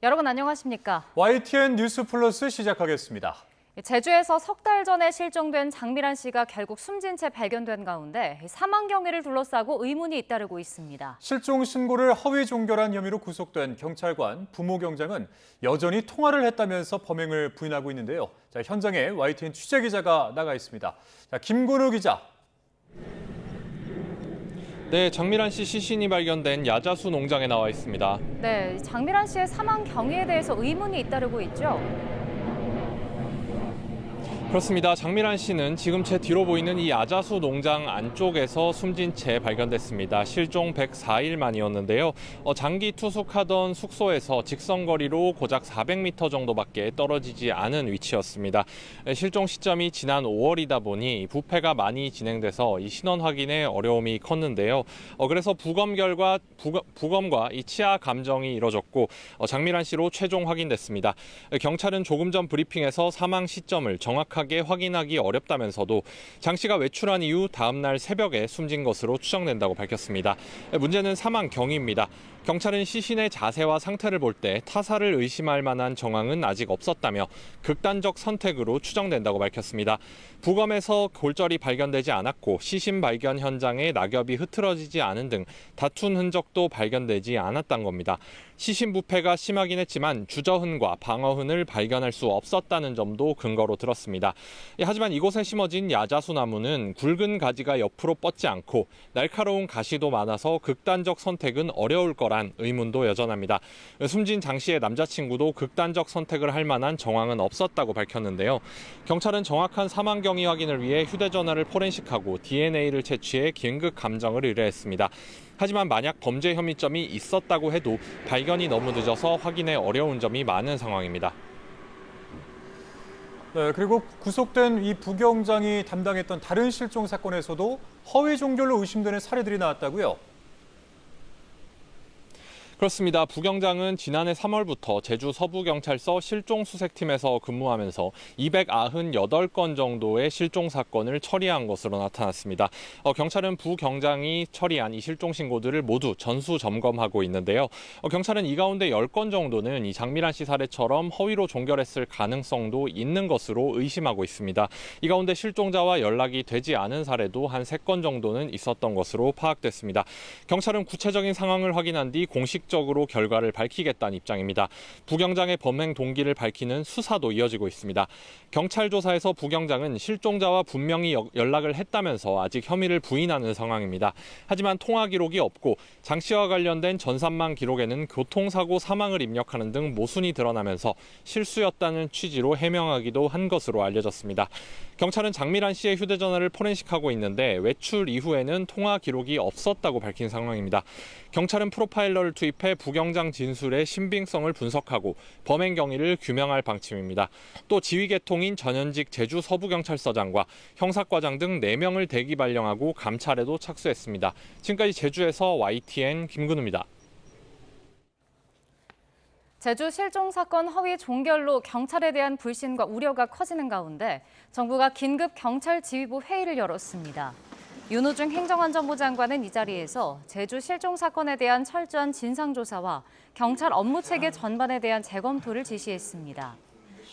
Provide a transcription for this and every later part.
여러분 안녕하십니까? YTN 뉴스 플러스 시작하겠습니다. 제주에서 석 달 전에 실종된 장미란 씨가 결국 숨진 채 발견된 가운데 사망 경위를 둘러싸고 의문이 잇따르고 있습니다. 실종 신고를 허위 종결한 혐의로 구속된 경찰관 부모 경장은 여전히 통화를 했다면서 범행을 부인하고 있는데요. 자, 현장에 YTN 취재 기자가 나가 있습니다. 자, 김건우 기자. 네, 장미란 씨 시신이 발견된 야자수 농장에 나와 있습니다. 네, 장미란 씨의 사망 경위에 대해서 의문이 잇따르고 있죠. 그렇습니다. 장미란 씨는 지금 제 뒤로 보이는 이 야자수 농장 안쪽에서 숨진 채 발견됐습니다. 실종 104일 만이었는데요. 장기 투숙하던 숙소에서 직선거리로 고작 400m 정도밖에 떨어지지 않은 위치였습니다. 실종 시점이 지난 5월이다 보니 부패가 많이 진행돼서 이 신원 확인에 어려움이 컸는데요. 그래서 부검과 이 치아 감정이 이뤄졌고 장미란 씨로 최종 확인됐습니다. 경찰은 조금 전 브리핑에서 사망 시점을 정확하게 확인하기 어렵다면서도 장 씨가 외출한 이후 다음 날 새벽에 숨진 것으로 추정된다고 밝혔습니다. 문제는 사망 경위입니다. 경찰은 시신의 자세와 상태를 볼 때 타살을 의심할 만한 정황은 아직 없었다며 극단적 선택으로 추정된다고 밝혔습니다. 부검에서 골절이 발견되지 않았고 시신 발견 현장에 낙엽이 흐트러지지 않은 등 다툰 흔적도 발견되지 않았다는 겁니다. 시신 부패가 심하긴 했지만 주저흔과 방어흔을 발견할 수 없었다는 점도 근거로 들었습니다. 하지만 이곳에 심어진 야자수 나무는 굵은 가지가 옆으로 뻗지 않고 날카로운 가시도 많아서 극단적 선택은 어려울 거란 의문도 여전합니다. 숨진 장 씨의 남자친구도 극단적 선택을 할 만한 정황은 없었다고 밝혔는데요. 경찰은 정확한 사망 경위 확인을 위해 휴대전화를 포렌식하고 DNA를 채취해 긴급 감정을 의뢰했습니다. 하지만 만약 범죄 혐의점이 있었다고 해도 발견이 너무 늦어서 확인에 어려운 점이 많은 상황입니다. 네, 그리고 구속된 이 부경장이 담당했던 다른 실종 사건에서도 허위 종결로 의심되는 사례들이 나왔다고요? 그렇습니다. 부경장은 지난해 3월부터 제주 서부경찰서 실종수색팀에서 근무하면서 298건 정도의 실종 사건을 처리한 것으로 나타났습니다. 경찰은 부경장이 처리한 이 실종 신고들을 모두 전수 점검하고 있는데요. 경찰은 이 가운데 10건 정도는 이 장미란 씨 사례처럼 허위로 종결했을 가능성도 있는 것으로 의심하고 있습니다. 이 가운데 실종자와 연락이 되지 않은 사례도 한 3건 정도는 있었던 것으로 파악됐습니다. 경찰은 구체적인 상황을 확인한 뒤 공식적으로 결과를 밝히겠다는 입장입니다. 부경장의 범행 동기를 밝히는 수사도 이어지고 있습니다. 경찰 조사에서 부경장은 실종자와 분명히 연락을 했다면서 아직 혐의를 부인하는 상황입니다. 하지만 통화 기록이 없고 장 씨와 관련된 전산망 기록에는 교통사고 사망을 입력하는 등 모순이 드러나면서 실수였다는 취지로 해명하기도 한 것으로 알려졌습니다. 경찰은 장미란 씨의 휴대전화를 포렌식하고 있는데 외출 이후에는 통화 기록이 없었다고 밝힌 상황입니다. 경찰은 프로파일러를 투입해 부경장 진술의 신빙성을 분석하고 범행 경위를 규명할 방침입니다. 또 지휘계통인 전현직 제주 서부경찰서장과 형사과장 등 4명을 대기 발령하고 감찰에도 착수했습니다. 지금까지 제주에서 YTN 김근우입니다. 제주 실종 사건 허위 종결로 경찰에 대한 불신과 우려가 커지는 가운데 정부가 긴급 경찰 지휘부 회의를 열었습니다. 윤호중 행정안전부 장관은 이 자리에서 제주 실종 사건에 대한 철저한 진상조사와 경찰 업무 체계 전반에 대한 재검토를 지시했습니다.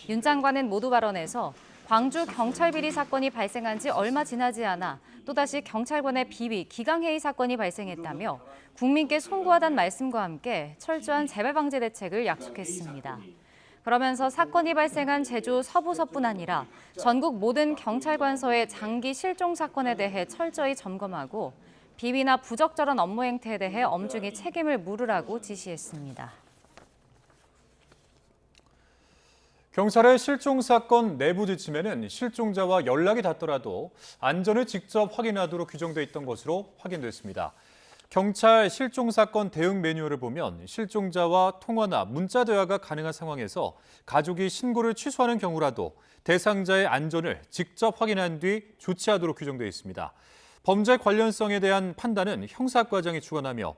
윤 장관은 모두 발언에서 광주 경찰 비리 사건이 발생한 지 얼마 지나지 않아 또다시 경찰관의 비위, 기강해이 사건이 발생했다며 국민께 송구하다는 말씀과 함께 철저한 재발 방지 대책을 약속했습니다. 그러면서 사건이 발생한 제주 서부서뿐 아니라 전국 모든 경찰관서의 장기 실종 사건에 대해 철저히 점검하고 비위나 부적절한 업무 행태에 대해 엄중히 책임을 물으라고 지시했습니다. 경찰의 실종 사건 내부 지침에는 실종자와 연락이 닿더라도 안전을 직접 확인하도록 규정돼 있던 것으로 확인됐습니다. 경찰 실종 사건 대응 매뉴얼을 보면 실종자와 통화나 문자 대화가 가능한 상황에서 가족이 신고를 취소하는 경우라도 대상자의 안전을 직접 확인한 뒤 조치하도록 규정되어 있습니다. 범죄 관련성에 대한 판단은 형사과장이 주관하며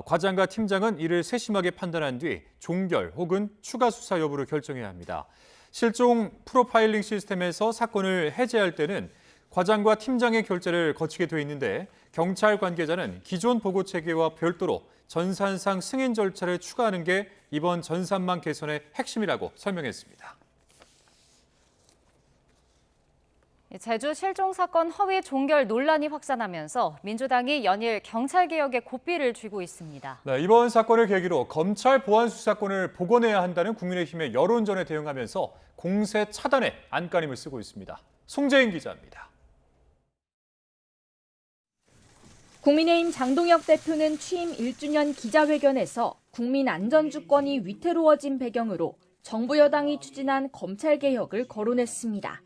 과장과 팀장은 이를 세심하게 판단한 뒤 종결 혹은 추가 수사 여부를 결정해야 합니다. 실종 프로파일링 시스템에서 사건을 해제할 때는 과장과 팀장의 결재를 거치게 돼 있는데 경찰 관계자는 기존 보고 체계와 별도로 전산상 승인 절차를 추가하는 게 이번 전산망 개선의 핵심이라고 설명했습니다. 제주 실종 사건 허위 종결 논란이 확산하면서 민주당이 연일 경찰개혁에 고삐를 쥐고 있습니다. 네, 이번 사건을 계기로 검찰 보안 수사권을 복원해야 한다는 국민의힘의 여론전에 대응하면서 공세 차단에 안간힘을 쓰고 있습니다. 송재인 기자입니다. 국민의힘 장동혁 대표는 취임 1주년 기자회견에서 국민 안전주권이 위태로워진 배경으로 정부 여당이 추진한 검찰개혁을 거론했습니다.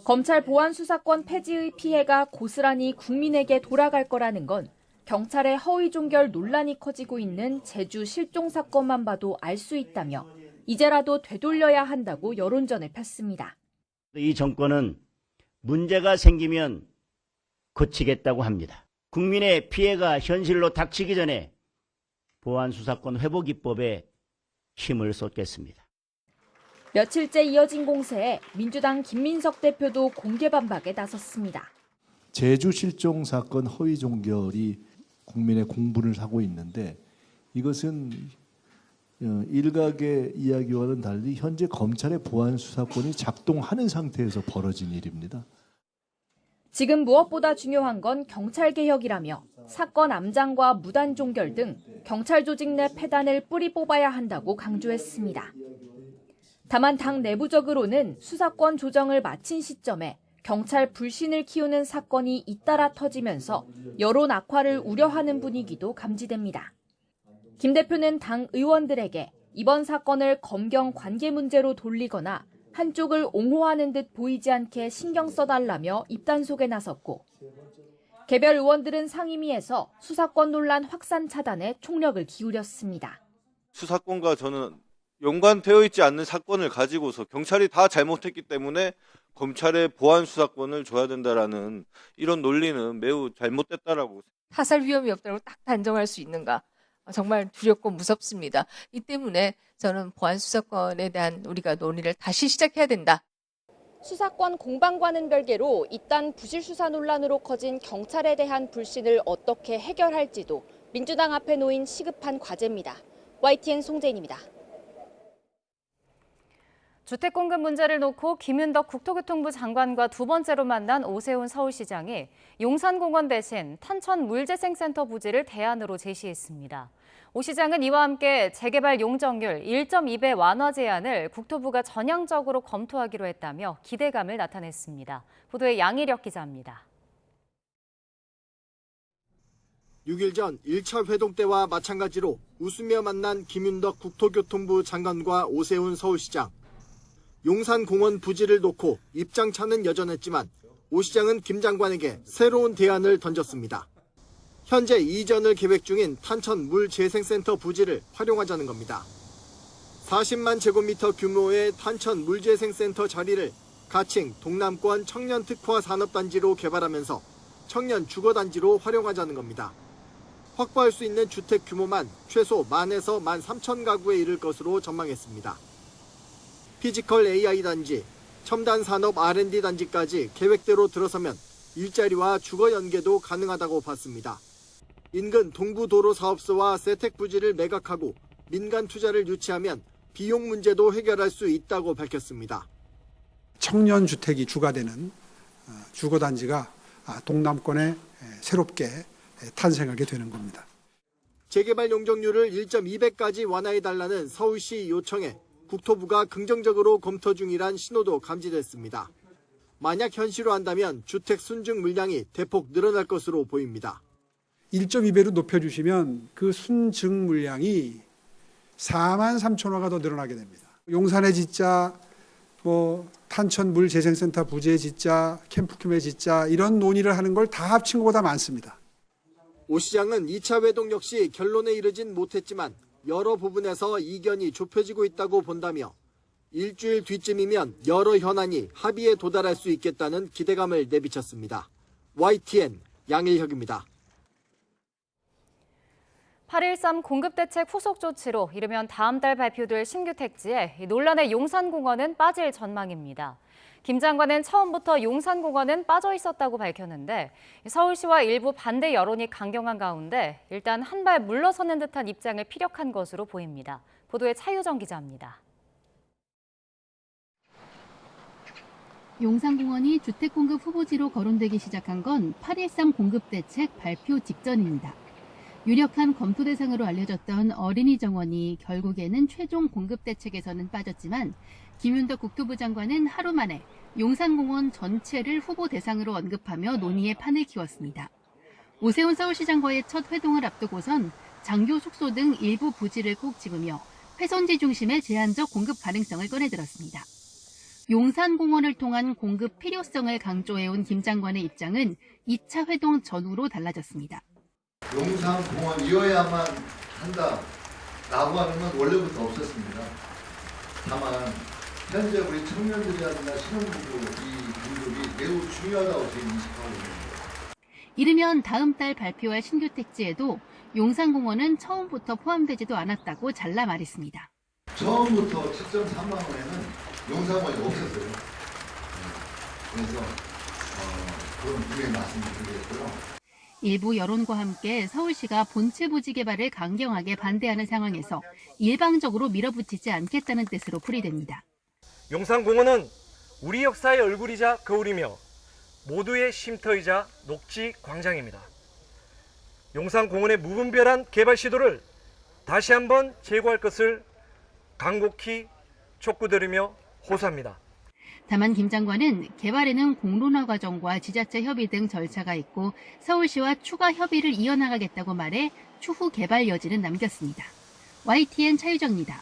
검찰 보안 수사권 폐지의 피해가 고스란히 국민에게 돌아갈 거라는 건 경찰의 허위 종결 논란이 커지고 있는 제주 실종 사건만 봐도 알 수 있다며 이제라도 되돌려야 한다고 여론전을 폈습니다. 이 정권은 문제가 생기면 고치겠다고 합니다. 국민의 피해가 현실로 닥치기 전에 보안 수사권 회복 입법에 힘을 쏟겠습니다. 며칠째 이어진 공세에 민주당 김민석 대표도 공개 반박에 나섰습니다. 제주 실종 사건 허위 종결이 국민의 공분을 사고 있는데 이것은 일각의 이야기와는 달리 현재 검찰의 보안 수사권이 작동하는 상태에서 벌어진 일입니다. 지금 무엇보다 중요한 건 경찰개혁이라며 사건 암장과 무단 종결 등 경찰 조직 내 폐단을 뿌리 뽑아야 한다고 강조했습니다. 다만 당 내부적으로는 수사권 조정을 마친 시점에 경찰 불신을 키우는 사건이 잇따라 터지면서 여론 악화를 우려하는 분위기도 감지됩니다. 김 대표는 당 의원들에게 이번 사건을 검경 관계 문제로 돌리거나 한쪽을 옹호하는 듯 보이지 않게 신경 써달라며 입단속에 나섰고 개별 의원들은 상임위에서 수사권 논란 확산 차단에 총력을 기울였습니다. 수사권과 저는 연관되어 있지 않는 사건을 가지고서 경찰이 다 잘못했기 때문에 검찰의 보안 수사권을 줘야 된다라는 이런 논리는 매우 잘못됐다라고. 사살 위험이 없다고 딱 단정할 수 있는가? 정말 두렵고 무섭습니다. 이 때문에 저는 보안 수사권에 대한 우리가 논의를 다시 시작해야 된다. 수사권 공방과는 별개로 이딴 부실 수사 논란으로 커진 경찰에 대한 불신을 어떻게 해결할지도 민주당 앞에 놓인 시급한 과제입니다. YTN 송재인입니다. 주택 공급 문제를 놓고 김윤덕 국토교통부 장관과 두 번째로 만난 오세훈 서울시장이 용산공원 대신 탄천 물재생센터 부지를 대안으로 제시했습니다. 오 시장은 이와 함께 재개발 용적률 1.2배 완화 제안을 국토부가 전향적으로 검토하기로 했다며 기대감을 나타냈습니다. 보도에 양희력 기자입니다. 6일 전 1차 회동 때와 마찬가지로 웃으며 만난 김윤덕 국토교통부 장관과 오세훈 서울시장. 용산공원 부지를 놓고 입장차는 여전했지만 오 시장은 김 장관에게 새로운 대안을 던졌습니다. 현재 이전을 계획 중인 탄천 물재생센터 부지를 활용하자는 겁니다. 40만 제곱미터 규모의 탄천 물재생센터 자리를 가칭 동남권 청년특화 산업단지로 개발하면서 청년 주거단지로 활용하자는 겁니다. 확보할 수 있는 주택 규모만 최소 10,000에서 13,000 가구에 이를 것으로 전망했습니다. 피지컬 AI 단지, 첨단 산업 R&D 단지까지 계획대로 들어서면 일자리와 주거 연계도 가능하다고 봤습니다. 인근 동부도로사업소와 세택 부지를 매각하고 민간 투자를 유치하면 비용 문제도 해결할 수 있다고 밝혔습니다. 청년 주택이 주가 되는 주거단지가 동남권에 새롭게 탄생하게 되는 겁니다. 재개발 용적률을 1.2배까지 완화해달라는 서울시 요청에 국토부가 긍정적으로 검토 중이란 신호도 감지됐습니다. 만약 현실화한다면 주택 순증 물량이 대폭 늘어날 것으로 보입니다. 1.2배로 높여주시면 그 순증 물량이 43,000호가 더 늘어나게 됩니다. 용산에 짓자, 탄천 물재생센터 부지에 짓자, 캠프큐에 짓자 이런 논의를 하는 걸 다 합친 것보다 많습니다. 오 시장은 2차 회동 역시 결론에 이르진 못했지만 여러 부분에서 이견이 좁혀지고 있다고 본다며 일주일 뒤쯤이면 여러 현안이 합의에 도달할 수 있겠다는 기대감을 내비쳤습니다. YTN 양일혁입니다. 8.13 공급대책 후속 조치로 이르면 다음 달 발표될 신규 택지에 논란의 용산공원은 빠질 전망입니다. 김 장관은 처음부터 용산공원은 빠져 있었다고 밝혔는데 서울시와 일부 반대 여론이 강경한 가운데 일단 한 발 물러서는 듯한 입장을 피력한 것으로 보입니다. 보도에 차유정 기자입니다. 용산공원이 주택공급 후보지로 거론되기 시작한 건 8.13 공급대책 발표 직전입니다. 유력한 검토 대상으로 알려졌던 어린이 정원이 결국에는 최종 공급대책에서는 빠졌지만 김윤덕 국토부 장관은 하루 만에 용산공원 전체를 후보 대상으로 언급하며 논의의 판을 키웠습니다. 오세훈 서울시장과의 첫 회동을 앞두고선 장교 숙소 등 일부 부지를 꼭 집으며 훼손지 중심의 제한적 공급 가능성을 꺼내들었습니다. 용산공원을 통한 공급 필요성을 강조해온 김 장관의 입장은 2차 회동 전후로 달라졌습니다. 용산공원이어야만 한다라고 하는 건 원래부터 없었습니다. 다만 현재 우리 청년들이라든가 신혼부부 이 공급이 매우 중요하다고 저희 인식하고 있습니다. 이르면 다음 달 발표할 신규 택지에도 용산공원은 처음부터 포함되지도 않았다고 잘라 말했습니다. 처음부터 7.3만 원에는 용산공원이 없었어요. 그래서 그건 분명히 말씀드리겠고요. 일부 여론과 함께 서울시가 본체 부지 개발을 강경하게 반대하는 상황에서 일방적으로 밀어붙이지 않겠다는 뜻으로 풀이됩니다. 용산공원은 우리 역사의 얼굴이자 거울이며 모두의 쉼터이자 녹지 광장입니다. 용산공원의 무분별한 개발 시도를 다시 한번 제고할 것을 간곡히 촉구드리며 호소합니다. 다만 김 장관은 개발에는 공론화 과정과 지자체 협의 등 절차가 있고 서울시와 추가 협의를 이어나가겠다고 말해 추후 개발 여지는 남겼습니다. YTN 차유정입니다.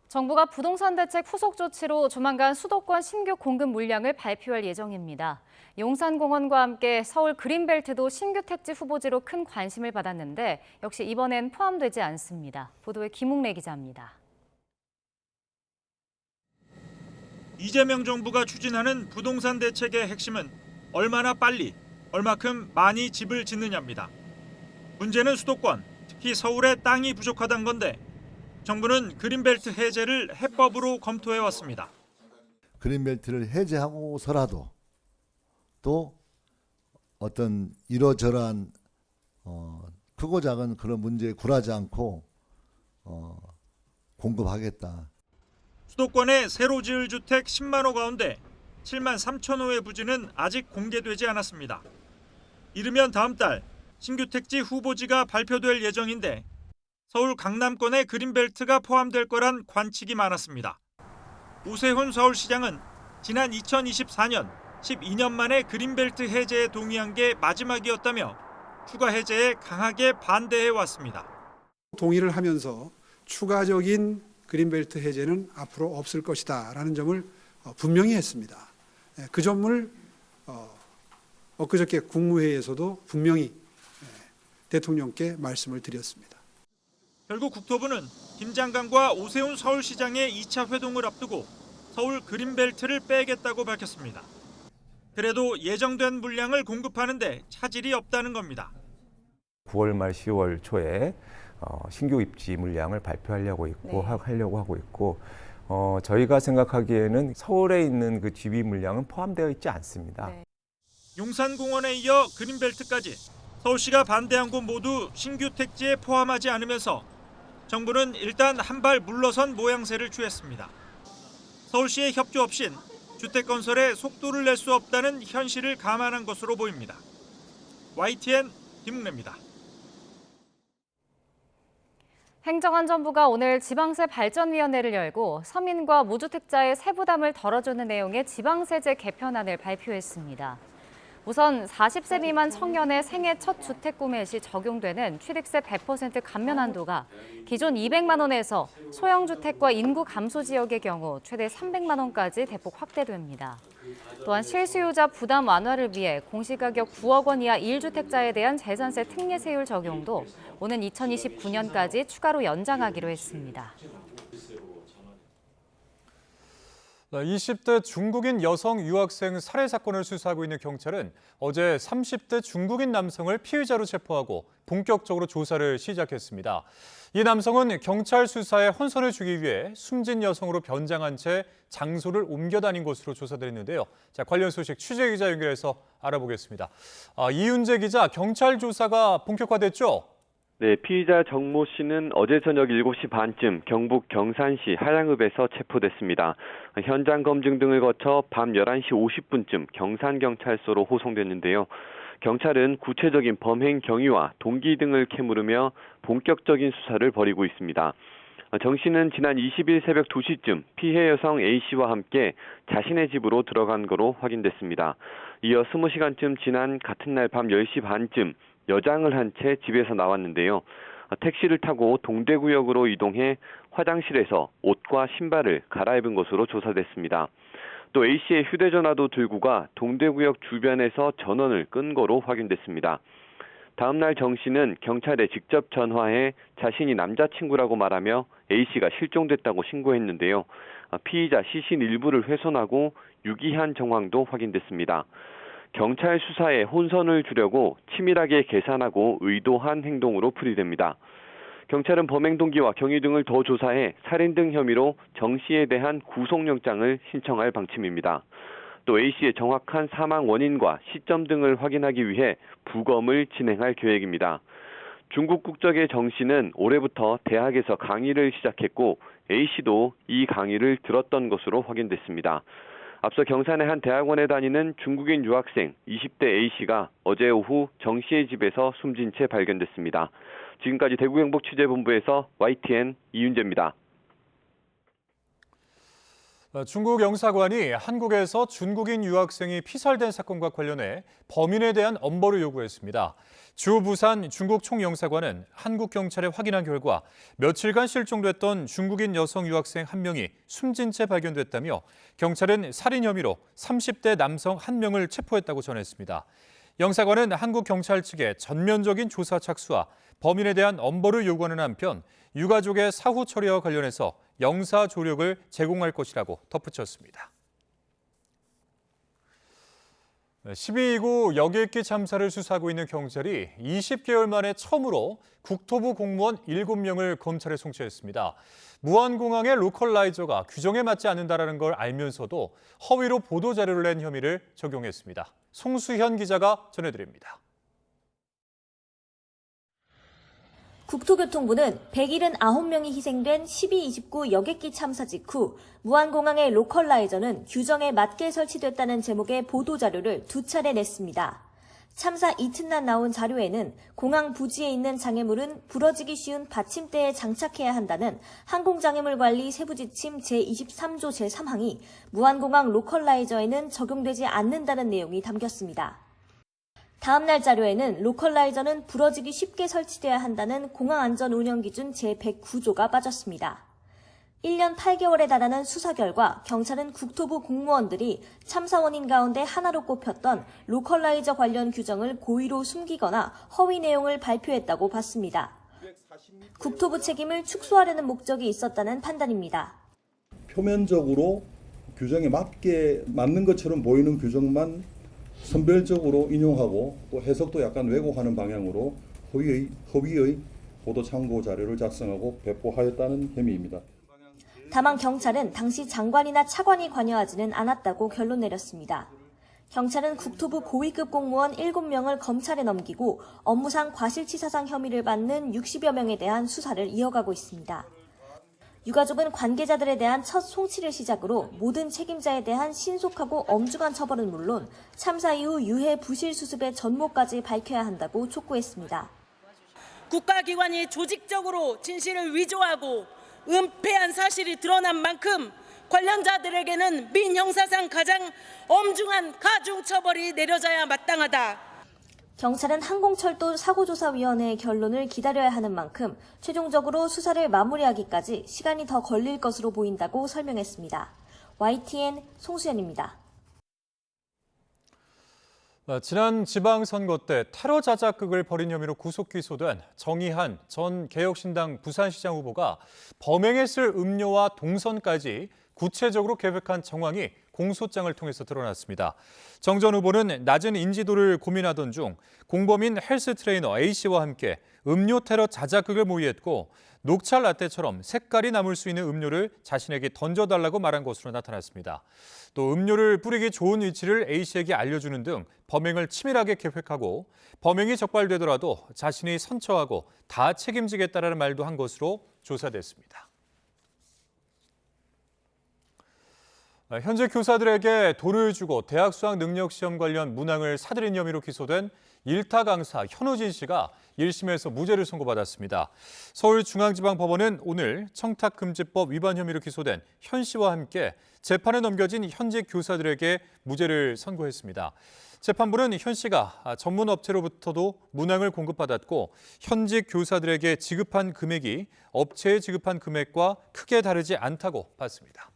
정부가 부동산 대책 후속 조치로 조만간 수도권 신규 공급 물량을 발표할 예정입니다. 용산공원과 함께 서울 그린벨트도 신규 택지 후보지로 큰 관심을 받았는데 역시 이번엔 포함되지 않습니다. 보도에 김웅래 기자입니다. 이재명 정부가 추진하는 부동산 대책의 핵심은 얼마나 빨리, 얼마큼 많이 집을 짓느냐입니다. 문제는 수도권, 특히 서울에 땅이 부족하다는 건데 정부는 그린벨트 해제를 해법으로 검토해왔습니다. 그린벨트를 해제하고서라도 또 어떤 이러저러한 크고 작은 그런 문제에 굴하지 않고 공급하겠다. 수도권에 새로 지을 주택 10만 호 가운데 7만 3천 호의 부지는 아직 공개되지 않았습니다. 이르면 다음 달 신규 택지 후보지가 발표될 예정인데 서울 강남권의 그린벨트가 포함될 거란 관측이 많았습니다. 오세훈 서울시장은 지난 2024년 12년 만에 그린벨트 해제에 동의한 게 마지막이었다며 추가 해제에 강하게 반대해왔습니다. 동의를 하면서 추가적인 그린벨트 해제는 앞으로 없을 것이다라는 점을 분명히 했습니다. 그 점을 엊그저께 국무회의에서도 분명히 대통령께 말씀을 드렸습니다. 결국 국토부는 김 장관과 오세훈 서울시장의 2차 회동을 앞두고 서울 그린벨트를 빼겠다고 밝혔습니다. 그래도 예정된 물량을 공급하는데 차질이 없다는 겁니다. 9월 말 10월 초에 신규 입지 물량을 발표하려고 하려고 하고 있고 저희가 생각하기에는 서울에 있는 그 GB 물량은 포함되어 있지 않습니다. 용산공원에 이어 그린벨트까지 서울시가 반대한 곳 모두 신규 택지에 포함하지 않으면서 정부는 일단 한 발 물러선 모양새를 취했습니다. 서울시의 협조 없인 주택 건설에 속도를 낼 수 없다는 현실을 감안한 것으로 보입니다. YTN 김웅래입니다. 행정안전부가 오늘 지방세 발전위원회를 열고 서민과 무주택자의 세부담을 덜어주는 내용의 지방세제 개편안을 발표했습니다. 우선 40세 미만 청년의 생애 첫 주택 구매 시 적용되는 취득세 100% 감면 한도가 기존 200만 원에서 소형주택과 인구 감소 지역의 경우 최대 300만 원까지 대폭 확대됩니다. 또한 실수요자 부담 완화를 위해 공시가격 9억 원 이하 1주택자에 대한 재산세 특례세율 적용도 오는 2029년까지 추가로 연장하기로 했습니다. 20대 중국인 여성 유학생 살해 사건을 수사하고 있는 경찰은 어제 30대 중국인 남성을 피의자로 체포하고 본격적으로 조사를 시작했습니다. 이 남성은 경찰 수사에 혼선을 주기 위해 숨진 여성으로 변장한 채 장소를 옮겨 다닌 것으로 조사됐는데요. 자, 관련 소식 취재 기자 연결해서 알아보겠습니다. 이윤재 기자, 경찰 조사가 본격화됐죠? 네, 피의자 정모 씨는 어제 저녁 7시 반쯤 경북 경산시 하양읍에서 체포됐습니다. 현장 검증 등을 거쳐 밤 11시 50분쯤 경산경찰서로 호송됐는데요. 경찰은 구체적인 범행 경위와 동기 등을 캐물으며 본격적인 수사를 벌이고 있습니다. 정 씨는 지난 20일 새벽 2시쯤 피해 여성 A 씨와 함께 자신의 집으로 들어간 거로 확인됐습니다. 이어 20시간쯤 지난 같은 날 밤 10시 반쯤 여장을 한 채 집에서 나왔는데요. 택시를 타고 동대구역으로 이동해 화장실에서 옷과 신발을 갈아입은 것으로 조사됐습니다. 또 A씨의 휴대전화도 들고 가 동대구역 주변에서 전원을 끈 거로 확인됐습니다. 다음 날 정 씨는 경찰에 직접 전화해 자신이 남자친구라고 말하며 A씨가 실종됐다고 신고했는데요. 피의자 시신 일부를 훼손하고 유기한 정황도 확인됐습니다. 경찰 수사에 혼선을 주려고 치밀하게 계산하고 의도한 행동으로 풀이됩니다. 경찰은 범행 동기와 경위 등을 더 조사해 살인 등 혐의로 정 씨에 대한 구속영장을 신청할 방침입니다. 또 A씨의 정확한 사망 원인과 시점 등을 확인하기 위해 부검을 진행할 계획입니다. 중국 국적의 정 씨는 올해부터 대학에서 강의를 시작했고 A씨도 이 강의를 들었던 것으로 확인됐습니다. 앞서 경산의 한 대학원에 다니는 중국인 유학생 20대 A씨가 어제 오후 정 씨의 집에서 숨진 채 발견됐습니다. 지금까지 대구경북취재본부에서 YTN 이윤재입니다. 중국 영사관이 한국에서 중국인 유학생이 피살된 사건과 관련해 범인에 대한 엄벌을 요구했습니다. 주 부산 중국 총영사관은 한국 경찰에 확인한 결과 며칠간 실종됐던 중국인 여성 유학생 1명이 숨진 채 발견됐다며 경찰은 살인 혐의로 30대 남성 1명을 체포했다고 전했습니다. 영사관은 한국 경찰 측에 전면적인 조사 착수와 범인에 대한 엄벌을 요구하는 한편 유가족의 사후 처리와 관련해서 영사 조력을 제공할 것이라고 덧붙였습니다. 12.29 여객기 참사를 수사하고 있는 경찰이 20개월 만에 처음으로 국토부 공무원 7명을 검찰에 송치했습니다. 무안공항의 로컬라이저가 규정에 맞지 않는다는 걸 알면서도 허위로 보도자료를 낸 혐의를 적용했습니다. 송수현 기자가 전해드립니다. 국토교통부는 179명이 희생된 12.29 여객기 참사 직후 무안공항의 로컬라이저는 규정에 맞게 설치됐다는 제목의 보도자료를 2차례 냈습니다. 참사 이튿날 나온 자료에는 공항 부지에 있는 장애물은 부러지기 쉬운 받침대에 장착해야 한다는 항공장애물관리 세부지침 제23조 제3항이 무안공항 로컬라이저에는 적용되지 않는다는 내용이 담겼습니다. 다음 날 자료에는 로컬라이저는 부러지기 쉽게 설치돼야 한다는 공항안전운영기준 제109조가 빠졌습니다. 1년 8개월에 달하는 수사 결과 경찰은 국토부 공무원들이 참사 원인 가운데 하나로 꼽혔던 로컬라이저 관련 규정을 고의로 숨기거나 허위 내용을 발표했다고 봤습니다. 국토부 책임을 축소하려는 목적이 있었다는 판단입니다. 표면적으로 규정에 맞는 것처럼 보이는 규정만 선별적으로 인용하고 또 해석도 약간 왜곡하는 방향으로 허위의 보도 참고 자료를 작성하고 배포하였다는 혐의입니다. 다만 경찰은 당시 장관이나 차관이 관여하지는 않았다고 결론 내렸습니다. 경찰은 국토부 고위급 공무원 7명을 검찰에 넘기고 업무상 과실치사상 혐의를 받는 60여 명에 대한 수사를 이어가고 있습니다. 유가족은 관계자들에 대한 첫 송치를 시작으로 모든 책임자에 대한 신속하고 엄중한 처벌은 물론 참사 이후 유해 부실 수습의 전모까지 밝혀야 한다고 촉구했습니다. 국가기관이 조직적으로 진실을 위조하고 은폐한 사실이 드러난 만큼 관련자들에게는 민형사상 가장 엄중한 가중처벌이 내려져야 마땅하다. 경찰은 항공철도 사고조사위원회의 결론을 기다려야 하는 만큼 최종적으로 수사를 마무리하기까지 시간이 더 걸릴 것으로 보인다고 설명했습니다. YTN 송수연입니다. 지난 지방선거 때 테러 자작극을 벌인 혐의로 구속 기소된 정의한 전 개혁신당 부산시장 후보가 범행했을 음료와 동선까지 구체적으로 계획한 정황이 공소장을 통해서 드러났습니다. 정 전 후보는 낮은 인지도를 고민하던 중 공범인 헬스 트레이너 A씨와 함께 음료 테러 자작극을 모의했고 녹차 라떼처럼 색깔이 남을 수 있는 음료를 자신에게 던져달라고 말한 것으로 나타났습니다. 또 음료를 뿌리기 좋은 위치를 A씨에게 알려주는 등 범행을 치밀하게 계획하고 범행이 적발되더라도 자신이 선처하고 다 책임지겠다라는 말도 한 것으로 조사됐습니다. 현재 교사들에게 돈을 주고 대학 수학 능력 시험 관련 문항을 사들인 혐의로 기소된 일타 강사 현우진 씨가 1심에서 무죄를 선고받았습니다. 서울중앙지방법원은 오늘 청탁금지법 위반 혐의로 기소된 현 씨와 함께 재판에 넘겨진 현직 교사들에게 무죄를 선고했습니다. 재판부는 현 씨가 전문 업체로부터도 문항을 공급받았고 현직 교사들에게 지급한 금액이 업체에 지급한 금액과 크게 다르지 않다고 봤습니다.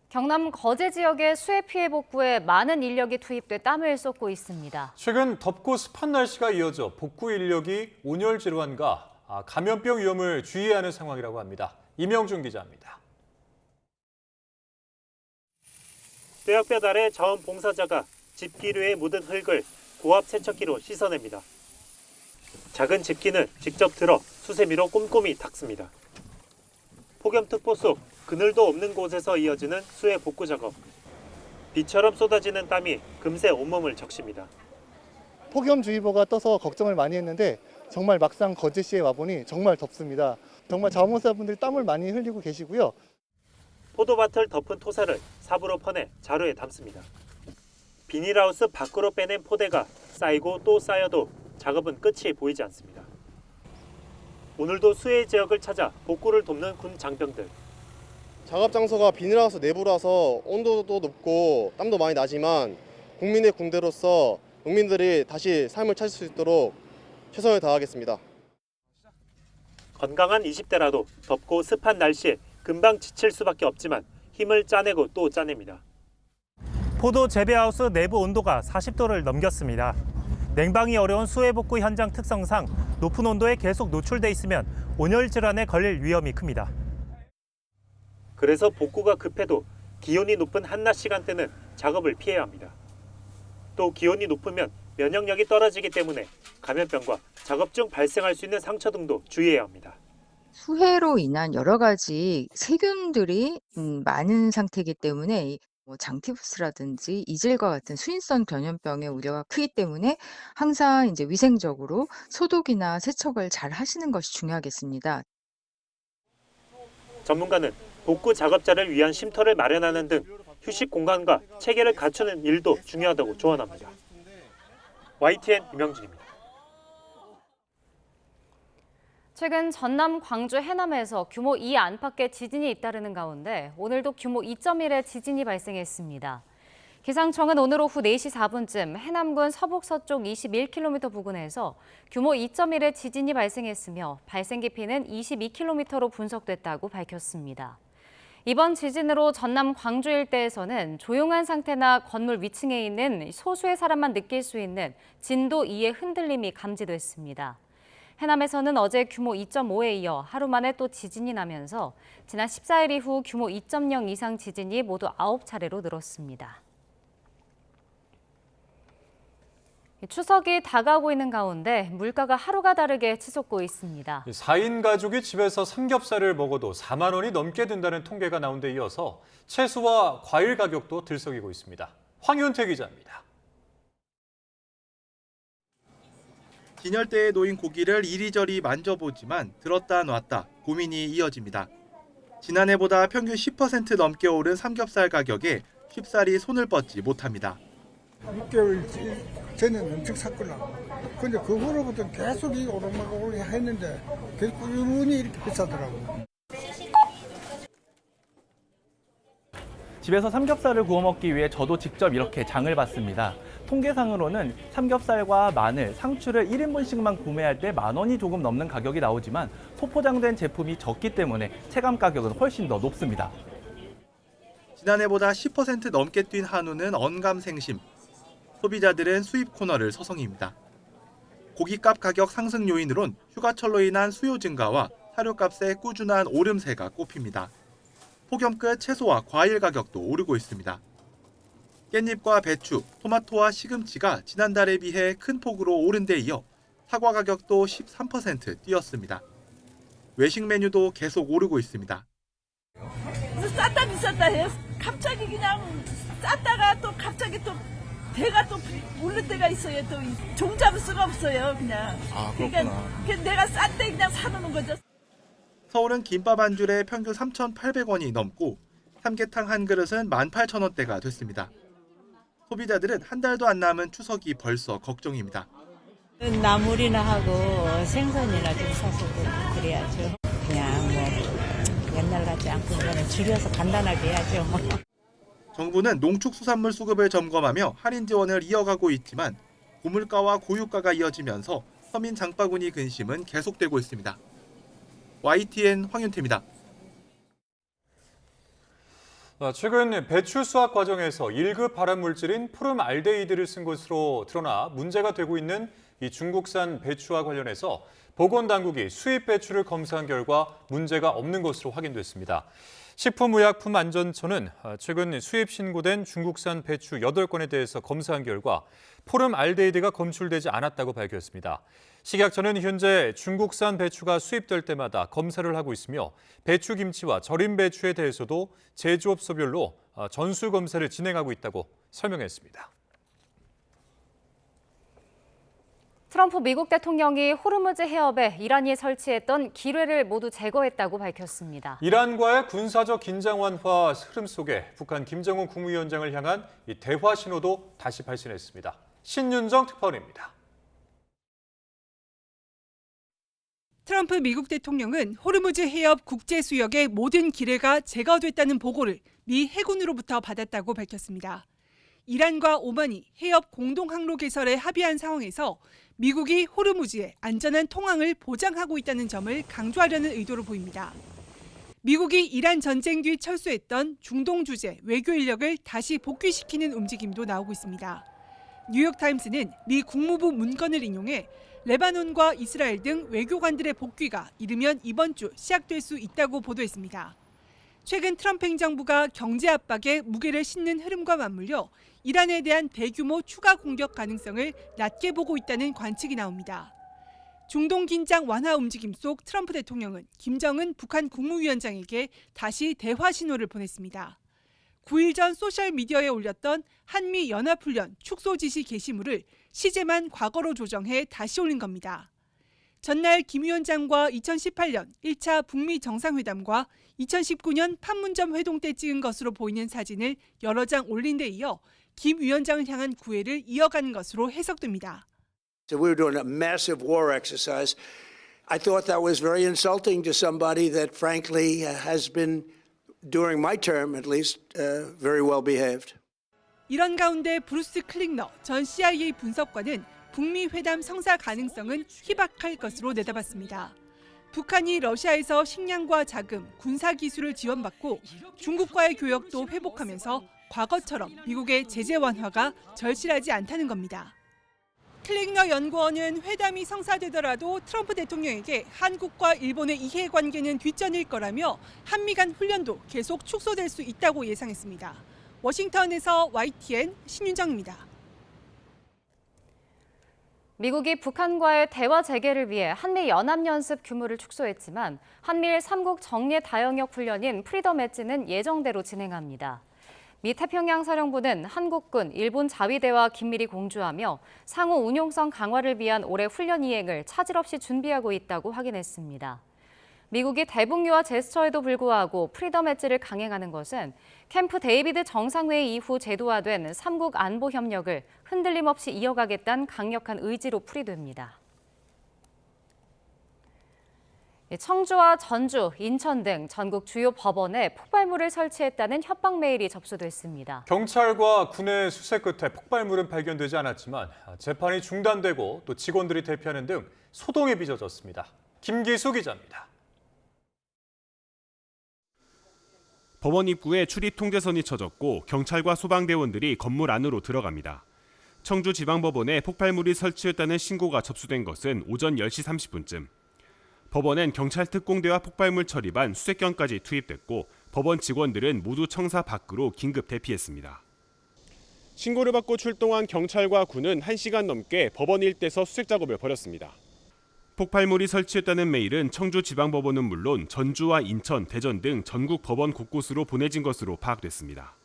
경남 거제 지역의 수해 피해 복구에 많은 인력이 투입돼 땀을 쏟고 있습니다. 최근 덥고 습한 날씨가 이어져 복구 인력이 온열 질환과 감염병 위험을 주의해야 하는 상황이라고 합니다. 임영준 기자입니다. 떼약볕 아래 자원봉사자가 집기류에 묻은 흙을 고압 세척기로 씻어냅니다. 작은 집기는 직접 들어 수세미로 꼼꼼히 닦습니다. 폭염특보 속 그늘도 없는 곳에서 이어지는 수해 복구 작업. 비처럼 쏟아지는 땀이 금세 온몸을 적십니다. 폭염주의보가 떠서 걱정을 많이 했는데 정말 막상 거제시에 와보니 정말 덥습니다. 정말 자원봉사분들이 땀을 많이 흘리고 계시고요. 포도밭을 덮은 토사를 삽으로 퍼내 자루에 담습니다. 비닐하우스 밖으로 빼낸 포대가 쌓이고 또 쌓여도 작업은 끝이 보이지 않습니다. 오늘도 수해 지역을 찾아 복구를 돕는 군 장병들. 작업 장소가 비닐하우스 내부라서 온도도 높고 땀도 많이 나지만 국민의 군대로서 국민들이 다시 삶을 찾을 수 있도록 최선을 다하겠습니다. 건강한 20대라도 덥고 습한 날씨에 금방 지칠 수밖에 없지만 힘을 짜내고 또 짜냅니다. 포도 재배하우스 내부 온도가 40도를 넘겼습니다. 냉방이 어려운 수해 복구 현장 특성상 높은 온도에 계속 노출돼 있으면 온열 질환에 걸릴 위험이 큽니다. 그래서 복구가 급해도 기온이 높은 한낮 시간대는 작업을 피해야 합니다. 또 기온이 높으면 면역력이 떨어지기 때문에 감염병과 작업 중 발생할 수 있는 상처 등도 주의해야 합니다. 수해로 인한 여러 가지 세균들이 많은 상태이기 때문에 장티푸스라든지 이질과 같은 수인성 전염병의 우려가 크기 때문에 항상 이제 위생적으로 소독이나 세척을 잘 하시는 것이 중요하겠습니다. 전문가는 복구 작업자를 위한 쉼터를 마련하는 등 휴식 공간과 체계를 갖추는 일도 중요하다고 조언합니다. YTN 임영준입니다. 최근 전남, 광주, 해남에서 규모 2 안팎의 지진이 잇따르는 가운데 오늘도 규모 2.1의 지진이 발생했습니다. 기상청은 오늘 오후 4시 4분쯤 해남군 서북서쪽 21km 부근에서 규모 2.1의 지진이 발생했으며 발생 깊이는 22km로 분석됐다고 밝혔습니다. 이번 지진으로 전남 광주 일대에서는 조용한 상태나 건물 위층에 있는 소수의 사람만 느낄 수 있는 진도 2의 흔들림이 감지됐습니다. 해남에서는 어제 규모 2.5에 이어 하루 만에 또 지진이 나면서 지난 14일 이후 규모 2.0 이상 지진이 모두 9차례로 늘었습니다. 추석이 다가오고 있는 가운데 물가가 하루가 다르게 치솟고 있습니다. 4인 가족이 집에서 삼겹살을 먹어도 4만 원이 넘게 든다는 통계가 나온 데 이어서 채소와 과일 가격도 들썩이고 있습니다. 황윤태 기자입니다. 진열대에 놓인 고기를 이리저리 만져보지만 들었다 놨다 고민이 이어집니다. 지난해보다 평균 10% 넘게 오른 삼겹살 가격에 쉽사리 손을 뻗지 못합니다. 6개월 전에는 엄청 샀구나. 근데 그 후로부터 계속 이 오르막오르 했는데 계속 꾸준히 이렇게 비싸더라고. 집에서 삼겹살을 구워 먹기 위해 저도 직접 이렇게 장을 봤습니다. 통계상으로는 삼겹살과 마늘, 상추를 1인분씩만 구매할 때 10,000원이 조금 넘는 가격이 나오지만 소포장된 제품이 적기 때문에 체감 가격은 훨씬 더 높습니다. 지난해보다 10% 넘게 뛴 한우는 언감생심. 소비자들은 수입 코너를 서성입니다. 고기값 가격 상승 요인으론 휴가철로 인한 수요 증가와 사료값의 꾸준한 오름세가 꼽힙니다. 폭염 끝 채소와 과일 가격도 오르고 있습니다. 깻잎과 배추, 토마토와 시금치가 지난달에 비해 큰 폭으로 오른 데 이어 사과 가격도 13% 뛰었습니다. 외식 메뉴도 계속 오르고 있습니다. 쌌다 비쌌다 해요. 갑자기 그냥 쌌다가 또 갑자기 또 배가 또 오를 때가 있어요. 또 종잡을 수가 없어요. 그냥. 그러니까 내가 싼 때 그냥 사놓는 거죠. 서울은 김밥 한 줄에 평균 3,800원이 넘고 삼계탕 한 그릇은 18,000원대가 됐습니다. 소비자들은 한 달도 안 남은 추석이 벌써 걱정입니다. 나물이나 하고 생선이나 좀 사서 그래야죠. 그냥 뭐 옛날 같지 않고 그냥 줄여서 간단하게 해야죠. 정부는 농축수산물 수급을 점검하며 할인 지원을 이어가고 있지만 고물가와 고유가가 이어지면서 서민 장바구니 근심은 계속되고 있습니다. YTN 황윤태입니다. 최근 배추 수확 과정에서 1급 발암물질인 포름알데히드를 쓴 것으로 드러나 문제가 되고 있는 이 중국산 배추와 관련해서 보건당국이 수입 배추를 검사한 결과 문제가 없는 것으로 확인됐습니다. 식품의약품안전처는 최근 수입 신고된 중국산 배추 8건에 대해서 검사한 결과 포름알데히드가 검출되지 않았다고 밝혔습니다. 식약처는 현재 중국산 배추가 수입될 때마다 검사를 하고 있으며 배추김치와 절임 배추에 대해서도 제조업소별로 전수검사를 진행하고 있다고 설명했습니다. 트럼프 미국 대통령이 호르무즈 해협에 이란이 설치했던 기뢰를 모두 제거했다고 밝혔습니다. 이란과의 군사적 긴장 완화 흐름 속에 북한 김정은 국무위원장을 향한 이 대화 신호도 다시 발신했습니다. 신윤정 특파원입니다. 트럼프 미국 대통령은 호르무즈 해협 국제수역의 모든 기뢰가 제거됐다는 보고를 미 해군으로부터 받았다고 밝혔습니다. 이란과 오만이 해협 공동항로 개설에 합의한 상황에서 미국이 호르무즈의 안전한 통항을 보장하고 있다는 점을 강조하려는 의도로 보입니다. 미국이 이란 전쟁 뒤 철수했던 중동 주재 외교 인력을 다시 복귀시키는 움직임도 나오고 있습니다. 뉴욕타임스는 미 국무부 문건을 인용해 레바논과 이스라엘 등 외교관들의 복귀가 이르면 이번 주 시작될 수 있다고 보도했습니다. 최근 트럼프 행정부가 경제 압박에 무게를 싣는 흐름과 맞물려 이란에 대한 대규모 추가 공격 가능성을 낮게 보고 있다는 관측이 나옵니다. 중동 긴장 완화 움직임 속 트럼프 대통령은 김정은 북한 국무위원장에게 다시 대화 신호를 보냈습니다. 9일 전 소셜미디어에 올렸던 한미 연합훈련 축소 지시 게시물을 시제만 과거로 조정해 다시 올린 겁니다. 전날 김 위원장과 2018년 1차 북미 정상회담과 2019년 판문점 회동 때 찍은 것으로 보이는 사진을 여러 장 올린 데 이어 김 위원장을 향한 구애를 이어가는 것으로 해석됩니다. So we were doing a massive war exercise. I thought that was very insulting to somebody that frankly has been, during my term at least, very well behaved. 이런 가운데 브루스 클링너 전 CIA 분석관은 북미 회담 성사 가능성은 희박할 것으로 내다봤습니다. 북한이 러시아에서 식량과 자금, 군사 기술을 지원받고 중국과의 교역도 회복하면서 과거처럼 미국의 제재 완화가 절실하지 않다는 겁니다. 클링너 연구원은 회담이 성사되더라도 트럼프 대통령에게 한국과 일본의 이해관계는 뒷전일 거라며 한미 간 훈련도 계속 축소될 수 있다고 예상했습니다. 워싱턴에서 YTN 신윤정입니다. 미국이 북한과의 대화 재개를 위해 한미 연합연습 규모를 축소했지만 한미일 3국 정례 다영역 훈련인 프리덤 엣지는 예정대로 진행합니다. 미 태평양 사령부는 한국군, 일본 자위대와 긴밀히 공조하며 상호 운용성 강화를 위한 올해 훈련 이행을 차질 없이 준비하고 있다고 확인했습니다. 미국이 대북유화 제스처에도 불구하고 프리덤 엣지를 강행하는 것은 캠프 데이비드 정상회의 이후 제도화된 3국 안보 협력을 흔들림 없이 이어가겠다는 강력한 의지로 풀이됩니다. 청주와 전주, 인천 등 전국 주요 법원에 폭발물을 설치했다는 협박 메일이 접수됐습니다. 경찰과 군의 수색 끝에 폭발물은 발견되지 않았지만 재판이 중단되고 또 직원들이 대피하는 등 소동이 빚어졌습니다. 김기수 기자입니다. 법원 입구에 출입 통제선이 쳐졌고 경찰과 소방대원들이 건물 안으로 들어갑니다. 청주지방법원에 폭발물이 설치됐다는 신고가 접수된 것은 오전 10시 30분쯤. 법원엔 경찰 특공대와 폭발물 처리반 수색견까지 투입됐고 법원 직원들은 모두 청사 밖으로 긴급 대피했습니다. 신고를 받고 출동한 경찰과 군은 1시간 넘게 법원 일대에서 수색 작업을 벌였습니다. 폭발물이 설치됐다는 메일은 청주지방법원은 물론 전주와 인천, 대전 등 전국 법원 곳곳으로 보내진 것으로 파악됐습니다.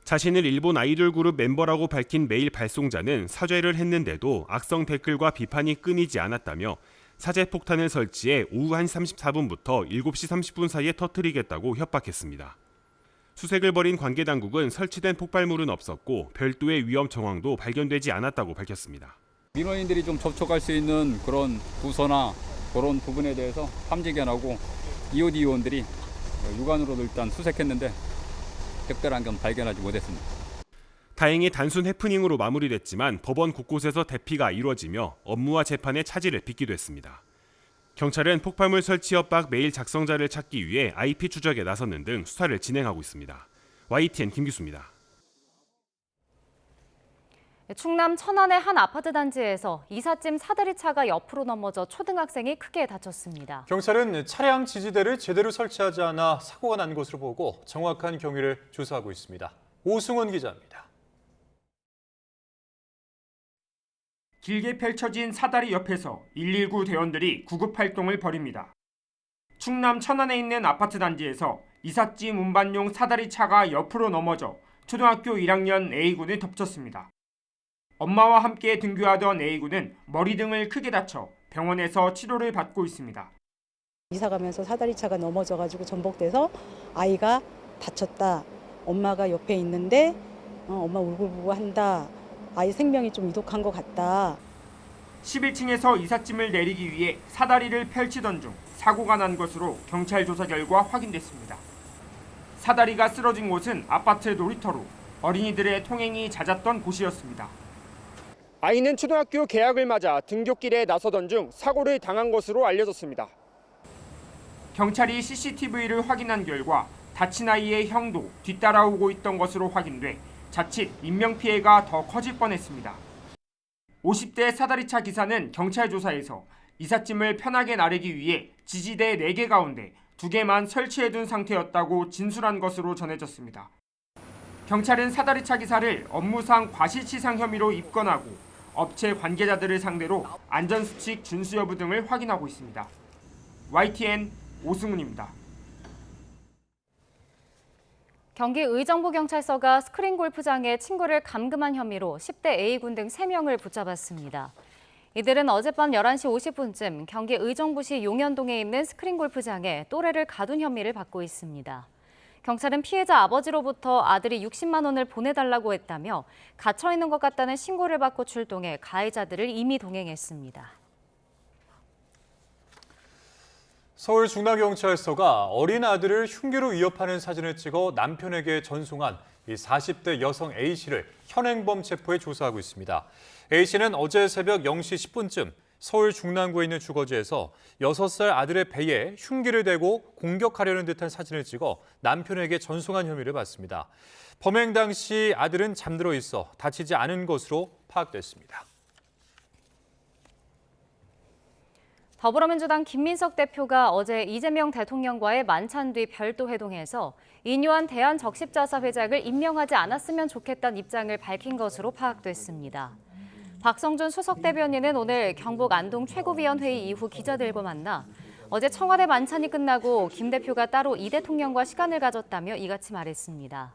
자신을 일본 아이돌 그룹 멤버라고 밝힌 메일 발송자는 사죄를 했는데도 악성 댓글과 비판이 끊이지 않았다며 사제 폭탄을 설치해 오후 1시 34분부터 7시 30분 사이에 터뜨리겠다고 협박했습니다. 수색을 벌인 관계당국은 설치된 폭발물은 없었고 별도의 위험 정황도 발견되지 않았다고 밝혔습니다. 민원인들이 좀 접촉할 수 있는 그런 부서나 그런 부분에 대해서 탐지견하고 EOD 요원들이 육안으로도 일단 수색했는데 특별한 건 발견하지 못했습니다. 다행히 단순 해프닝으로 마무리됐지만 법원 곳곳에서 대피가 이루어지며 업무와 재판에 차질을 빚기도 했습니다. 경찰은 폭발물 설치 협박 메일 작성자를 찾기 위해 IP 추적에 나서는 등 수사를 진행하고 있습니다. YTN 김규수입니다. 충남 천안의 한 아파트 단지에서 이삿짐 사다리 차가 옆으로 넘어져 초등학생이 크게 다쳤습니다. 경찰은 차량 지지대를 제대로 설치하지 않아 사고가 난 것으로 보고 정확한 경위를 조사하고 있습니다. 오승원 기자입니다. 길게 펼쳐진 사다리 옆에서 119 대원들이 구급 활동을 벌입니다. 충남 천안에 있는 아파트 단지에서 이삿짐 운반용 사다리 차가 옆으로 넘어져 초등학교 1학년 A군을 덮쳤습니다. 엄마와 함께 등교하던 A군은 머리 등을 크게 다쳐 병원에서 치료를 받고 있습니다. 이사 가면서 사다리차가 넘어져가지고 전복돼서 아이가 다쳤다. 엄마가 옆에 있는데 엄마 울고불고 한다. 아이 생명이 좀 이독한 것 같다. 11층에서 이삿짐을 내리기 위해 사다리를 펼치던 중 사고가 난 것으로 경찰 조사 결과 확인됐습니다. 사다리가 쓰러진 곳은 아파트 놀이터로 어린이들의 통행이 잦았던 곳이었습니다. 아이는 초등학교 개학을 맞아 등굣길에 나서던 중 사고를 당한 것으로 알려졌습니다. 경찰이 CCTV를 확인한 결과 다친 아이의 형도 뒤따라오고 있던 것으로 확인돼 자칫 인명피해가 더 커질 뻔했습니다. 50대 사다리차 기사는 경찰 조사에서 이삿짐을 편하게 나르기 위해 지지대 4개 가운데 2개만 설치해둔 상태였다고 진술한 것으로 전해졌습니다. 경찰은 사다리차 기사를 업무상 과실치상 혐의로 입건하고 업체 관계자들을 상대로 안전수칙 준수 여부 등을 확인하고 있습니다. YTN 오승훈입니다. 경기 의정부경찰서가 스크린 골프장에 친구를 감금한 혐의로 10대 A군 등 3명을 붙잡았습니다. 이들은 어젯밤 11시 50분쯤 경기 의정부시 용현동에 있는 스크린 골프장에 또래를 가둔 혐의를 받고 있습니다. 경찰은 피해자 아버지로부터 아들이 60만 원을 보내달라고 했다며 갇혀 있는 것 같다는 신고를 받고 출동해 가해자들을 임의 동행했습니다. 서울 중랑경찰서가 어린 아들을 흉기로 위협하는 사진을 찍어 남편에게 전송한 40대 여성 A씨를 현행범 체포해 조사하고 있습니다. A씨는 어제 새벽 0시 10분쯤 서울 중랑구에 있는 주거지에서 6살 아들의 배에 흉기를 대고 공격하려는 듯한 사진을 찍어 남편에게 전송한 혐의를 받습니다. 범행 당시 아들은 잠들어 있어 다치지 않은 것으로 파악됐습니다. 더불어민주당 김민석 대표가 어제 이재명 대통령과의 만찬 뒤 별도 회동에서 인요한 대한적십자사 회장을 임명하지 않았으면 좋겠다는 입장을 밝힌 것으로 파악됐습니다. 박성준 수석 대변인은 오늘 경북 안동 최고위원회의 이후 기자들과 만나 어제 청와대 만찬이 끝나고 김 대표가 따로 이 대통령과 시간을 가졌다며 이같이 말했습니다.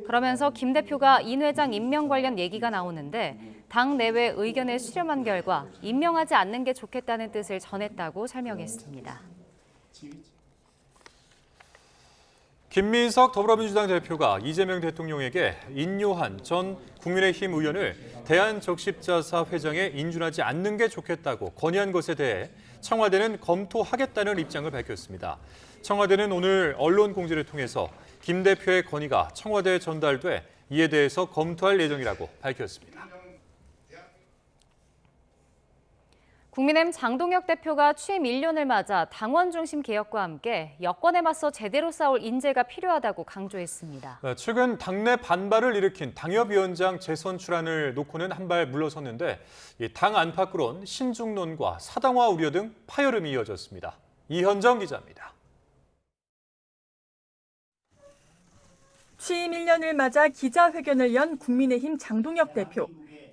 그러면서 김 대표가 인 회장 임명 관련 얘기가 나오는데 당 내외 의견을 수렴한 결과 임명하지 않는 게 좋겠다는 뜻을 전했다고 설명했습니다. 김민석 더불어민주당 대표가 이재명 대통령에게 인요한 전 국민의힘 의원을 대한적십자사 회장에 인준하지 않는 게 좋겠다고 건의한 것에 대해 청와대는 검토하겠다는 입장을 밝혔습니다. 청와대는 오늘 언론 공지를 통해서 김 대표의 건의가 청와대에 전달돼 이에 대해서 검토할 예정이라고 밝혔습니다. 국민의힘 장동혁 대표가 취임 1년을 맞아 당원 중심 개혁과 함께 여권에 맞서 제대로 싸울 인재가 필요하다고 강조했습니다. 최근 당내 반발을 일으킨 당협위원장 재선출안을 놓고는 한 발 물러섰는데 당 안팎으론 신중론과 사당화 우려 등 파열음이 이어졌습니다. 이현정 기자입니다. 취임 1년을 맞아 기자회견을 연 국민의힘 장동혁 대표.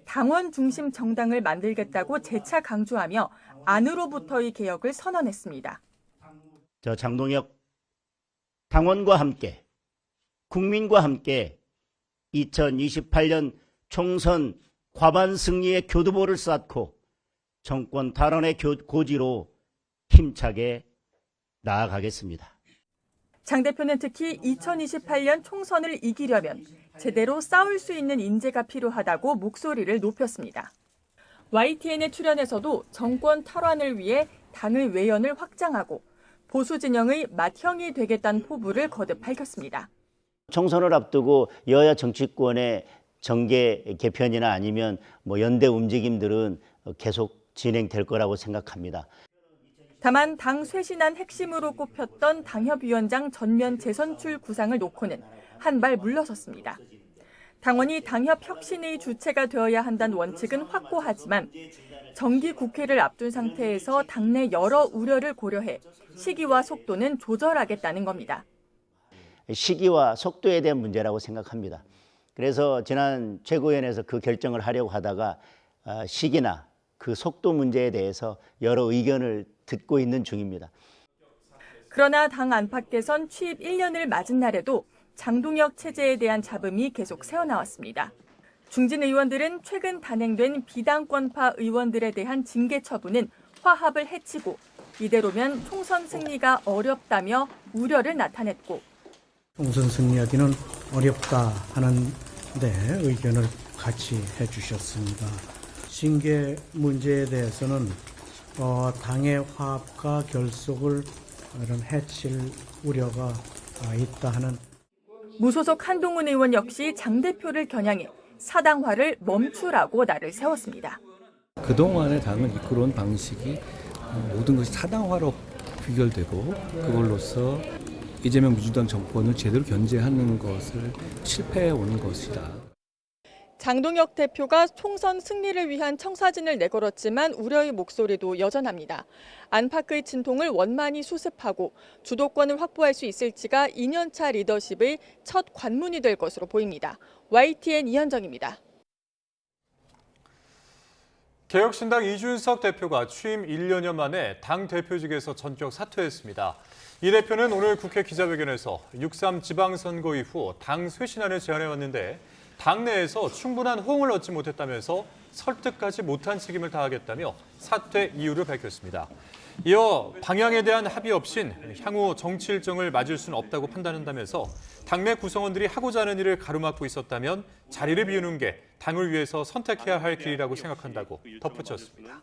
당원 중심 정당을 만들겠다고 재차 강조하며 안으로부터의 개혁을 선언했습니다. 저 장동혁 당원과 함께 국민과 함께 2028년 총선 과반 승리의 교두보를 쌓고 정권 탈환의 고지로 힘차게 나아가겠습니다. 장 대표는 특히 2028년 총선을 이기려면 제대로 싸울 수 있는 인재가 필요하다고 목소리를 높였습니다. YTN에 출연해서도 정권 탈환을 위해 당의 외연을 확장하고 보수 진영의 맏형이 되겠다는 포부를 거듭 밝혔습니다. 총선을 앞두고 여야 정치권의 정계 개편이나 아니면 연대 움직임들은 계속 진행될 거라고 생각합니다. 다만 당 쇄신안 핵심으로 꼽혔던 당협위원장 전면 재선출 구상을 놓고는 한 발 물러섰습니다. 당원이 당협 혁신의 주체가 되어야 한다는 원칙은 확고하지만 정기 국회를 앞둔 상태에서 당내 여러 우려를 고려해 시기와 속도는 조절하겠다는 겁니다. 시기와 속도에 대한 문제라고 생각합니다. 그래서 지난 최고위원회에서 그 결정을 하려고 하다가 시기나 그 속도 문제에 대해서 여러 의견을 듣고 있는 중입니다. 그러나 당 안팎에선 취임 1년을 맞은 날에도 장동혁 체제에 대한 잡음이 계속 새어나왔습니다. 중진 의원들은 최근 단행된 비당권파 의원들에 대한 징계 처분은 화합을 해치고 이대로면 총선 승리가 어렵다며 우려를 나타냈고 총선 승리하기는 어렵다 하는 의견을 같이 해주셨습니다. 징계 문제에 대해서는 당의 화합과 결속을 해칠 우려가 있다 하는. 무소속 한동훈 의원 역시 장 대표를 겨냥해 사당화를 멈추라고 날을 세웠습니다. 그동안의 당을 이끌어온 방식이 모든 것이 사당화로 귀결되고 그걸로써 이재명 민주당 정권을 제대로 견제하는 것을 실패해 오는 것이다. 장동혁 대표가 총선 승리를 위한 청사진을 내걸었지만 우려의 목소리도 여전합니다. 안팎의 진통을 원만히 수습하고 주도권을 확보할 수 있을지가 2년차 리더십의 첫 관문이 될 것으로 보입니다. YTN 이현정입니다. 개혁신당 이준석 대표가 취임 1년여 만에 당 대표직에서 전격 사퇴했습니다. 이 대표는 오늘 국회 기자회견에서 6.3 지방선거 이후 당 쇄신안을 제안해왔는데 당내에서 충분한 호응을 얻지 못했다면서 설득하지 못한 책임을 다하겠다며 사퇴 이유를 밝혔습니다. 이어 방향에 대한 합의 없인 향후 정치 일정을 맞을 수는 없다고 판단한다면서 당내 구성원들이 하고자 하는 일을 가로막고 있었다면 자리를 비우는 게 당을 위해서 선택해야 할 길이라고 생각한다고 덧붙였습니다.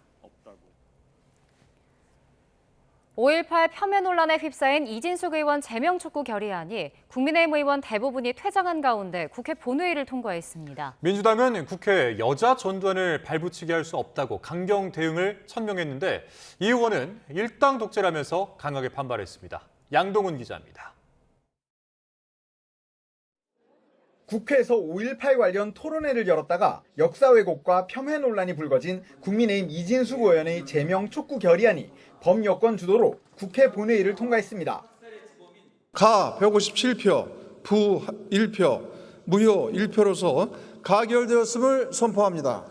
5.18 폄훼 논란에 휩싸인 이진숙 의원 제명 촉구 결의안이 국민의힘 의원 대부분이 퇴장한 가운데 국회 본회의를 통과했습니다. 민주당은 국회에 여자 전두환을 발붙이게 할 수 없다고 강경 대응을 천명했는데 이 의원은 일당 독재라면서 강하게 반발했습니다. 양동훈 기자입니다. 국회에서 5.18 관련 토론회를 열었다가 역사 왜곡과 폄훼 논란이 불거진 국민의힘 이진숙 의원의 제명 촉구 결의안이 범여권 주도로 국회 본회의를 통과했습니다. 가 157표, 부 1표, 무효 1표로서 가결되었음을 선포합니다.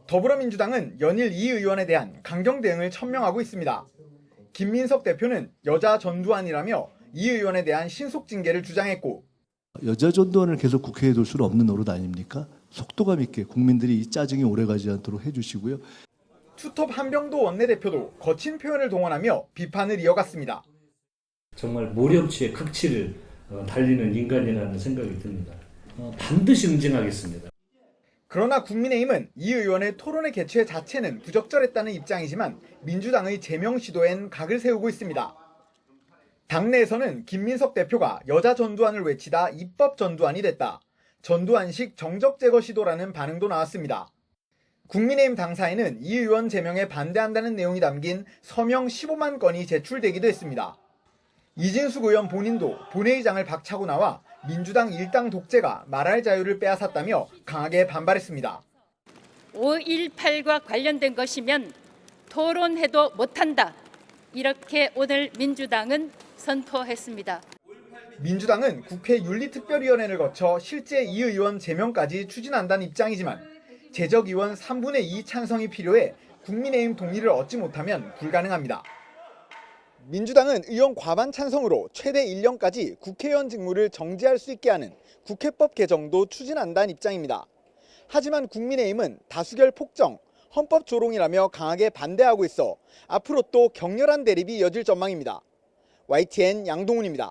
더불어민주당은 연일 이 의원에 대한 강경 대응을 천명하고 있습니다. 김민석 대표는 여자 전두환이라며 이 의원에 대한 신속 징계를 주장했고 여자 전두환을 계속 국회에 둘 수는 없는 노릇 아닙니까? 속도감 있게 국민들이 이 짜증이 오래가지 않도록 해주시고요. 투톱 한병도 원내대표도 거친 표현을 동원하며 비판을 이어갔습니다. 정말 모렴치의 극치를 달리는 인간이라는 생각이 듭니다. 반드시 응징하겠습니다. 그러나 국민의힘은 이 의원의 토론회 개최 자체는 부적절했다는 입장이지만 민주당의 제명 시도엔 각을 세우고 있습니다. 당내에서는 김민석 대표가 여자 전두환을 외치다 입법 전두환이 됐다. 전두환식 정적 제거 시도라는 반응도 나왔습니다. 국민의힘 당사에는 이 의원 제명에 반대한다는 내용이 담긴 서명 15만 건이 제출되기도 했습니다. 이진숙 의원 본인도 본회의장을 박차고 나와 민주당 일당 독재가 말할 자유를 빼앗았다며 강하게 반발했습니다. 5.18과 관련된 것이면 토론해도 못한다. 이렇게 오늘 민주당은 선포했습니다. 민주당은 국회 윤리특별위원회를 거쳐 실제 이 의원 제명까지 추진한다는 입장이지만 재적의원 3분의 2 찬성이 필요해 국민의힘 동의를 얻지 못하면 불가능합니다. 민주당은 의원 과반 찬성으로 최대 1년까지 국회의원 직무를 정지할 수 있게 하는 국회법 개정도 추진한다는 입장입니다. 하지만 국민의힘은 다수결 폭정, 헌법 조롱이라며 강하게 반대하고 있어 앞으로 또 격렬한 대립이 이어질 전망입니다. YTN 양동훈입니다.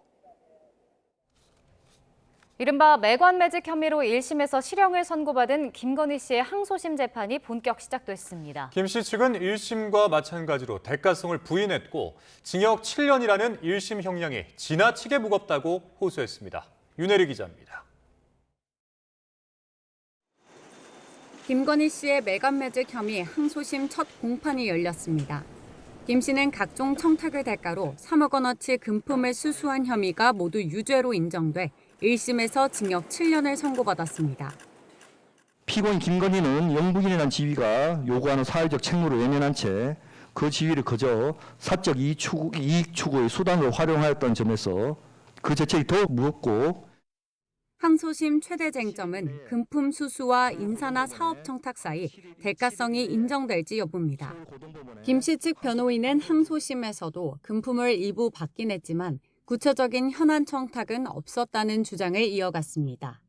이른바 매관매직 혐의로 1심에서 실형을 선고받은 김건희 씨의 항소심 재판이 본격 시작됐습니다. 김 씨 측은 1심과 마찬가지로 대가성을 부인했고 징역 7년이라는 1심 형량이 지나치게 무겁다고 호소했습니다. 윤혜리 기자입니다. 김건희 씨의 매관매직 혐의 항소심 첫 공판이 열렸습니다. 김 씨는 각종 청탁을 대가로 3억 원어치 금품을 수수한 혐의가 모두 유죄로 인정돼 1심에서 징역 7년을 선고받았습니다. 피고인 김건희는 영부인이라는 지위가 요구하는 사회적 책무를 외면한 채 그 지위를 그저 사적 이익 추구의 수단으로 활용하였던 점에서 그 죄책이 더욱 무겁고 항소심 최대 쟁점은 금품 수수와 인사나 사업 청탁 사이 대가성이 인정될지 여부입니다. 김 씨 측 변호인은 항소심에서도 금품을 일부 받긴 했지만 구체적인 현안 청탁은 없었다는 주장을 이어갔습니다.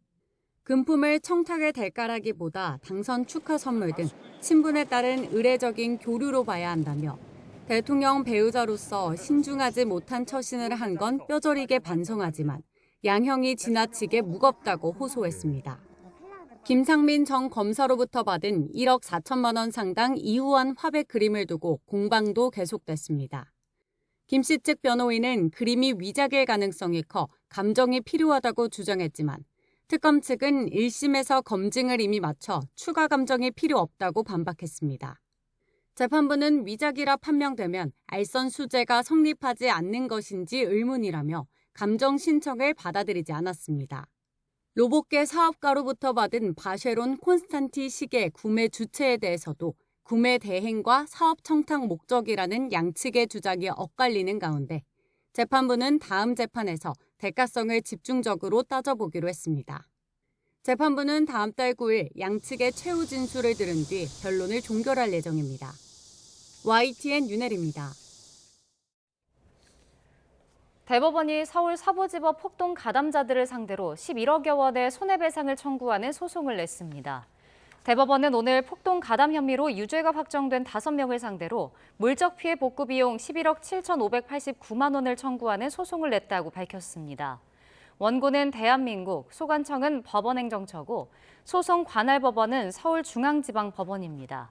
금품을 청탁의 대가라기보다 당선 축하 선물 등 친분에 따른 의례적인 교류로 봐야 한다며 대통령 배우자로서 신중하지 못한 처신을 한 건 뼈저리게 반성하지만 양형이 지나치게 무겁다고 호소했습니다. 김상민 전 검사로부터 받은 1억 4천만 원 상당 이후한 화백 그림을 두고 공방도 계속됐습니다. 김 씨 측 변호인은 그림이 위작일 가능성이 커 감정이 필요하다고 주장했지만 특검 측은 1심에서 검증을 이미 마쳐 추가 감정이 필요 없다고 반박했습니다. 재판부는 위작이라 판명되면 알선수재가 성립하지 않는 것인지 의문이라며 감정 신청을 받아들이지 않았습니다. 로봇계 사업가로부터 받은 바쉐론 콘스탄티 시계 구매 주체에 대해서도 구매 대행과 사업 청탁 목적이라는 양측의 주장이 엇갈리는 가운데 재판부는 다음 재판에서 대가성을 집중적으로 따져보기로 했습니다. 재판부는 다음 달 9일 양측의 최후 진술을 들은 뒤 변론을 종결할 예정입니다. YTN 윤혜리입니다. 대법원이 서울 서부지법 폭동 가담자들을 상대로 11억여 원의 손해배상을 청구하는 소송을 냈습니다. 대법원은 오늘 폭동 가담 혐의로 유죄가 확정된 5명을 상대로 물적 피해 복구 비용 11억 7,589만 원을 청구하는 소송을 냈다고 밝혔습니다. 원고는 대한민국, 소관청은 법원행정처고 소송 관할법원은 서울중앙지방법원입니다.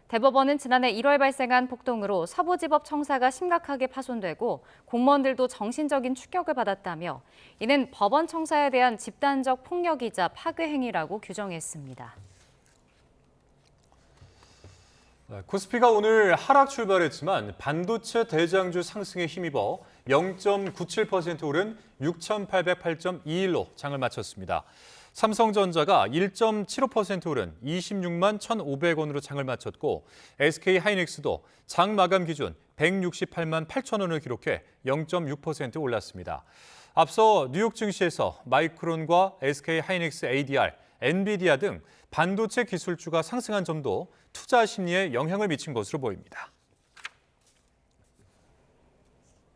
대법원은 지난해 1월 발생한 폭동으로 서부지법 청사가 심각하게 파손되고 공무원들도 정신적인 충격을 받았다며 이는 법원 청사에 대한 집단적 폭력이자 파괴 행위라고 규정했습니다. 코스피가 오늘 하락 출발했지만 반도체 대장주 상승에 힘입어 0.97% 오른 6,808.21로 장을 마쳤습니다. 삼성전자가 1.75% 오른 26만 1,500원으로 장을 마쳤고 SK하이닉스도 장 마감 기준 168만 8천 원을 기록해 0.6% 올랐습니다. 앞서 뉴욕 증시에서 마이크론과 SK하이닉스 ADR, 엔비디아 등 반도체 기술주가 상승한 점도 투자 심리에 영향을 미친 것으로 보입니다.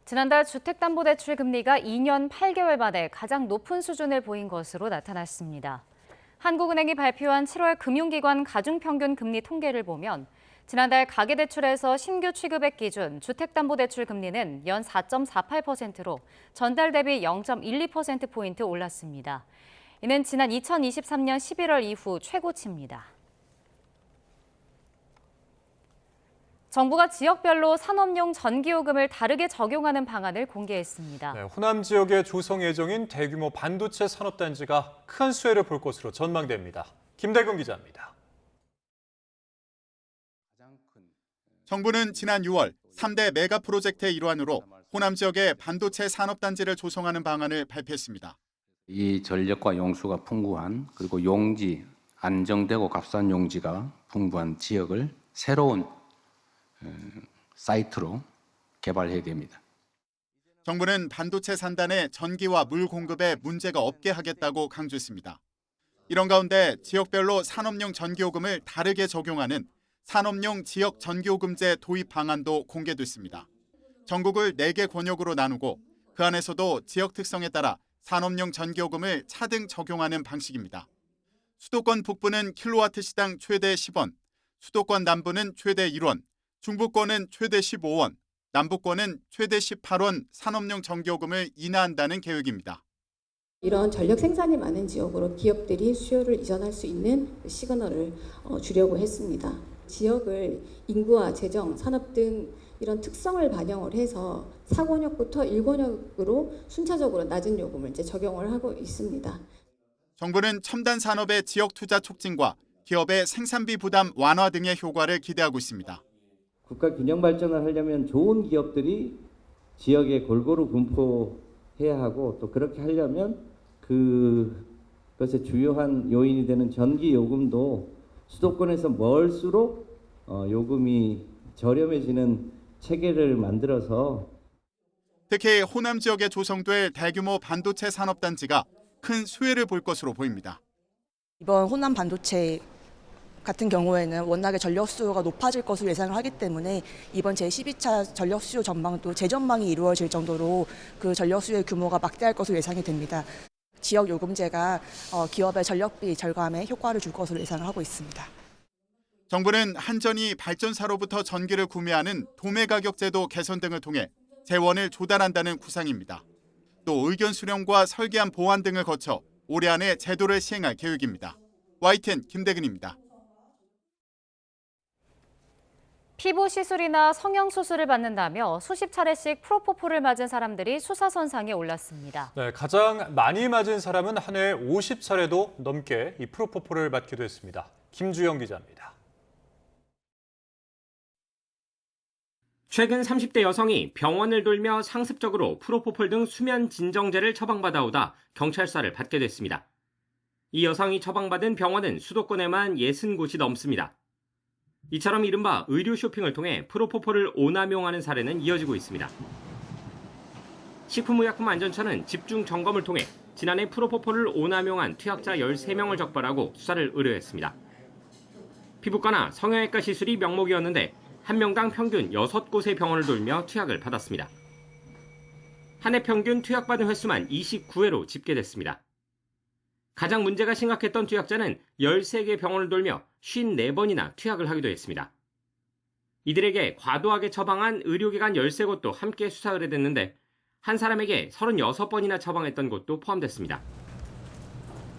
지난달 주택담보대출 금리가 2년 8개월 만에 가장 높은 수준을 보인 것으로 나타났습니다. 한국은행이 발표한 7월 금융기관 가중평균 금리 통계를 보면 지난달 가계대출에서 신규 취급액 기준 주택담보대출 금리는 연 4.48%로 전달 대비 0.12%포인트 올랐습니다. 이는 지난 2023년 11월 이후 최고치입니다. 정부가 지역별로 산업용 전기요금을 다르게 적용하는 방안을 공개했습니다. 호남 지역에 조성 예정인 대규모 반도체 산업단지가 큰 수혜를 볼 것으로 전망됩니다. 김대근 기자입니다. 정부는 지난 6월 3대 메가 프로젝트의 일환으로 호남 지역에 반도체 산업단지를 조성하는 방안을 발표했습니다. 이 전력과 용수가 풍부한 그리고 용지, 안정되고 값싼 용지가 풍부한 지역을 새로운 사이트로 개발해야 됩니다. 정부는 반도체 산단의 전기와 물 공급에 문제가 없게 하겠다고 강조했습니다. 이런 가운데 지역별로 산업용 전기요금을 다르게 적용하는 산업용 지역 전기요금제 도입 방안도 공개됐습니다. 전국을 4개 권역으로 나누고 그 안에서도 지역 특성에 따라 산업용 전기요금을 차등 적용하는 방식입니다. 수도권 북부는 킬로와트 시당 최대 10원, 수도권 남부는 최대 1원, 중부권은 최대 15원, 남부권은 최대 18원 산업용 전기요금을 인하한다는 계획입니다. 이런 전력 생산이 많은 지역으로 기업들이 수요를 이전할 수 있는 시그널을 주려고 했습니다. 지역을 인구와 재정, 산업 등 이런 특성을 반영을 해서 4권역부터 1권역으로 순차적으로 낮은 요금을 적용을 하고 있습니다. 정부는 첨단 산업의 지역 투자 촉진과 기업의 생산비 부담 완화 등의 효과를 기대하고 있습니다. 국가 균형 발전을 하려면 좋은 기업들이 지역에 골고루 분포해야 하고 또 그렇게 하려면 그것의 주요한 요인이 되는 전기 요금도 수도권에서 멀수록 요금이 저렴해지는 체계를 만들어서 특히 호남 지역에 조성될 대규모 반도체 산업단지가 큰 수혜를 볼 것으로 보입니다. 이번 호남 반도체 같은 경우에는 워낙에 전력 수요가 높아질 것으로 예상을 하기 때문에 이번 제12차 전력 수요 전망도 재전망이 이루어질 정도로 그 전력 수요의 규모가 막대할 것으로 예상이 됩니다. 지역 요금제가 기업의 전력비 절감에 효과를 줄 것으로 예상을 하고 있습니다. 정부는 한전이 발전사로부터 전기를 구매하는 도매 가격 제도 개선 등을 통해 재원을 조달한다는 구상입니다. 또 의견 수렴과 설계안 보완 등을 거쳐 올해 안에 제도를 시행할 계획입니다. YTN 김대근입니다. 피부 시술이나 성형 수술을 받는다며 수십 차례씩 프로포폴을 맞은 사람들이 수사선상에 올랐습니다. 네, 가장 많이 맞은 사람은 한 해에 50차례도 넘게 이 프로포폴을 맞기도 했습니다. 김주영 기자입니다. 최근 30대 여성이 병원을 돌며 상습적으로 프로포폴 등 수면 진정제를 처방받아오다 경찰서를 받게 됐습니다. 이 여성이 처방받은 병원은 수도권에만 60곳이 넘습니다. 이처럼 이른바 의료 쇼핑을 통해 프로포폴을 오남용하는 사례는 이어지고 있습니다. 식품의약품안전처는 집중 점검을 통해 지난해 프로포폴을 오남용한 투약자 13명을 적발하고 수사를 의뢰했습니다. 피부과나 성형외과 시술이 명목이었는데 한 명당 평균 6곳의 병원을 돌며 투약을 받았습니다. 한 해 평균 투약받은 횟수만 29회로 집계됐습니다. 가장 문제가 심각했던 투약자는 13개 병원을 돌며 54번이나 투약을 하기도 했습니다. 이들에게 과도하게 처방한 의료기관 13곳도 함께 수사 의뢰됐는데 한 사람에게 36번이나 처방했던 곳도 포함됐습니다.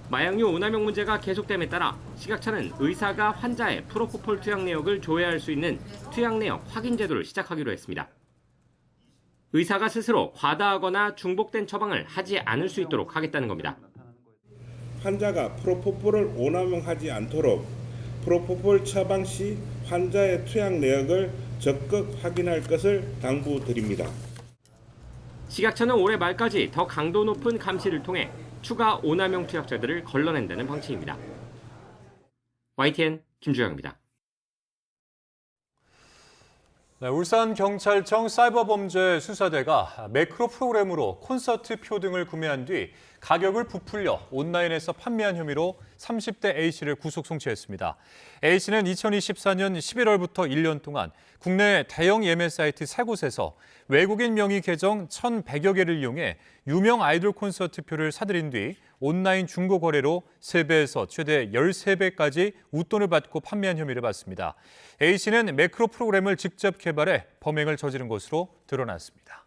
마약류 오남용 문제가 계속됨에 따라 식약처는 의사가 환자의 프로포폴 투약 내역을 조회할 수 있는 투약 내역 확인 제도를 시작하기로 했습니다. 의사가 스스로 과다하거나 중복된 처방을 하지 않을 수 있도록 하겠다는 겁니다. 환자가 프로포폴을 오남용하지 않도록 프로포폴 처방 시 환자의 투약 내역을 적극 확인할 것을 당부드립니다. 식약처는 올해 말까지 더 강도 높은 감시를 통해 추가 오남용 투약자들을 걸러낸다는 방침입니다. YTN 김주영입니다. 네, 울산경찰청 사이버범죄 수사대가 매크로 프로그램으로 콘서트표 등을 구매한 뒤 가격을 부풀려 온라인에서 판매한 혐의로 30대 A씨를 구속 송치했습니다. A씨는 2024년 11월부터 1년 동안 국내 대형 예매 사이트 3곳에서 외국인 명의 계정 1,100여 개를 이용해 유명 아이돌 콘서트표를 사들인 뒤 온라인 중고 거래로 3배에서 최대 13배까지 웃돈을 받고 판매한 혐의를 받습니다. A씨는 매크로 프로그램을 직접 개발해 범행을 저지른 것으로 드러났습니다.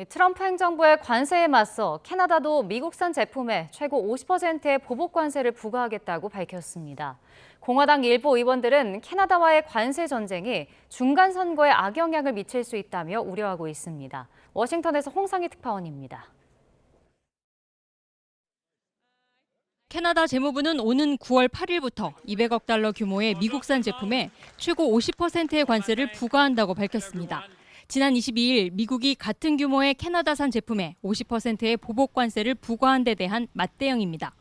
트럼프 행정부의 관세에 맞서 캐나다도 미국산 제품에 최고 50%의 보복 관세를 부과하겠다고 밝혔습니다. 공화당 일부 의원들은 캐나다와의 관세 전쟁이 중간 선거에 악영향을 미칠 수 있다며 우려하고 있습니다. 워싱턴에서 홍상희 특파원입니다. 캐나다 재무부는 오는 9월 8일부터 200억 달러 규모의 미국산 제품에 최고 50%의 관세를 부과한다고 밝혔습니다. 지난 22일 미국이 같은 규모의 캐나다산 제품에 50%의 보복 관세를 부과한 데 대한 맞대응입니다.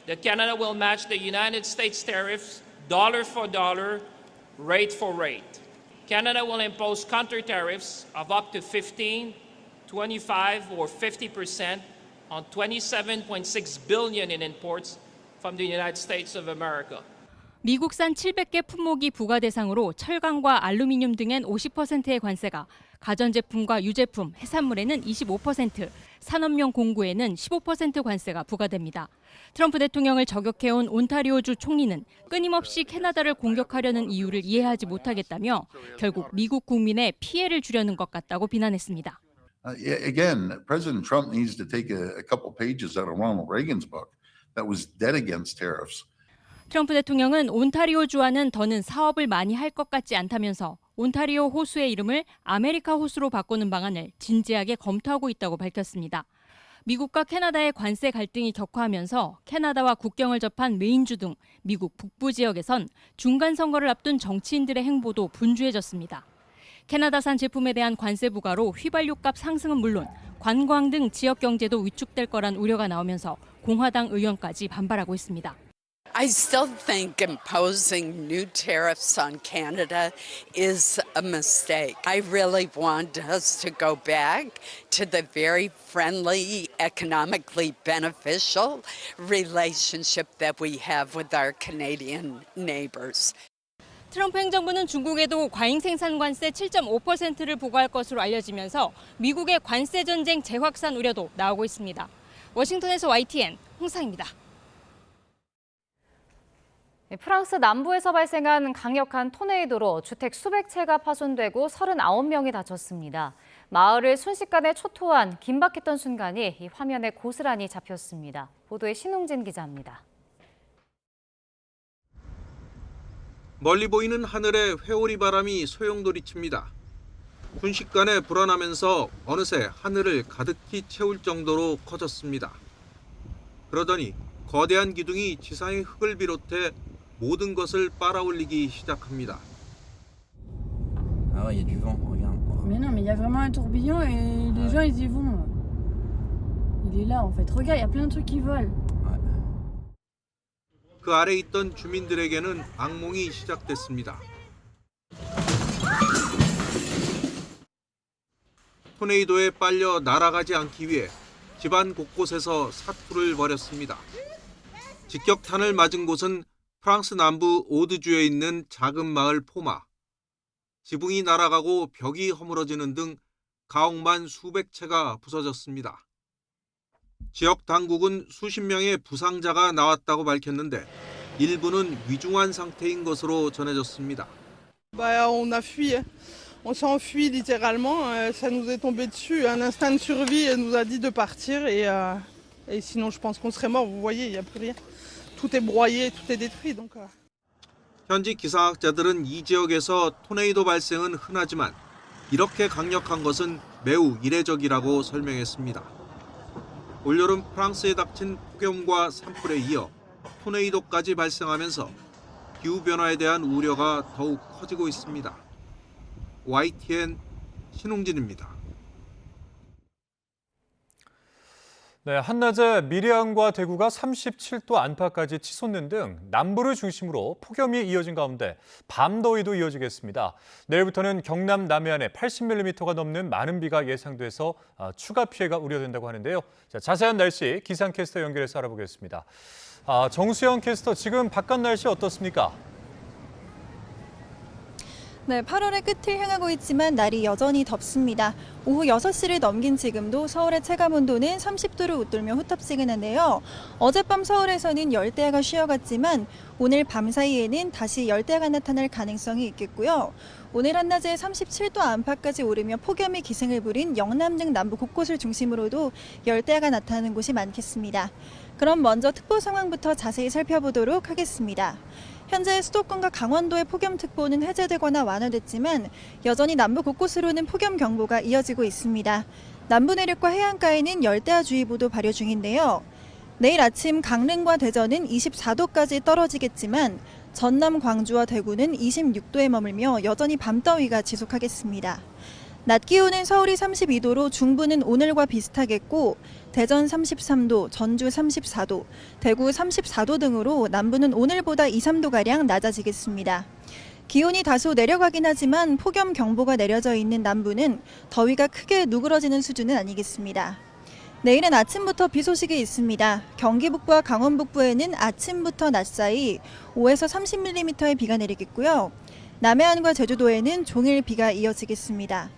That Canada will match the United States tariffs dollar for dollar, rate for rate. Canada will impose counter tariffs of up to 15, 25 or 50% on 27.6 billion in imports from the United States of America. 미국산 700개 품목이 부과 대상으로 철강과 알루미늄 등엔 50%의 관세가, 가전제품과 유제품, 해산물에는 25%, 산업용 공구에는 15% 관세가 부과됩니다. 트럼프 대통령을 저격해온 온타리오주 총리는 끊임없이 캐나다를 공격하려는 이유를 이해하지 못하겠다며 결국 미국 국민의 피해를 주려는 것 같다고 비난했습니다. Again, President Trump needs to take a couple pages out of Ronald Reagan's book that was dead against tariffs. 트럼프 대통령은 온타리오주와는 더는 사업을 많이 할 것 같지 않다면서 온타리오 호수의 이름을 아메리카 호수로 바꾸는 방안을 진지하게 검토하고 있다고 밝혔습니다. 미국과 캐나다의 관세 갈등이 격화하면서 캐나다와 국경을 접한 메인주 등 미국 북부 지역에선 중간 선거를 앞둔 정치인들의 행보도 분주해졌습니다. 캐나다산 제품에 대한 관세 부과로 휘발유값 상승은 물론 관광 등 지역 경제도 위축될 거란 우려가 나오면서 공화당 의원까지 반발하고 있습니다. I still think imposing new tariffs on Canada is a mistake. I really want us to go back to the very friendly, economically beneficial relationship that we have with our Canadian neighbors. 트럼프 행정부는 중국에도 과잉 생산 관세 7.5%를 부과할 것으로 알려지면서 미국의 관세 전쟁 재확산 우려도 나오고 있습니다. 워싱턴에서 YTN 홍상입니다. 프랑스 남부에서 발생한 강력한 토네이도로 주택 수백 채가 파손되고 39명이 다쳤습니다. 마을을 순식간에 초토한 긴박했던 순간이 이 화면에 고스란히 잡혔습니다. 보도에 신웅진 기자입니다. 멀리 보이는 하늘에 회오리 바람이 소용돌이칩니다. 순식간에 불어나면서 어느새 하늘을 가득히 채울 정도로 커졌습니다. 그러더니 거대한 기둥이 지상의 흙을 비롯해 모든 것을 빨아올리기 시작합니다. Ah ouais, il y a du vent, regarde. Mais non, mais il y a vraiment un tourbillon et les gens ils y vont. Il est là en fait. Regarde, il y a plein de trucs qui volent. 그 아래 있던 주민들에게는 악몽이 시작됐습니다. 토네이도에 빨려 날아가지 않기 위해 집안 곳곳에서 사투를 벌였습니다. 직격탄을 맞은 곳은 프랑스 남부 오드주에 있는 작은 마을 포마. 지붕이 날아가고 벽이 허물어지는 등 가옥만 수백 채가 부서졌습니다. 지역 당국은 수십 명의 부상자가 나왔다고 밝혔는데 일부는 위중한 상태인 것으로 전해졌습니다. On a fui. On s'est enfui littéralement. Ça nous est tombé dessus. Un instinct de survie nous a dit de partir et sinon je pense qu'on serait mort. Vous voyez, il n'y a plus rien. Tout est broyé, tout est détruit. Donc. 현지 기상학자들은 이 지역에서 토네이도 발생은 흔하지만 이렇게 강력한 것은 매우 이례적이라고 설명했습니다. 올여름 프랑스에 닥친 폭염과 산불에 이어 토네이도까지 발생하면서 기후변화에 대한 우려가 더욱 커지고 있습니다. YTN 신웅진입니다. 네, 한낮에 밀양과 대구가 37도 안팎까지 치솟는 등 남부를 중심으로 폭염이 이어진 가운데 밤더위도 이어지겠습니다. 내일부터는 경남 남해안에 80mm가 넘는 많은 비가 예상돼서 추가 피해가 우려된다고 하는데요. 자, 자세한 날씨 기상캐스터 연결해서 알아보겠습니다. 정수영 캐스터, 지금 바깥 날씨 어떻습니까? 네, 8월의 끝을 향하고 있지만 날이 여전히 덥습니다. 오후 6시를 넘긴 지금도 서울의 체감온도는 30도를 웃돌며 후텁지근한데요. 어젯밤 서울에서는 열대야가 쉬어갔지만 오늘 밤 사이에는 다시 열대야가 나타날 가능성이 있겠고요. 오늘 한낮에 37도 안팎까지 오르며 폭염이 기승을 부린 영남 등 남부 곳곳을 중심으로도 열대야가 나타나는 곳이 많겠습니다. 그럼 먼저 특보 상황부터 자세히 살펴보도록 하겠습니다. 현재 수도권과 강원도의 폭염특보는 해제되거나 완화됐지만 여전히 남부 곳곳으로는 폭염경보가 이어지고 있습니다. 남부 내륙과 해안가에는 열대야주의보도 발효 중인데요. 내일 아침 강릉과 대전은 24도까지 떨어지겠지만 전남, 광주와 대구는 26도에 머물며 여전히 밤더위가 지속하겠습니다. 낮 기온은 서울이 32도로 중부는 오늘과 비슷하겠고 대전 33도, 전주 34도, 대구 34도 등으로 남부는 오늘보다 2, 3도가량 낮아지겠습니다. 기온이 다소 내려가긴 하지만 폭염경보가 내려져 있는 남부는 더위가 크게 누그러지는 수준은 아니겠습니다. 내일은 아침부터 비 소식이 있습니다. 경기 북부와 강원 북부에는 아침부터 낮 사이 5에서 30mm의 비가 내리겠고요. 남해안과 제주도에는 종일 비가 이어지겠습니다.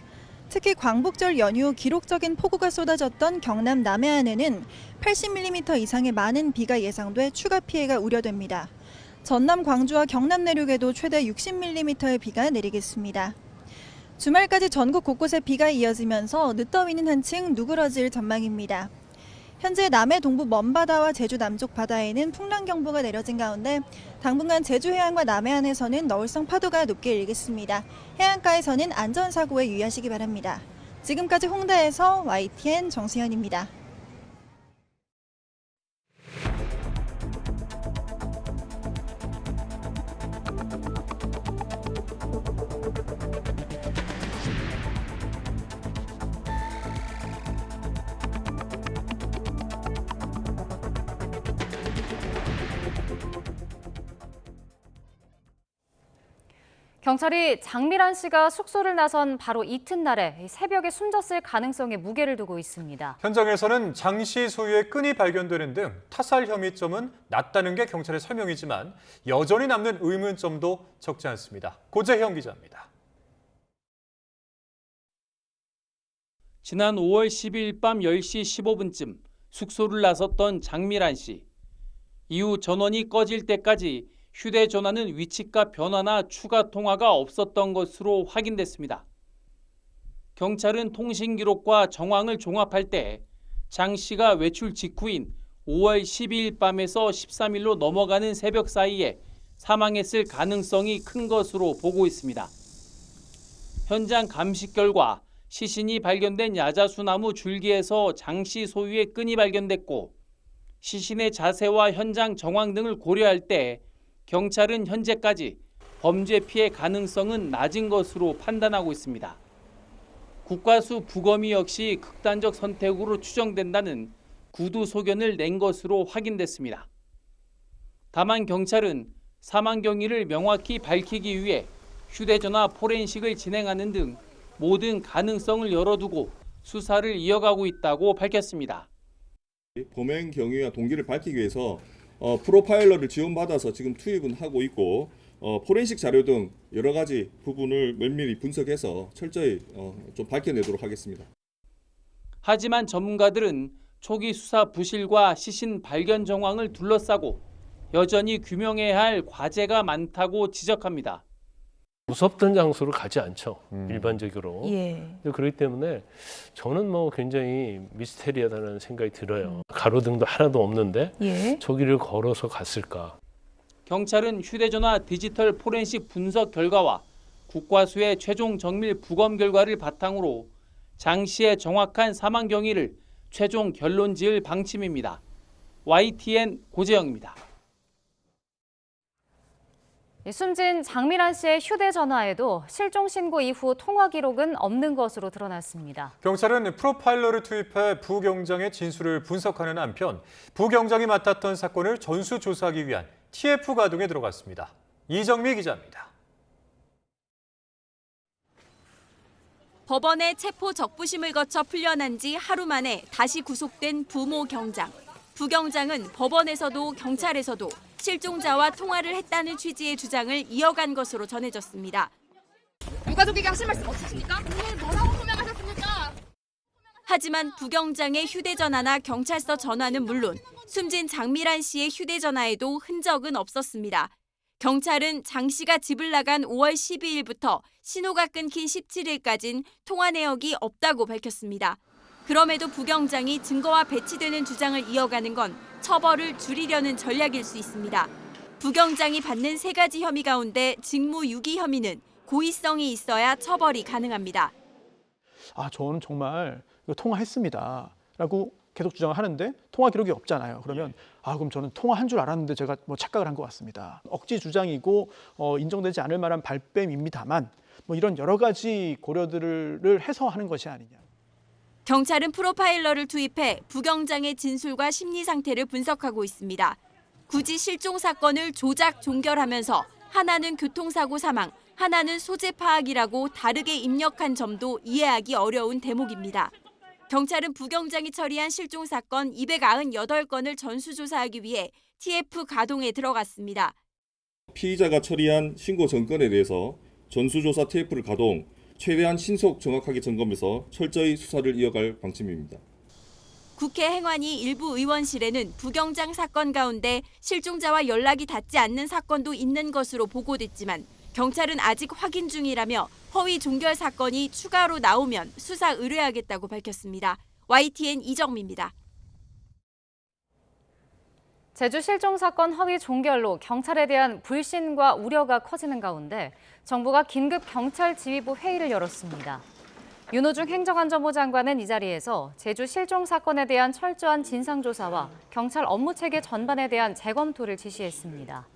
특히 광복절 연휴 기록적인 폭우가 쏟아졌던 경남 남해안에는 80mm 이상의 많은 비가 예상돼 추가 피해가 우려됩니다. 전남 광주와 경남 내륙에도 최대 60mm의 비가 내리겠습니다. 주말까지 전국 곳곳에 비가 이어지면서 늦더위는 한층 누그러질 전망입니다. 현재 남해 동부 먼바다와 제주 남쪽 바다에는 풍랑경보가 내려진 가운데 당분간 제주 해안과 남해안에서는 너울성 파도가 높게 일겠습니다. 해안가에서는 안전사고에 유의하시기 바랍니다. 지금까지 홍대에서 YTN 정수현입니다. 경찰이 장미란 씨가 숙소를 나선 바로 이튿날에 새벽에 숨졌을 가능성에 무게를 두고 있습니다. 현장에서는 장 씨 소유의 끈이 발견되는 등 타살 혐의점은 낮다는 게 경찰의 설명이지만 여전히 남는 의문점도 적지 않습니다. 고재형 기자입니다. 지난 5월 10일 밤 10시 15분쯤 숙소를 나섰던 장미란 씨. 이후 전원이 꺼질 때까지 휴대전화는 위치값 변화나 추가 통화가 없었던 것으로 확인됐습니다. 경찰은 통신 기록과 정황을 종합할 때 장 씨가 외출 직후인 5월 12일 밤에서 13일로 넘어가는 새벽 사이에 사망했을 가능성이 큰 것으로 보고 있습니다. 현장 감식 결과 시신이 발견된 야자수나무 줄기에서 장 씨 소유의 끈이 발견됐고 시신의 자세와 현장 정황 등을 고려할 때 경찰은 현재까지 범죄 피해 가능성은 낮은 것으로 판단하고 있습니다. 국과수 부검이 역시 극단적 선택으로 추정된다는 구두 소견을 낸 것으로 확인됐습니다. 다만 경찰은 사망 경위를 명확히 밝히기 위해 휴대전화 포렌식을 진행하는 등 모든 가능성을 열어두고 수사를 이어가고 있다고 밝혔습니다. 범행 경위와 동기를 밝히기 위해서 프로파일러를 지원받아서 지금 투입은 하고 있고 포렌식 자료 등 여러 가지 부분을 면밀히 분석해서 철저히 좀 밝혀내도록 하겠습니다. 하지만 전문가들은 초기 수사 부실과 시신 발견 정황을 둘러싸고 여전히 규명해야 할 과제가 많다고 지적합니다. 무섭던 장소를 가지 않죠. 일반적으로. 예. 그렇기 때문에 저는 굉장히 미스테리하다는 생각이 들어요. 가로등도 하나도 없는데 예. 저 길을 걸어서 갔을까. 경찰은 휴대전화 디지털 포렌식 분석 결과와 국과수의 최종 정밀 부검 결과를 바탕으로 장 씨의 정확한 사망 경위를 최종 결론 지을 방침입니다. YTN 고재영입니다. 숨진 장미란 씨의 휴대전화에도 실종 신고 이후 통화 기록은 없는 것으로 드러났습니다. 경찰은 프로파일러를 투입해 부경장의 진술을 분석하는 한편 부경장이 맡았던 사건을 전수조사하기 위한 TF 가동에 들어갔습니다. 이정미 기자입니다. 법원의 체포 적부심을 거쳐 풀려난 지 하루 만에 다시 구속된 부모 경장. 부경장은 법원에서도 경찰에서도 실종자와 통화를 했다는 취지의 주장을 이어간 것으로 전해졌습니다. 유가족에게 하실 말씀 없으십니까? 왜 뭐라고 소명하셨습니까? 하지만 부경장의 휴대전화나 경찰서 전화는 물론 숨진 장미란 씨의 휴대전화에도 흔적은 없었습니다. 경찰은 장 씨가 집을 나간 5월 12일부터 신호가 끊긴 17일까지는 통화 내역이 없다고 밝혔습니다. 그럼에도 부경장이 증거와 배치되는 주장을 이어가는 건 처벌을 줄이려는 전략일 수 있습니다. 부경장이 받는 3가지 혐의 가운데 직무유기 혐의는 고의성이 있어야 처벌이 가능합니다. 저는 정말 이거 통화했습니다 라고 계속 주장을 하는데 통화 기록이 없잖아요. 그러면 그럼 저는 통화한 줄 알았는데 제가 뭐 착각을 한 것 같습니다. 억지 주장이고 인정되지 않을 만한 발뺌입니다만 뭐 이런 여러 가지 고려들을 해서 하는 것이 아니냐. 경찰은 프로파일러를 투입해 부경장의 진술과 심리 상태를 분석하고 있습니다. 굳이 실종 사건을 조작 종결하면서 하나는 교통사고 사망, 하나는 소재 파악이라고 다르게 입력한 점도 이해하기 어려운 대목입니다. 경찰은 부경장이 처리한 실종 사건 298건을 전수조사하기 위해 TF 가동에 들어갔습니다. 피의자가 처리한 신고 전건에 대해서 전수조사 TF를 가동, 최대한 신속 정확하게 점검해서 철저히 수사를 이어갈 방침입니다. 국회 행안위 일부 의원실에는 부경장 사건 가운데 실종자와 연락이 닿지 않는 사건도 있는 것으로 보고됐지만 경찰은 아직 확인 중이라며 허위 종결 사건이 추가로 나오면 수사 의뢰하겠다고 밝혔습니다. YTN 이정미입니다. 제주 실종 사건 허위 종결로 경찰에 대한 불신과 우려가 커지는 가운데 정부가 긴급 경찰 지휘부 회의를 열었습니다. 윤호중 행정안전부 장관은 이 자리에서 제주 실종 사건에 대한 철저한 진상조사와 경찰 업무체계 전반에 대한 재검토를 지시했습니다.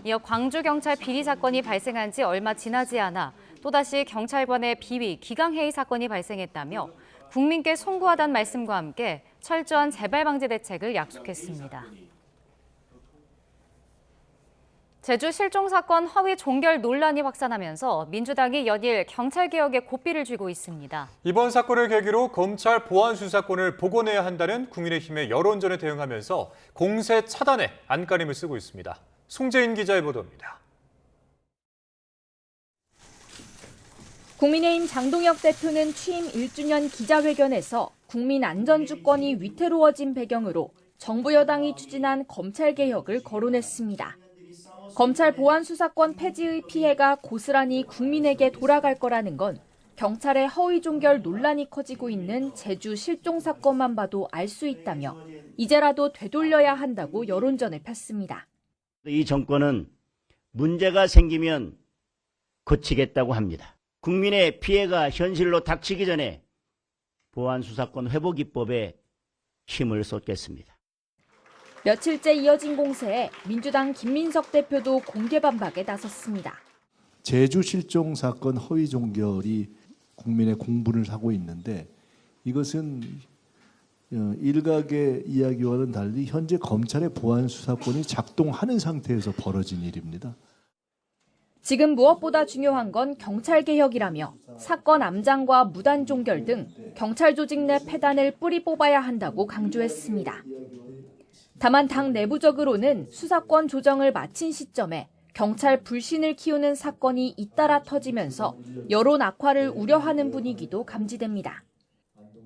이어 광주경찰 비리 사건이 발생한 지 얼마 지나지 않아 또다시 경찰관의 비위, 기강해이 사건이 발생했다며 국민께 송구하다는 말씀과 함께 철저한 재발 방지 대책을 약속했습니다. 제주 실종 사건 허위 종결 논란이 확산하면서 민주당이 연일 경찰개혁에 고삐를 쥐고 있습니다. 이번 사건을 계기로 검찰 보안 수사권을 복원해야 한다는 국민의힘의 여론전에 대응하면서 공세 차단에 안간힘을 쓰고 있습니다. 송재인 기자의 보도입니다. 국민의힘 장동혁 대표는 취임 1주년 기자회견에서 국민 안전주권이 위태로워진 배경으로 정부 여당이 추진한 검찰개혁을 거론했습니다. 검찰 보안 수사권 폐지의 피해가 고스란히 국민에게 돌아갈 거라는 건 경찰의 허위 종결 논란이 커지고 있는 제주 실종 사건만 봐도 알 수 있다며 이제라도 되돌려야 한다고 여론전을 폈습니다. 이 정권은 문제가 생기면 고치겠다고 합니다. 국민의 피해가 현실로 닥치기 전에 보안 수사권 회복 입법에 힘을 쏟겠습니다. 며칠째 이어진 공세에 민주당 김민석 대표도 공개 반박에 나섰습니다. 제주 실종 사건 허위 종결이 국민의 공분을 사고 있는데 이것은 일각의 이야기와는 달리 현재 검찰의 보안 수사권이 작동하는 상태에서 벌어진 일입니다. 지금 무엇보다 중요한 건 경찰개혁이라며 사건 암장과 무단 종결 등 경찰 조직 내 폐단을 뿌리 뽑아야 한다고 강조했습니다. 다만 당 내부적으로는 수사권 조정을 마친 시점에 경찰 불신을 키우는 사건이 잇따라 터지면서 여론 악화를 우려하는 분위기도 감지됩니다.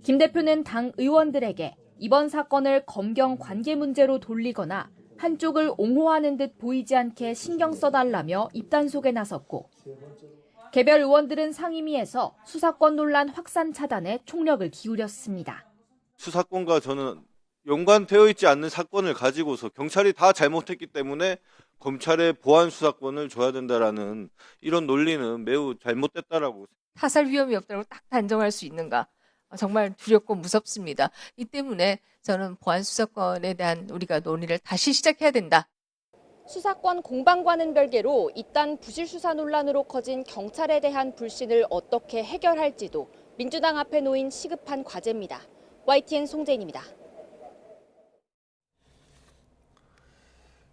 김 대표는 당 의원들에게 이번 사건을 검경 관계 문제로 돌리거나 한쪽을 옹호하는 듯 보이지 않게 신경 써달라며 입단속에 나섰고 개별 의원들은 상임위에서 수사권 논란 확산 차단에 총력을 기울였습니다. 수사권과 저는 연관되어 있지 않는 사건을 가지고서 경찰이 다 잘못했기 때문에 검찰의 보안 수사권을 줘야 된다라는 이런 논리는 매우 잘못됐다라고. 타살 위험이 없다고 딱 단정할 수 있는가? 정말 두렵고 무섭습니다. 이 때문에 저는 보안 수사권에 대한 우리가 논의를 다시 시작해야 된다. 수사권 공방과는 별개로 이딴 부실 수사 논란으로 커진 경찰에 대한 불신을 어떻게 해결할지도 민주당 앞에 놓인 시급한 과제입니다. YTN 송재인입니다.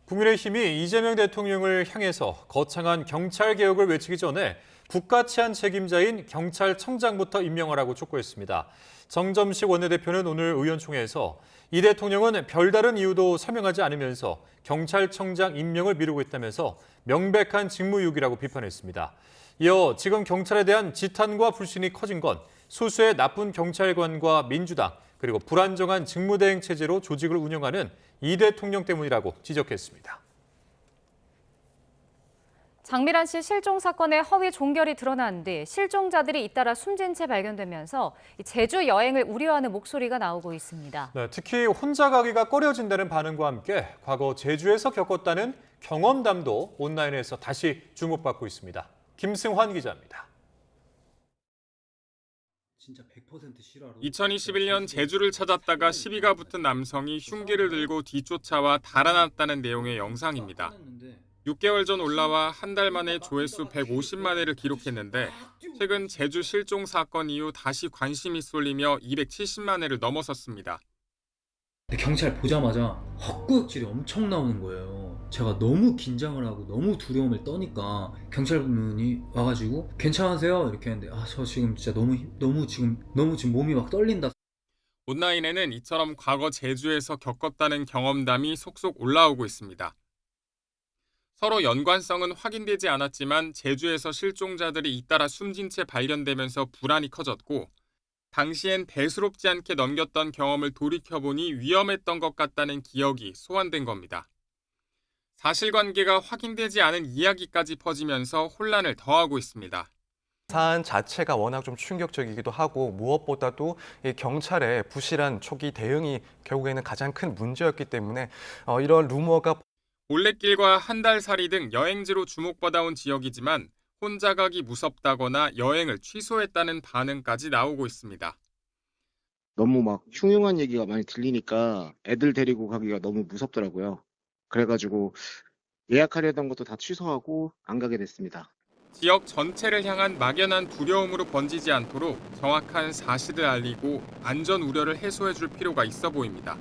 국민의힘이 이재명 대통령을 향해서 거창한 경찰개혁을 외치기 전에 국가치안 책임자인 경찰청장부터 임명하라고 촉구했습니다. 정점식 원내대표는 오늘 의원총회에서 이 대통령은 별다른 이유도 설명하지 않으면서 경찰청장 임명을 미루고 있다면서 명백한 직무유기라고 비판했습니다. 이어 지금 경찰에 대한 지탄과 불신이 커진 건 소수의 나쁜 경찰관과 민주당 그리고 불안정한 직무대행 체제로 조직을 운영하는 이 대통령 때문이라고 지적했습니다. 장미란 씨 실종 사건의 허위 종결이 드러난 뒤 실종자들이 잇따라 숨진 채 발견되면서 제주 여행을 우려하는 목소리가 나오고 있습니다. 네, 특히 혼자 가기가 꺼려진다는 반응과 함께 과거 제주에서 겪었다는 경험담도 온라인에서 다시 주목받고 있습니다. 김승환 기자입니다. 2021년 제주를 찾았다가 시비가 붙은 남성이 흉기를 들고 뒤쫓아와 달아났다는 내용의 영상입니다. 6개월 전 올라와 한 달 만에 조회수 150만 회를 기록했는데 최근 제주 실종 사건 이후 다시 관심이 쏠리며 270만 회를 넘어섰습니다. 경찰 보자마자 헛구역질이 엄청 나오는 거예요. 제가 너무 긴장을 하고 너무 두려움을 떠니까 경찰분이 와가지고 괜찮으세요? 이렇게 했는데 저 지금 진짜 너무 지금 몸이 막 떨린다. 온라인에는 이처럼 과거 제주에서 겪었다는 경험담이 속속 올라오고 있습니다. 서로 연관성은 확인되지 않았지만 제주에서 실종자들이 잇따라 숨진 채 발견되면서 불안이 커졌고 당시엔 대수롭지 않게 넘겼던 경험을 돌이켜보니 위험했던 것 같다는 기억이 소환된 겁니다. 사실관계가 확인되지 않은 이야기까지 퍼지면서 혼란을 더하고 있습니다. 사안 자체가 워낙 좀 충격적이기도 하고 무엇보다도 이 경찰의 부실한 초기 대응이 결국에는 가장 큰 문제였기 때문에 이런 루머가 올레길과 한 달 살이 등 여행지로 주목받아온 지역이지만 혼자 가기 무섭다거나 여행을 취소했다는 반응까지 나오고 있습니다. 너무 막 흉흉한 얘기가 많이 들리니까 애들 데리고 가기가 너무 무섭더라고요. 그래가지고 예약하려던 것도 다 취소하고 안 가게 됐습니다. 지역 전체를 향한 막연한 두려움으로 번지지 않도록 정확한 사실을 알리고 안전 우려를 해소해 줄 필요가 있어 보입니다.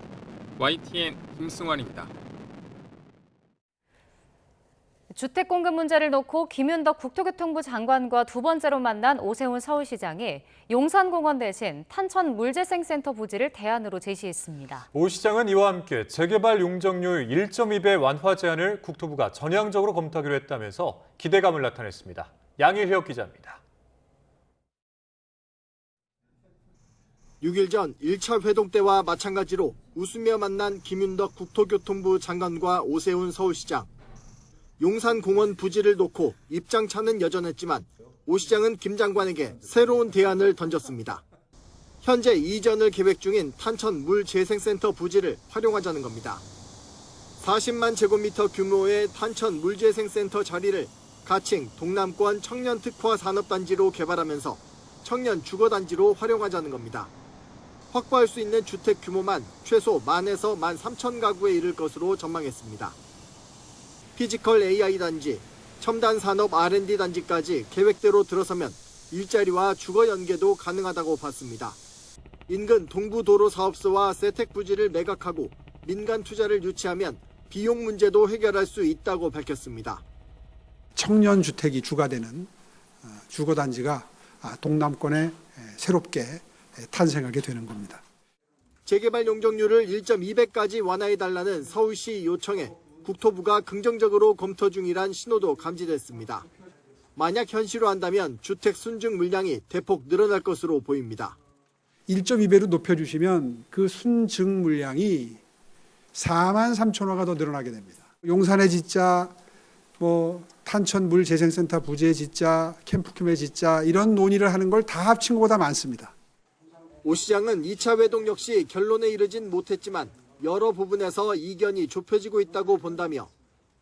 YTN 김승환입니다. 주택 공급 문제를 놓고 김윤덕 국토교통부 장관과 두 번째로 만난 오세훈 서울시장이 용산공원 대신 탄천 물재생센터 부지를 대안으로 제시했습니다. 오 시장은 이와 함께 재개발 용적률 1.2배 완화 제안을 국토부가 전향적으로 검토하기로 했다면서 기대감을 나타냈습니다. 양일혁 기자입니다. 6일 전 1차 회동 때와 마찬가지로 웃으며 만난 김윤덕 국토교통부 장관과 오세훈 서울시장. 용산공원 부지를 놓고 입장차는 여전했지만 오 시장은 김 장관에게 새로운 대안을 던졌습니다. 현재 이전을 계획 중인 탄천 물재생센터 부지를 활용하자는 겁니다. 40만 제곱미터 규모의 탄천 물재생센터 자리를 가칭 동남권 청년 특화 산업단지로 개발하면서 청년 주거단지로 활용하자는 겁니다. 확보할 수 있는 주택 규모만 최소 10,000에서 13,000가구에 이를 것으로 전망했습니다. 피지컬 AI 단지, 첨단 산업 R&D 단지까지 계획대로 들어서면 일자리와 주거 연계도 가능하다고 봤습니다. 인근 동부도로사업소와 세택 부지를 매각하고 민간 투자를 유치하면 비용 문제도 해결할 수 있다고 밝혔습니다. 청년 주택이 주가 되는 주거단지가 동남권에 새롭게 탄생하게 되는 겁니다. 재개발 용적률을 1.2배까지 완화해달라는 서울시 요청에 국토부가 긍정적으로 검토 중이란 신호도 감지됐습니다. 만약 현실화한다면 주택 순증 물량이 대폭 늘어날 것으로 보입니다. 1.2배로 높여주시면 그 순증 물량이 43,000호가 더 늘어나게 됩니다. 용산에 짓자, 탄천 물재생센터 부지에 짓자, 캠프킴에 짓자 이런 논의를 하는 걸 다 합친 것보다 많습니다. 오 시장은 2차 회동 역시 결론에 이르진 못했지만 여러 부분에서 이견이 좁혀지고 있다고 본다며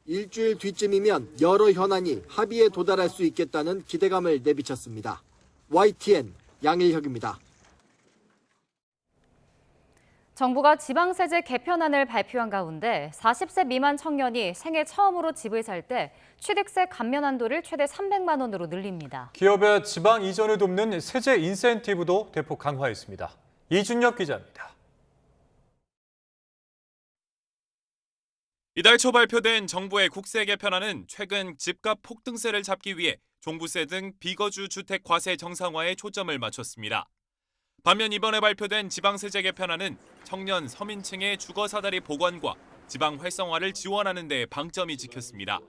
일주일 뒤쯤이면 여러 현안이 합의에 도달할 수 있겠다는 기대감을 내비쳤습니다. YTN 양일혁입니다. 정부가 지방세제 개편안을 발표한 가운데 40세 미만 청년이 생애 처음으로 집을 살 때 취득세 감면 한도를 최대 300만 원으로 늘립니다. 기업의 지방 이전을 돕는 세제 인센티브도 대폭 강화했습니다. 이준혁 기자입니다. 이달 초 발표된 정부의 국세 개편안은 최근 집값 폭등세를 잡기 위해 종부세 등 비거주 주택 과세 정상화에 초점을 맞췄습니다. 반면 이번에 발표된 지방세제 개편안은 청년 서민층의 주거 사다리 보완과 지방 활성화를 지원하는 데 방점이 찍혔습니다.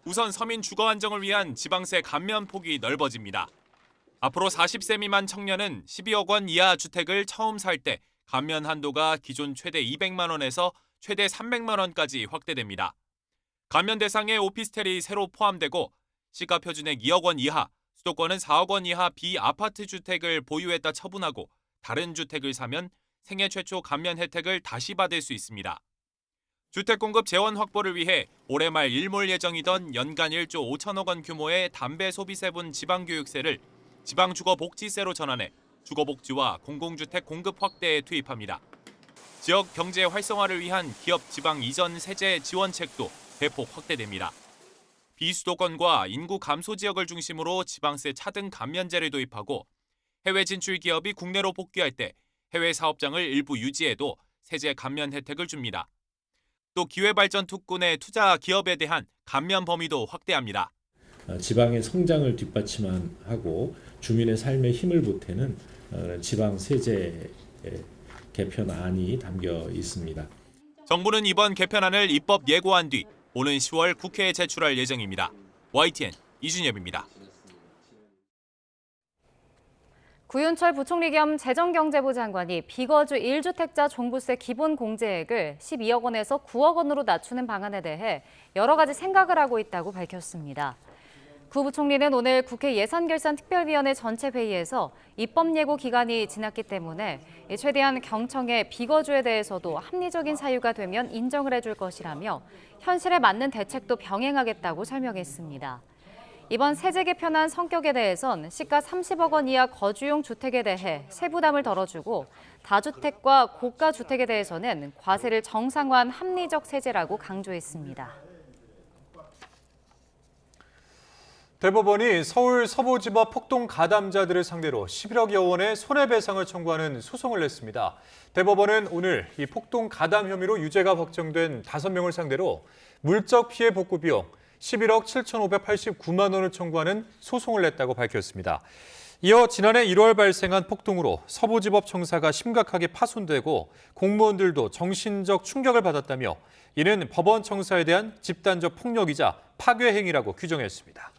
우선 서민 주거 안정을 위한 지방세 감면 폭이 넓어집니다. 앞으로 40세 미만 청년은 12억 원 이하 주택을 처음 살 때 감면 한도가 기존 최대 200만 원에서 최대 300만 원까지 확대됩니다. 감면 대상에 오피스텔이 새로 포함되고 시가 표준액 2억 원 이하, 수도권은 4억 원 이하 비아파트 주택을 보유했다 처분하고 다른 주택을 사면 생애 최초 감면 혜택을 다시 받을 수 있습니다. 주택 공급 재원 확보를 위해 올해 말 일몰 예정이던 연간 1조 5천억 원 규모의 담배 소비세분 지방교육세를 지방주거복지세로 전환해 주거복지와 공공주택 공급 확대에 투입합니다. 지역 경제 활성화를 위한 기업 지방 이전 세제 지원책도 대폭 확대됩니다. 비수도권과 인구 감소 지역을 중심으로 지방세 차등 감면제를 도입하고 해외 진출 기업이 국내로 복귀할 때 해외 사업장을 일부 유지해도 세제 감면 혜택을 줍니다. 또 기회발전 특군의 투자 기업에 대한 감면 범위도 확대합니다. 지방의 성장을 뒷받침하고 주민의 삶에 힘을 보태는 지방 세제 개편안이 담겨 있습니다. 정부는 이번 개편안을 입법 예고한 뒤 오는 10월 국회에 제출할 예정입니다. YTN 이준엽입니다. 구윤철 부총리 겸 재정경제부 장관이 비거주 1주택자 종부세 기본 공제액을 12억 원에서 9억 원으로 낮추는 방안에 대해 여러 가지 생각을 하고 있다고 밝혔습니다. 구 부총리는 오늘 국회 예산결산특별위원회 전체 회의에서 입법 예고 기간이 지났기 때문에 최대한 경청해 비거주에 대해서도 합리적인 사유가 되면 인정을 해줄 것이라며 현실에 맞는 대책도 병행하겠다고 설명했습니다. 이번 세제 개편안 성격에 대해선 시가 30억 원 이하 거주용 주택에 대해 세부담을 덜어주고 다주택과 고가 주택에 대해서는 과세를 정상화한 합리적 세제라고 강조했습니다. 대법원이 서울 서부지법 폭동 가담자들을 상대로 11억여 원의 손해배상을 청구하는 소송을 냈습니다. 대법원은 오늘 이 폭동 가담 혐의로 유죄가 확정된 5명을 상대로 물적 피해 복구 비용 11억 7,589만 원을 청구하는 소송을 냈다고 밝혔습니다. 이어 지난해 1월 발생한 폭동으로 서부지법 청사가 심각하게 파손되고 공무원들도 정신적 충격을 받았다며 이는 법원 청사에 대한 집단적 폭력이자 파괴 행위라고 규정했습니다.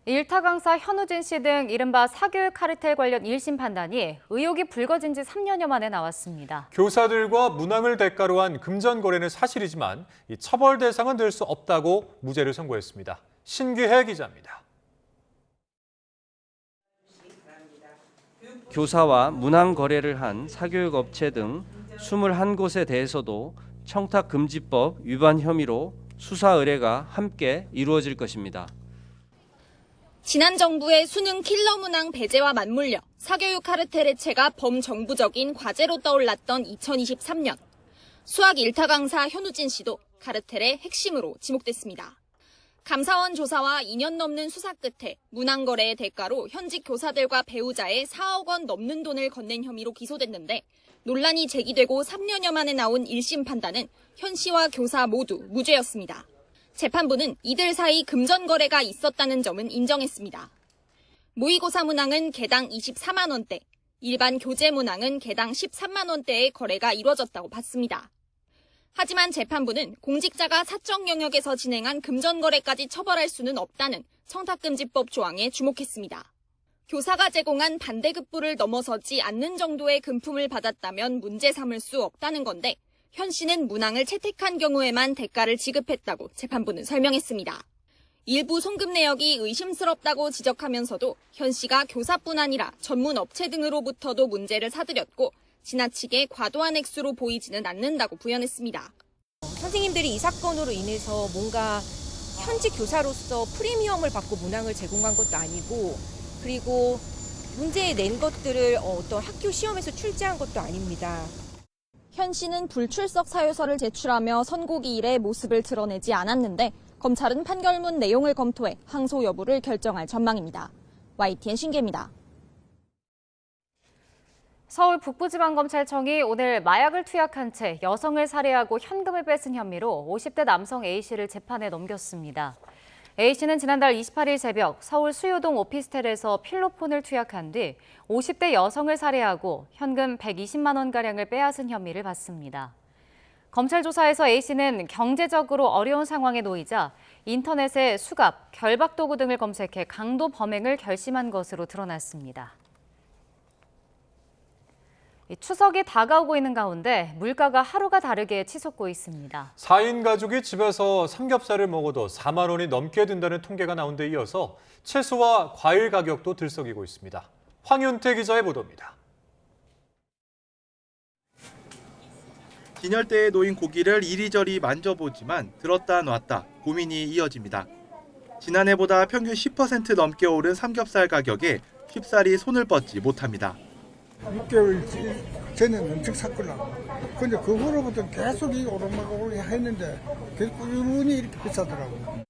일타 강사 현우진 씨 등 이른바 사교육 카르텔 관련 1심 판단이 의혹이 불거진 지 3년여 만에 나왔습니다. 교사들과 문항을 대가로 한 금전 거래는 사실이지만 처벌 대상은 될 수 없다고 무죄를 선고했습니다. 신기혜 기자입니다. 교사와 문항 거래를 한 사교육 업체 등 21곳에 대해서도 청탁금지법 위반 혐의로 수사 의뢰가 함께 이루어질 것입니다. 지난 정부의 수능 킬러 문항 배제와 맞물려 사교육 카르텔 해체가 범정부적인 과제로 떠올랐던 2023년. 수학 1타 강사 현우진 씨도 카르텔의 핵심으로 지목됐습니다. 감사원 조사와 2년 넘는 수사 끝에 문항 거래의 대가로 현직 교사들과 배우자의 4억 원 넘는 돈을 건넨 혐의로 기소됐는데 논란이 제기되고 3년여 만에 나온 1심 판단은 현 씨와 교사 모두 무죄였습니다. 재판부는 이들 사이 금전 거래가 있었다는 점은 인정했습니다. 모의고사 문항은 개당 24만 원대, 일반 교재 문항은 개당 13만 원대의 거래가 이루어졌다고 봤습니다. 하지만 재판부는 공직자가 사적 영역에서 진행한 금전 거래까지 처벌할 수는 없다는 청탁금지법 조항에 주목했습니다. 교사가 제공한 반대급부를 넘어서지 않는 정도의 금품을 받았다면 문제 삼을 수 없다는 건데 현 씨는 문항을 채택한 경우에만 대가를 지급했다고 재판부는 설명했습니다. 일부 송금 내역이 의심스럽다고 지적하면서도 현 씨가 교사뿐 아니라 전문 업체 등으로부터도 문제를 사들였고 지나치게 과도한 액수로 보이지는 않는다고 부연했습니다. 선생님들이 이 사건으로 인해서 뭔가 현직 교사로서 프리미엄을 받고 문항을 제공한 것도 아니고 그리고 문제에 낸 것들을 어떤 학교 시험에서 출제한 것도 아닙니다. 현 씨는 불출석 사유서를 제출하며 선고기 이래 모습을 드러내지 않았는데 검찰은 판결문 내용을 검토해 항소 여부를 결정할 전망입니다. YTN 신기입니다. 서울 북부지방검찰청이 오늘 마약을 투약한 채 여성을 살해하고 현금을 뺏은 혐의로 50대 남성 A씨를 재판에 넘겼습니다. A씨는 지난달 28일 새벽 서울 수유동 오피스텔에서 필로폰을 투약한 뒤 50대 여성을 살해하고 현금 120만 원가량을 빼앗은 혐의를 받습니다. 검찰 조사에서 A씨는 경제적으로 어려운 상황에 놓이자 인터넷에 수갑, 결박도구 등을 검색해 강도 범행을 결심한 것으로 드러났습니다. 추석이 다가오고 있는 가운데 물가가 하루가 다르게 치솟고 있습니다. 4인 가족이 집에서 삼겹살을 먹어도 4만 원이 넘게 든다는 통계가 나온 데 이어서 채소와 과일 가격도 들썩이고 있습니다. 황윤태 기자의 보도입니다. 진열대에 놓인 고기를 이리저리 만져보지만 들었다 놨다 고민이 이어집니다. 지난해보다 평균 10% 넘게 오른 삼겹살 가격에 쉽사리 손을 뻗지 못합니다. 6개월 전에는 엄청 샀거나. 근데 그 후로부터 계속 이 오르막오르 했는데 계속 꾸준히 이렇게 비싸더라고요.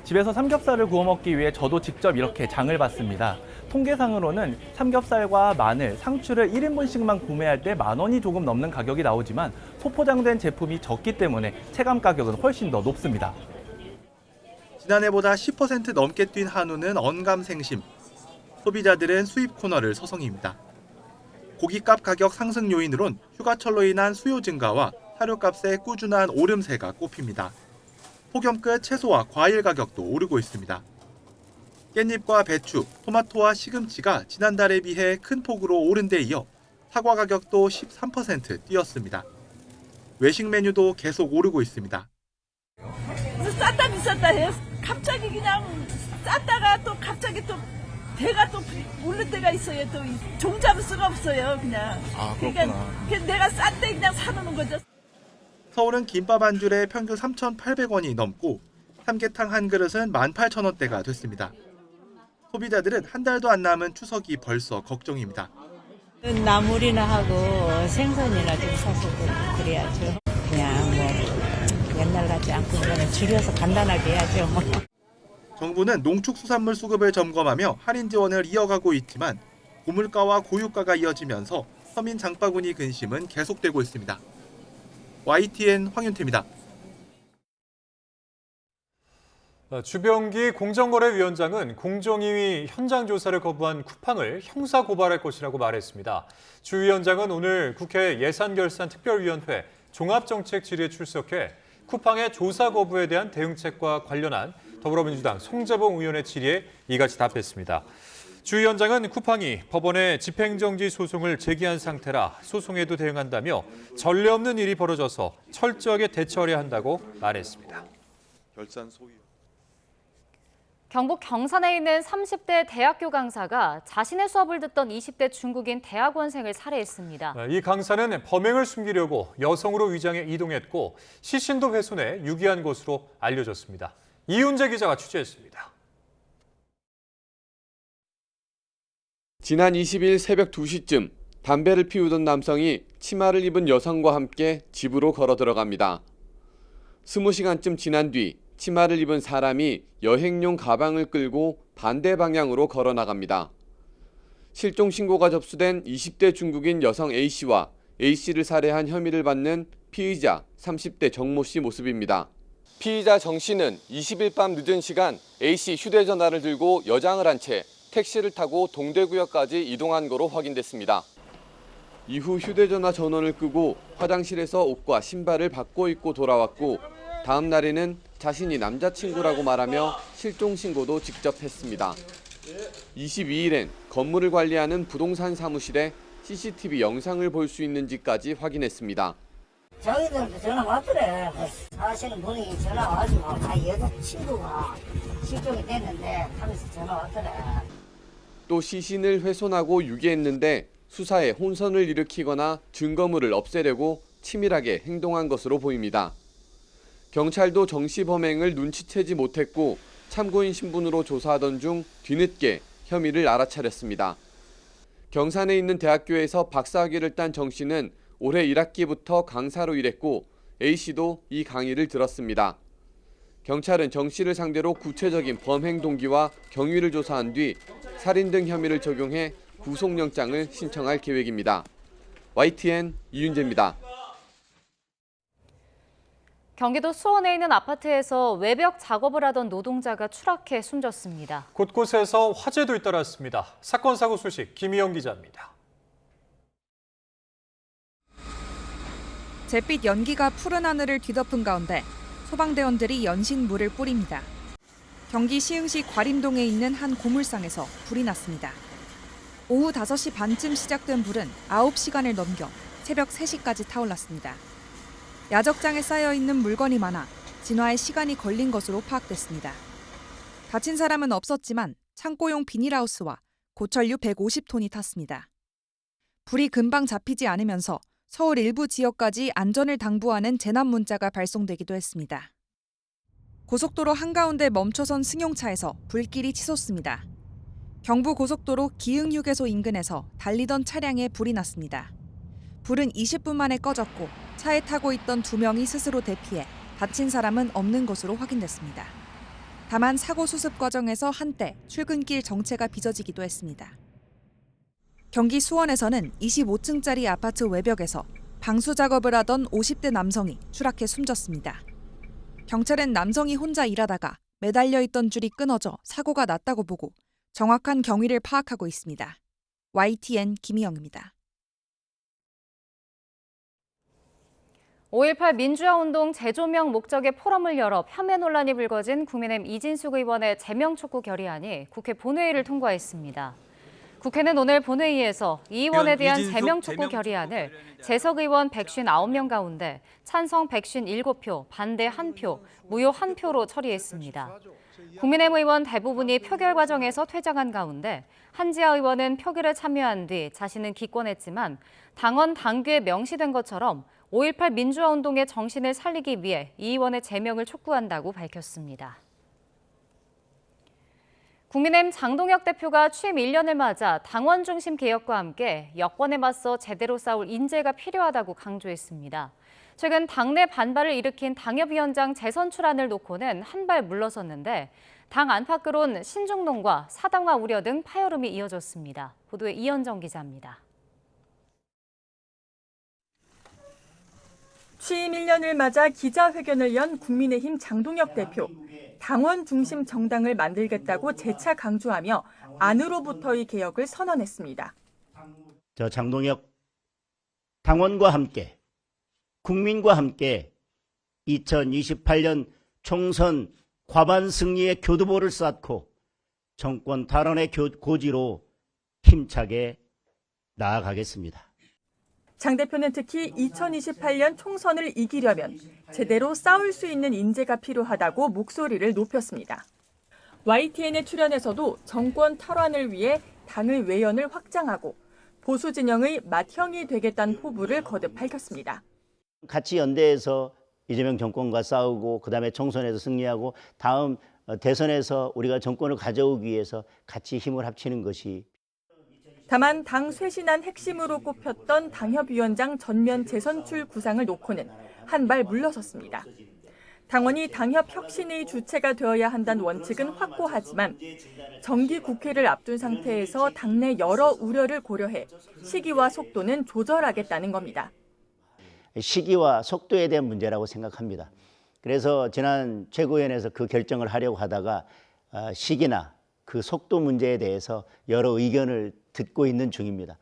집에서 삼겹살을 구워 먹기 위해 저도 직접 이렇게 장을 봤습니다. 통계상으로는 삼겹살과 마늘, 상추를 1인분씩만 구매할 때 10,000원이 조금 넘는 가격이 나오지만 소포장된 제품이 적기 때문에 체감 가격은 훨씬 더 높습니다. 지난해보다 10% 넘게 뛴 한우는 언감생심. 소비자들은 수입 코너를 서성입니다. 고기값 가격 상승 요인으론 휴가철로 인한 수요 증가와 사료값의 꾸준한 오름세가 꼽힙니다. 폭염 끝 채소와 과일 가격도 오르고 있습니다. 깻잎과 배추, 토마토와 시금치가 지난달에 비해 큰 폭으로 오른 데 이어 사과 가격도 13% 뛰었습니다. 외식 메뉴도 계속 오르고 있습니다. 쌌다 비쌌다 해요. 갑자기 그냥 쌌다가 또 갑자기 또 배가 또 오를 때가 있어요. 또 종잡을 수가 없어요. 그냥. 아, 그렇구나. 그러니까 내가 싼 때 그냥 사놓는 거죠. 서울은 김밥 한 줄에 평균 3,800원이 넘고 삼계탕 한 그릇은 18,000원대가 됐습니다. 소비자들은 한 달도 안 남은 추석이 벌써 걱정입니다. 나물이나 하고 생선이나 좀 사서 그래야죠. 그냥 뭐 옛날 같지 않고 그냥 줄여서 간단하게 해야죠. 뭐. 정부는 농축수산물 수급을 점검하며 할인 지원을 이어가고 있지만 고물가와 고유가가 이어지면서 서민 장바구니 근심은 계속되고 있습니다. YTN 황윤태입니다. 주병기 공정거래위원장은 공정위 현장 조사를 거부한 쿠팡을 형사 고발할 것이라고 말했습니다. 주 위원장은 오늘 국회 예산결산특별위원회 종합정책 질의에 출석해 쿠팡의 조사 거부에 대한 대응책과 관련한 더불어민주당 송재봉 의원의 질의에 이같이 답했습니다. 주 위원장은 쿠팡이 법원에 집행정지 소송을 제기한 상태라 소송에도 대응한다며 전례 없는 일이 벌어져서 철저하게 대처해야 한다고 말했습니다. 결산 소위. 경북 경산에 있는 30대 대학교 강사가 자신의 수업을 듣던 20대 중국인 대학원생을 살해했습니다. 이 강사는 범행을 숨기려고 여성으로 위장해 이동했고 시신도 훼손해 유기한 것으로 알려졌습니다. 이윤재 기자가 취재했습니다. 지난 20일 새벽 2시쯤 담배를 피우던 남성이 치마를 입은 여성과 함께 집으로 걸어 들어갑니다. 20시간쯤 지난 뒤 치마를 입은 사람이 여행용 가방을 끌고 반대 방향으로 걸어 나갑니다. 실종 신고가 접수된 20대 중국인 여성 A씨와 A씨를 살해한 혐의를 받는 피의자 30대 정모 씨 모습입니다. 피의자 정 씨는 20일 밤 늦은 시간 A씨 휴대전화를 들고 여장을 한 채 택시를 타고 동대구역까지 이동한 거로 확인됐습니다. 이후 휴대전화 전원을 끄고 화장실에서 옷과 신발을 바꿔 입고 돌아왔고 다음 날에는 자신이 남자친구라고 말하며 실종 신고도 직접 했습니다. 22일엔 건물을 관리하는 부동산 사무실에 CCTV 영상을 볼 수 있는지까지 확인했습니다. 자기들한테 전화 왔더래. 사시는 분이 전화 와가지고 여자친구가 실종이 됐는데 하면서 전화 왔더래. 또 시신을 훼손하고 유기했는데 수사에 혼선을 일으키거나 증거물을 없애려고 치밀하게 행동한 것으로 보입니다. 경찰도 정 씨 범행을 눈치채지 못했고 참고인 신분으로 조사하던 중 뒤늦게 혐의를 알아차렸습니다. 경산에 있는 대학교에서 박사학위를 딴 정 씨는 올해 1학기부터 강사로 일했고 A씨도 이 강의를 들었습니다. 경찰은 정 씨를 상대로 구체적인 범행 동기와 경위를 조사한 뒤 살인 등 혐의를 적용해 구속영장을 신청할 계획입니다. YTN 이윤재입니다. 경기도 수원에 있는 아파트에서 외벽 작업을 하던 노동자가 추락해 숨졌습니다. 곳곳에서 화재도 잇따랐습니다. 사건 사고 소식 김희영 기자입니다. 잿빛 연기가 푸른 하늘을 뒤덮은 가운데 소방대원들이 연신물을 뿌립니다. 경기 시흥시 과림동에 있는 한 고물상에서 불이 났습니다. 오후 5시 반쯤 시작된 불은 9시간을 넘겨 새벽 3시까지 타올랐습니다. 야적장에 쌓여있는 물건이 많아 진화에 시간이 걸린 것으로 파악됐습니다. 다친 사람은 없었지만 창고용 비닐하우스와 고철류 150톤이 탔습니다. 불이 금방 잡히지 않으면서 서울 일부 지역까지 안전을 당부하는 재난 문자가 발송되기도 했습니다. 고속도로 한가운데 멈춰선 승용차에서 불길이 치솟습니다. 경부고속도로 기흥휴게소 인근에서 달리던 차량에 불이 났습니다. 불은 20분 만에 꺼졌고 차에 타고 있던 2명이 스스로 대피해 다친 사람은 없는 것으로 확인됐습니다. 다만 사고 수습 과정에서 한때 출근길 정체가 빚어지기도 했습니다. 경기 수원에서는 25층짜리 아파트 외벽에서 방수 작업을 하던 50대 남성이 추락해 숨졌습니다. 경찰은 남성이 혼자 일하다가 매달려 있던 줄이 끊어져 사고가 났다고 보고 정확한 경위를 파악하고 있습니다. YTN 김희영입니다. 5.18 민주화운동 재조명 목적의 포럼을 열어 폄훼 논란이 불거진 국민의힘 이진숙 의원의 제명 촉구 결의안이 국회 본회의를 통과했습니다. 국회는 오늘 본회의에서 이 의원에 대한 제명 촉구 결의안을 재석 의원 159명 가운데 찬성 157표, 반대 1표, 무효 1표로 처리했습니다. 국민의힘 의원 대부분이 표결 과정에서 퇴장한 가운데 한지아 의원은 표결에 참여한 뒤 자신은 기권했지만 당원 당규에 명시된 것처럼 5.18 민주화운동의 정신을 살리기 위해 이 의원의 제명을 촉구한다고 밝혔습니다. 국민의힘 장동혁 대표가 취임 1년을 맞아 당원 중심 개혁과 함께 여권에 맞서 제대로 싸울 인재가 필요하다고 강조했습니다. 최근 당내 반발을 일으킨 당협위원장 재선 출안을 놓고는 한 발 물러섰는데 당 안팎으론 신중론과 사당화 우려 등 파열음이 이어졌습니다. 보도에 이현정 기자입니다. 취임 1년을 맞아 기자회견을 연 국민의힘 장동혁 대표. 당원 중심 정당을 만들겠다고 재차 강조하며 안으로부터의 개혁을 선언했습니다. 저 장동혁 당원과 함께 국민과 함께 2028년 총선 과반 승리의 교두보를 쌓고 정권 탈환의 고지로 힘차게 나아가겠습니다. 장 대표는 특히 2028년 총선을 이기려면 제대로 싸울 수 있는 인재가 필요하다고 목소리를 높였습니다. YTN에 출연해서도 정권 탈환을 위해 당의 외연을 확장하고 보수 진영의 맏형이 되겠다는 포부를 거듭 밝혔습니다. 같이 연대해서 이재명 정권과 싸우고 그다음에 총선에서 승리하고 다음 대선에서 우리가 정권을 가져오기 위해서 같이 힘을 합치는 것이. 다만 당 쇄신안 핵심으로 꼽혔던 당협위원장 전면 재선출 구상을 놓고는 한 발 물러섰습니다. 당원이 당협 혁신의 주체가 되어야 한다는 원칙은 확고하지만 정기 국회를 앞둔 상태에서 당내 여러 우려를 고려해 시기와 속도는 조절하겠다는 겁니다. 시기와 속도에 대한 문제라고 생각합니다. 그래서 지난 최고위원회에서 그 결정을 하려고 하다가 시기나 그 속도 문제에 대해서 여러 의견을 듣고 있는 중입니다.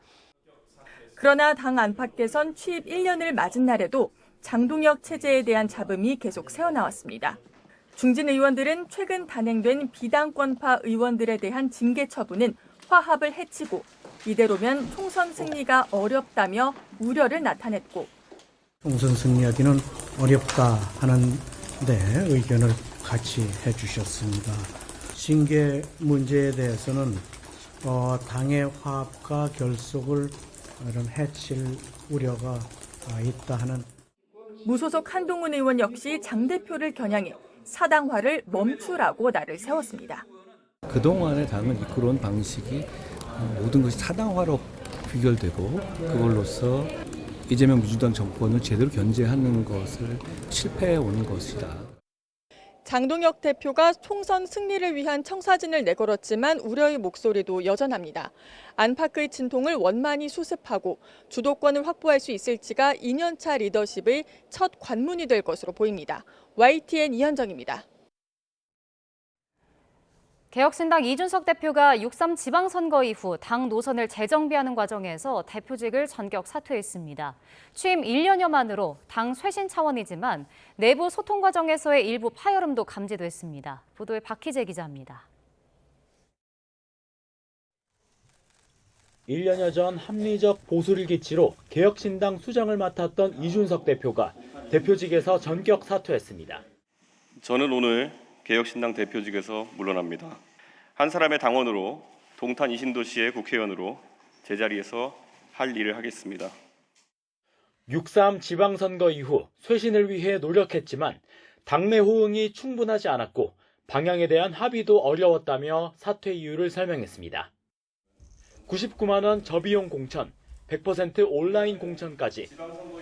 그러나 당 안팎에선 취임 1년을 맞은 날에도 장동혁 체제에 대한 잡음이 계속 새어나왔습니다. 중진 의원들은 최근 단행된 비당권파 의원들에 대한 징계 처분은 화합을 해치고 이대로면 총선 승리가 어렵다며 우려를 나타냈고 총선 승리하기는 어렵다 하는데 의견을 같이 해주셨습니다. 징계 문제에 대해서는 당의 화합과 결속을 해칠 우려가 있다 하는. 무소속 한동훈 의원 역시 장 대표를 겨냥해 사당화를 멈추라고 날을 세웠습니다. 그동안의 당을 이끌어온 방식이 모든 것이 사당화로 귀결되고 그걸로써 이재명 민주당 정권을 제대로 견제하는 것을 실패해 온 것이다. 장동혁 대표가 총선 승리를 위한 청사진을 내걸었지만 우려의 목소리도 여전합니다. 안팎의 진통을 원만히 수습하고 주도권을 확보할 수 있을지가 2년차 리더십의 첫 관문이 될 것으로 보입니다. YTN 이현정입니다. 개혁신당 이준석 대표가 6.3 지방선거 이후 당 노선을 재정비하는 과정에서 대표직을 전격 사퇴했습니다. 취임 1년여 만으로 당 쇄신 차원이지만 내부 소통 과정에서의 일부 파열음도 감지됐습니다. 보도에 박희재 기자입니다. 1년여 전 합리적 보수를 기치로 개혁신당 수장을 맡았던 이준석 대표가 대표직에서 전격 사퇴했습니다. 저는 오늘 개혁신당 대표직에서 물러납니다. 한 사람의 당원으로 동탄 이신도시의 국회의원으로 제자리에서 할 일을 하겠습니다. 6.3 지방선거 이후 쇄신을 위해 노력했지만 당내 호응이 충분하지 않았고 방향에 대한 합의도 어려웠다며 사퇴 이유를 설명했습니다. 99만 원 저비용 공천, 100% 온라인 공천까지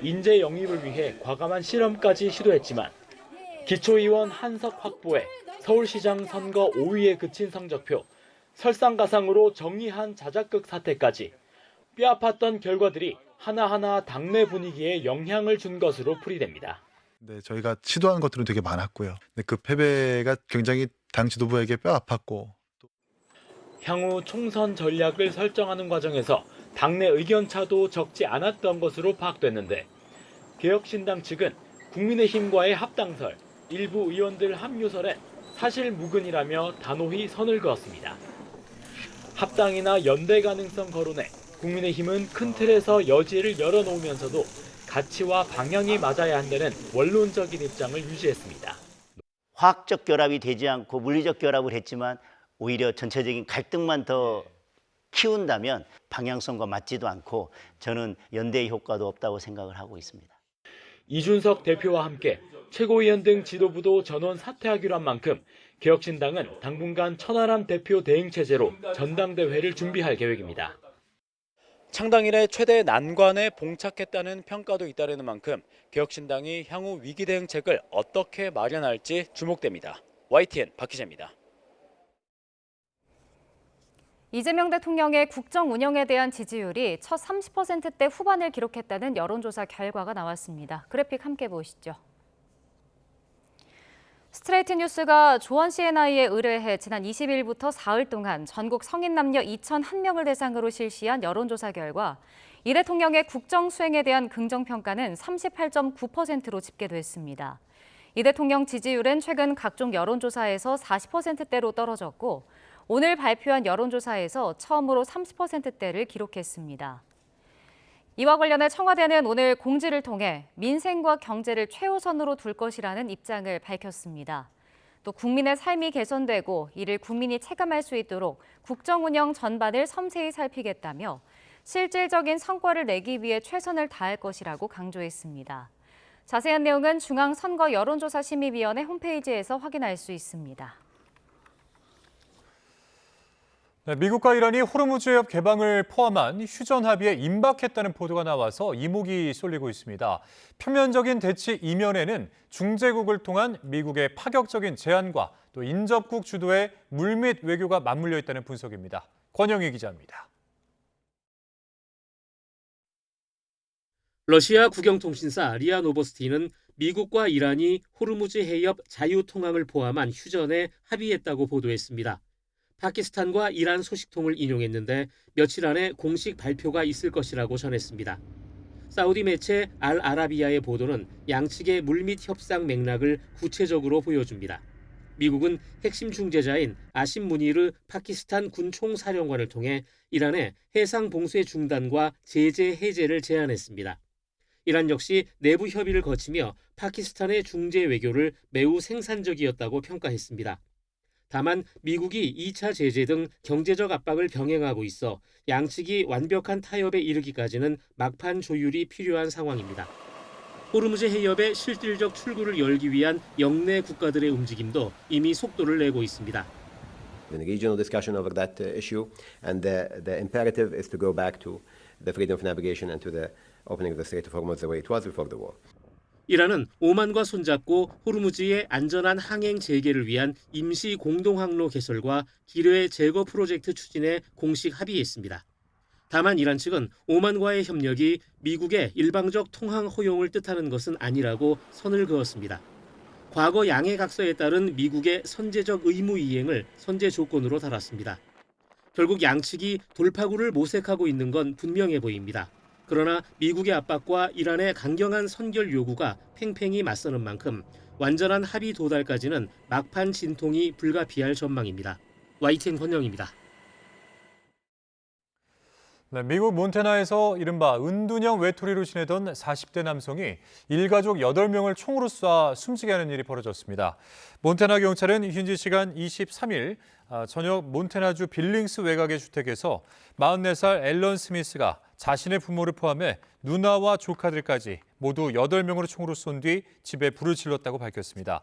인재 영입을 위해 과감한 실험까지 시도했지만 기초의원 한석 확보에 서울시장 선거 5위에 그친 성적표, 설상가상으로 정의한 자작극 사태까지 뼈아팠던 결과들이 하나하나 당내 분위기에 영향을 준 것으로 풀이됩니다. 네, 저희가 시도한 것들은 되게 많았고요. 네, 그 패배가 굉장히 당 지도부에게 뼈아팠고 향후 총선 전략을 설정하는 과정에서 당내 의견차도 적지 않았던 것으로 파악됐는데 개혁신당 측은 국민의힘과의 합당설, 일부 의원들 합류설엔 사실 무근이라며 단호히 선을 그었습니다. 합당이나 연대 가능성 거론에 국민의힘은 큰 틀에서 여지를 열어놓으면서도 가치와 방향이 맞아야 한다는 원론적인 입장을 유지했습니다. 화학적 결합이 되지 않고 물리적 결합을 했지만 오히려 전체적인 갈등만 더 키운다면 방향성과 맞지도 않고 저는 연대의 효과도 없다고 생각을 하고 있습니다. 이준석 대표와 함께 최고위원 등 지도부도 전원 사퇴하기로 한 만큼 개혁신당은 당분간 천하람 대표 대행 체제로 전당대회를 준비할 계획입니다. 창당 이래 최대 난관에 봉착했다는 평가도 잇따르는 만큼 개혁신당이 향후 위기 대응책을 어떻게 마련할지 주목됩니다. YTN 박 기자입니다. 이재명 대통령의 국정 운영에 대한 지지율이 첫 30%대 후반을 기록했다는 여론조사 결과가 나왔습니다. 그래픽 함께 보시죠. 스트레이트 뉴스가 조원 CNI에 의뢰해 지난 20일부터 사흘 동안 전국 성인 남녀 2,001명을 대상으로 실시한 여론조사 결과 이 대통령의 국정 수행에 대한 긍정평가는 38.9%로 집계됐습니다. 이 대통령 지지율은 최근 각종 여론조사에서 40%대로 떨어졌고 오늘 발표한 여론조사에서 처음으로 30%대를 기록했습니다. 이와 관련해 청와대는 오늘 공지를 통해 민생과 경제를 최우선으로 둘 것이라는 입장을 밝혔습니다. 또 국민의 삶이 개선되고 이를 국민이 체감할 수 있도록 국정 운영 전반을 섬세히 살피겠다며 실질적인 성과를 내기 위해 최선을 다할 것이라고 강조했습니다. 자세한 내용은 중앙선거여론조사심의위원회 홈페이지에서 확인할 수 있습니다. 네, 미국과 이란이 호르무즈 해협 개방을 포함한 휴전 합의에 임박했다는 보도가 나와서 이목이 쏠리고 있습니다. 표면적인 대치 이면에는 중재국을 통한 미국의 파격적인 제안과 또 인접국 주도의 물밑 외교가 맞물려 있다는 분석입니다. 권영희 기자입니다. 러시아 국영통신사 리아 노보스티는 미국과 이란이 호르무즈 해협 자유통항을 포함한 휴전에 합의했다고 보도했습니다. 파키스탄과 이란 소식통을 인용했는데 며칠 안에 공식 발표가 있을 것이라고 전했습니다. 사우디 매체 알-아라비아의 보도는 양측의 물밑 협상 맥락을 구체적으로 보여줍니다. 미국은 핵심 중재자인 아심 무니르 파키스탄 군 총사령관을 통해 이란의 해상 봉쇄 중단과 제재 해제를 제안했습니다. 이란 역시 내부 협의를 거치며 파키스탄의 중재 외교를 매우 생산적이었다고 평가했습니다. 다만 미국이 2차 제재 등 경제적 압박을 병행하고 있어 양측이 완벽한 타협에 이르기까지는 막판 조율이 필요한 상황입니다. 호르무즈 해협의 실질적 출구를 열기 위한 영내 국가들의 움직임도 이미 속도를 내고 있습니다. In regional discussion over that issue, and the imperative is to go back to the freedom of navigation and to the opening of the Strait of Hormuz the way it was before the war. 이란은 오만과 손잡고 호르무즈의 안전한 항행 재개를 위한 임시 공동항로 개설과 기뢰 제거 프로젝트 추진에 공식 합의했습니다. 다만 이란 측은 오만과의 협력이 미국의 일방적 통항 허용을 뜻하는 것은 아니라고 선을 그었습니다. 과거 양해각서에 따른 미국의 선제적 의무 이행을 선제 조건으로 달았습니다. 결국 양측이 돌파구를 모색하고 있는 건 분명해 보입니다. 그러나 미국의 압박과 이란의 강경한 선결 요구가 팽팽히 맞서는 만큼 완전한 합의 도달까지는 막판 진통이 불가피할 전망입니다. YTN 권영입니다. 네, 미국 몬태나에서 이른바 은둔형 외톨이로 지내던 40대 남성이 일가족 8명을 총으로 쏴 숨지게 하는 일이 벌어졌습니다. 몬태나 경찰은 현지 시간 23일 저녁 몬태나주 빌링스 외곽의 주택에서 44살 앨런 스미스가 자신의 부모를 포함해 누나와 조카들까지 모두 8명으로 총으로 쏜 뒤 집에 불을 질렀다고 밝혔습니다.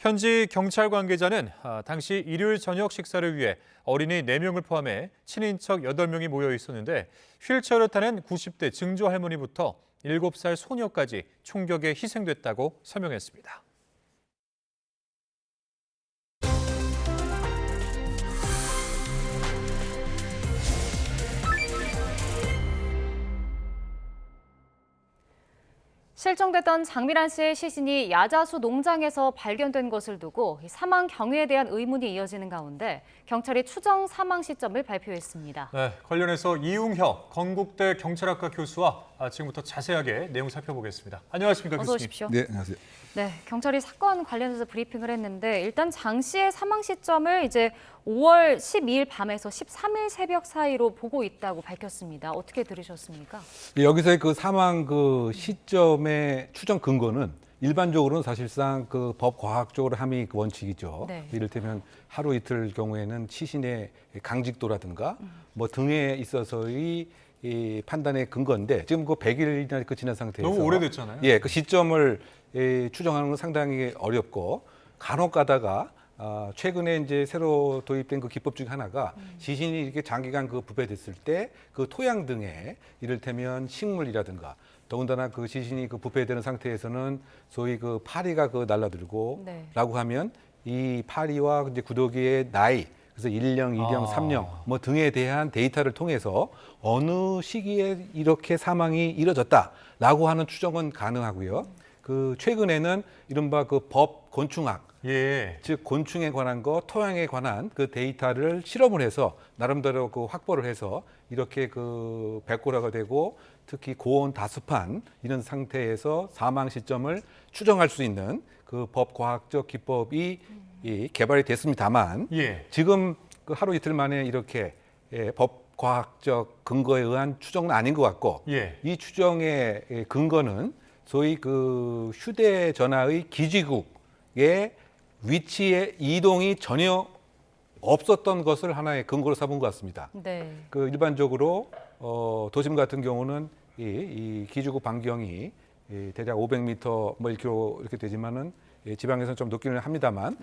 현지 경찰 관계자는 당시 일요일 저녁 식사를 위해 어린이 4명을 포함해 친인척 8명이 모여 있었는데 휠체어를 타는 90대 증조 할머니부터 7살 소녀까지 총격에 희생됐다고 설명했습니다. 실종됐던 장미란 씨의 시신이 야자수 농장에서 발견된 것을 두고 사망 경위에 대한 의문이 이어지는 가운데 경찰이 추정 사망 시점을 발표했습니다. 네, 관련해서 이웅혁 건국대 경찰학과 교수와 지금부터 자세하게 내용 살펴보겠습니다. 안녕하십니까, 어서 교수님. 오십시오. 네, 안녕하세요. 네, 경찰이 사건 관련해서 브리핑을 했는데 일단 장 씨의 사망 시점을 이제 5월 12일 밤에서 13일 새벽 사이로 보고 있다고 밝혔습니다. 어떻게 들으셨습니까? 여기서의 그 사망 그 시점의 추정 근거는 일반적으로는 사실상 그 법 과학적으로 함의 그 원칙이죠. 네. 이를테면 하루 이틀 경우에는 시신의 강직도라든가 뭐 등에 있어서의 이 판단의 근거인데 지금 그 100일이나 그 지난 상태에서 너무 오래됐잖아요. 예, 그 시점을 추정하는 건 상당히 어렵고 간혹 가다가 최근에 이제 새로 도입된 그 기법 중에 하나가 시신이 이렇게 장기간 그 부패됐을 때 그 토양 등에 이를테면 식물이라든가 더군다나 그 시신이 그 부패되는 상태에서는 소위 그 파리가 그 날라들고 라고 하면 이 파리와 이제 구더기의 나이 그래서 1령, 2령, 3령 뭐 등에 대한 데이터를 통해서 어느 시기에 이렇게 사망이 이뤄졌다라고 하는 추정은 가능하고요. 그 최근에는 이른바 그 법 곤충학, 즉 곤충에 관한 거, 토양에 관한 그 데이터를 실험을 해서 나름대로 그 확보를 해서 이렇게 그 백골화가 되고 특히 고온 다습한 이런 상태에서 사망 시점을 추정할 수 있는 그 법 과학적 기법이 개발이 됐습니다만 지금 그 하루 이틀 만에 이렇게 법 과학적 근거에 의한 추정은 아닌 것 같고 이 추정의 근거는 소위 그 휴대전화의 기지국의 위치에 이동이 전혀 없었던 것을 하나의 근거로 삼은 것 같습니다. 네. 그 일반적으로 도심 같은 경우는 이 기지국 반경이 대략 500m, 뭐 1km 이렇게 되지만은 지방에서는 좀 높기는 합니다만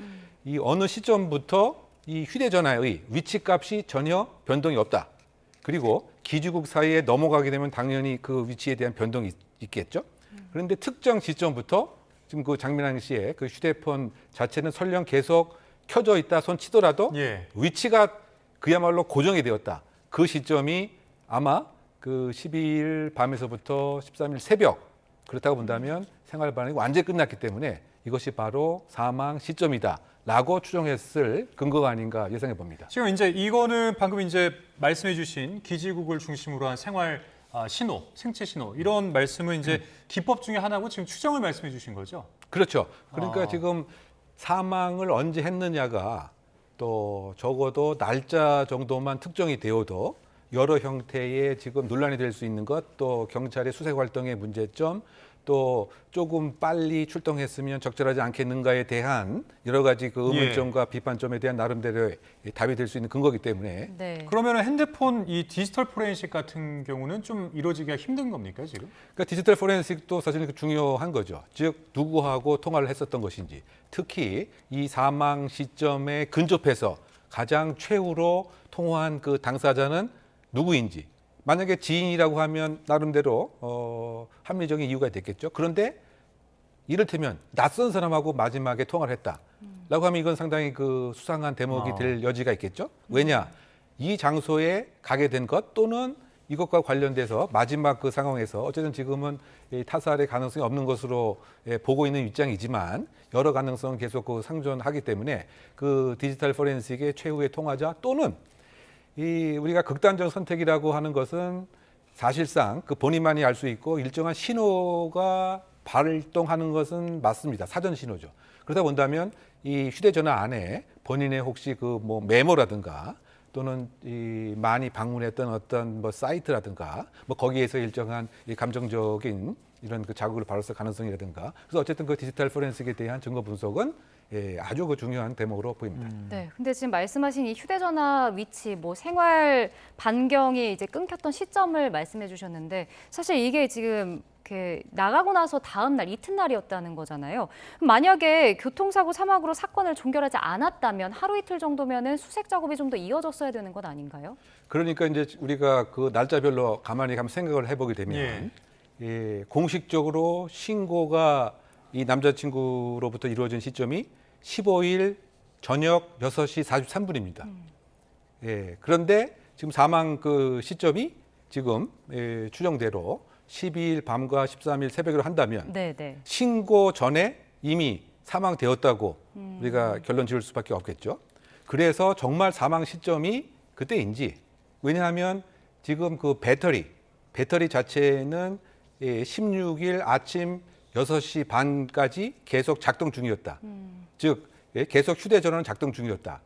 이 어느 시점부터 이 휴대전화의 위치값이 전혀 변동이 없다. 그리고 기지국 사이에 넘어가게 되면 당연히 그 위치에 대한 변동이 있겠죠. 그런데 특정 시점부터 지금 그 장미란 씨의 그 휴대폰 자체는 설령 계속 켜져 있다 손 치더라도 위치가 그야말로 고정이 되었다. 그 시점이 아마 그 12일 밤에서부터 13일 새벽 그렇다고 본다면 생활 반응이 완전히 끝났기 때문에 이것이 바로 사망 시점이다라고 추정했을 근거가 아닌가 예상해 봅니다. 지금 이제 이거는 방금 이제 말씀해 주신 기지국을 중심으로 한 생활 신호, 생체 신호 이런 말씀은 이제 기법 중에 하나고 지금 추정을 말씀해 주신 거죠? 그렇죠. 그러니까 지금 사망을 언제 했느냐가 또 적어도 날짜 정도만 특정이 되어도 여러 형태의 지금 논란이 될 수 있는 것, 또 경찰의 수색 활동의 문제점, 또 조금 빨리 출동했으면 적절하지 않겠는가에 대한 여러 가지 그 의문점과 비판점에 대한 나름대로의 답이 될 수 있는 근거이기 때문에. 그러면 핸드폰 이 디지털 포렌식 같은 경우는 좀 이루어지기가 힘든 겁니까 지금? 그러니까 디지털 포렌식도 사실은 중요한 거죠. 즉 누구하고 통화를 했었던 것인지, 특히 이 사망 시점에 근접해서 가장 최후로 통화한 그 당사자는 누구인지. 만약에 지인이라고 하면 나름대로 합리적인 이유가 됐겠죠. 그런데 이를테면 낯선 사람하고 마지막에 통화를 했다라고 하면 이건 상당히 그 수상한 대목이 될 여지가 있겠죠. 왜냐? 이 장소에 가게 된 것 또는 이것과 관련돼서 마지막 그 상황에서 어쨌든 지금은 타살의 가능성이 없는 것으로 보고 있는 입장이지만 여러 가능성은 계속 그 상존하기 때문에 그 디지털 포렌식의 최후의 통화자 또는 이 우리가 극단적 선택이라고 하는 것은 사실상 그 본인만이 알 수 있고 일정한 신호가 발동하는 것은 맞습니다. 사전 신호죠. 그러다 본다면 이 휴대전화 안에 본인의 혹시 그 뭐 메모라든가 또는 이 많이 방문했던 어떤 뭐 사이트라든가 뭐 거기에서 일정한 이 감정적인 이런 그 자극을 받았을 가능성이라든가 그래서 어쨌든 그 디지털 포렌식에 대한 증거 분석은 아주 그 중요한 대목으로 보입니다. 네, 근데 지금 말씀하신 이 휴대전화 위치, 뭐 생활 반경이 이제 끊겼던 시점을 말씀해 주셨는데 사실 이게 지금 이렇게 나가고 나서 다음 날 이튿날이었다는 거잖아요. 그럼 만약에 교통사고 사망으로 사건을 종결하지 않았다면 하루 이틀 정도면은 수색 작업이 좀 더 이어졌어야 되는 것 아닌가요? 그러니까 이제 우리가 그 날짜별로 가만히 한번 생각을 해보게 되면 공식적으로 신고가 이 남자친구로부터 이루어진 시점이 15일 저녁 6시 43분입니다. 그런데 지금 사망 그 시점이 지금 추정대로 12일 밤과 13일 새벽으로 한다면 신고 전에 이미 사망되었다고 우리가 결론 지을 수밖에 없겠죠. 그래서 정말 사망 시점이 그때인지, 왜냐하면 지금 그 배터리 자체는 16일 아침 6시 반까지 계속 작동 중이었다. 즉 계속 휴대전화는 작동 중이었다.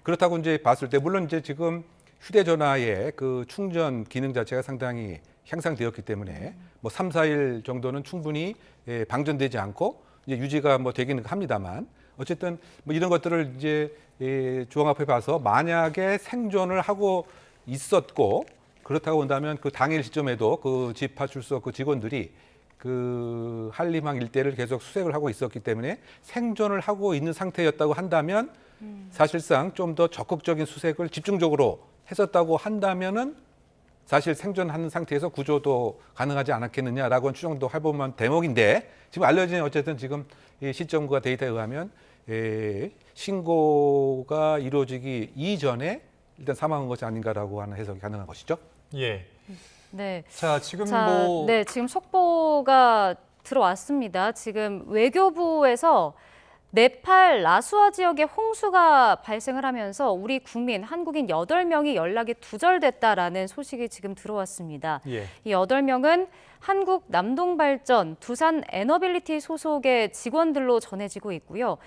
그렇다고 이제 봤을 때 물론 이제 지금 휴대전화의 그 충전 기능 자체가 상당히 향상되었기 때문에 뭐 3, 4일 정도는 충분히 방전되지 않고 이제 유지가 뭐 되기는 합니다만 어쨌든 뭐 이런 것들을 이제 종합해 봐서 만약에 생존을 하고 있었고 그렇다고 한다면 그 당일 시점에도 그 집 파출소 그 직원들이 그 한림항 일대를 계속 수색을 하고 있었기 때문에 생존을 하고 있는 상태였다고 한다면 사실상 좀 더 적극적인 수색을 집중적으로 했었다고 한다면은 사실 생존하는 상태에서 구조도 가능하지 않았겠느냐라고 추정도 해보면 대목인데 지금 알려진 어쨌든 지금 이 시점과 데이터에 의하면 신고가 이루어지기 이전에 일단 사망한 것이 아닌가라고 하는 해석이 가능한 것이죠. 예. 네. 자, 지금 지금 속보가 들어왔습니다. 지금 외교부에서 네팔 라수아 지역에 홍수가 발생을 하면서 우리 국민, 한국인 8명이 연락이 두절됐다라는 소식이 지금 들어왔습니다. 이 8명은 한국 남동발전, 두산 에너빌리티 소속의 직원들로 전해지고 있고요.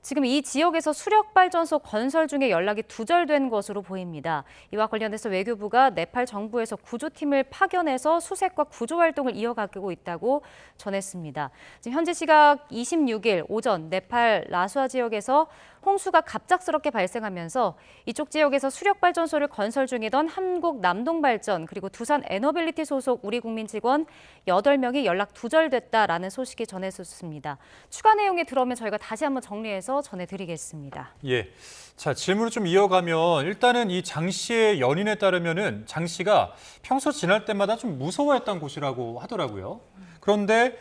지금 이 지역에서 수력발전소 건설 중에 연락이 두절된 것으로 보입니다. 이와 관련해서 외교부가 네팔 정부에서 구조팀을 파견해서 수색과 구조 활동을 이어가고 있다고 전했습니다. 지금 현지 시각 26일 오전 네팔 라수아 지역에서 홍수가 갑작스럽게 발생하면서 이쪽 지역에서 수력발전소를 건설 중이던 한국 남동발전 그리고 두산 에너빌리티 소속 우리 국민 직원 8명이 연락 두절됐다라는 소식이 전해졌습니다. 추가 내용이 들어오면 저희가 다시 한번 정리해서 전해드리겠습니다. 예. 자, 질문을 좀 이어가면 일단은 이 장 씨의 연인에 따르면은 장 씨가 평소 지날 때마다 좀 무서워했던 곳이라고 하더라고요. 그런데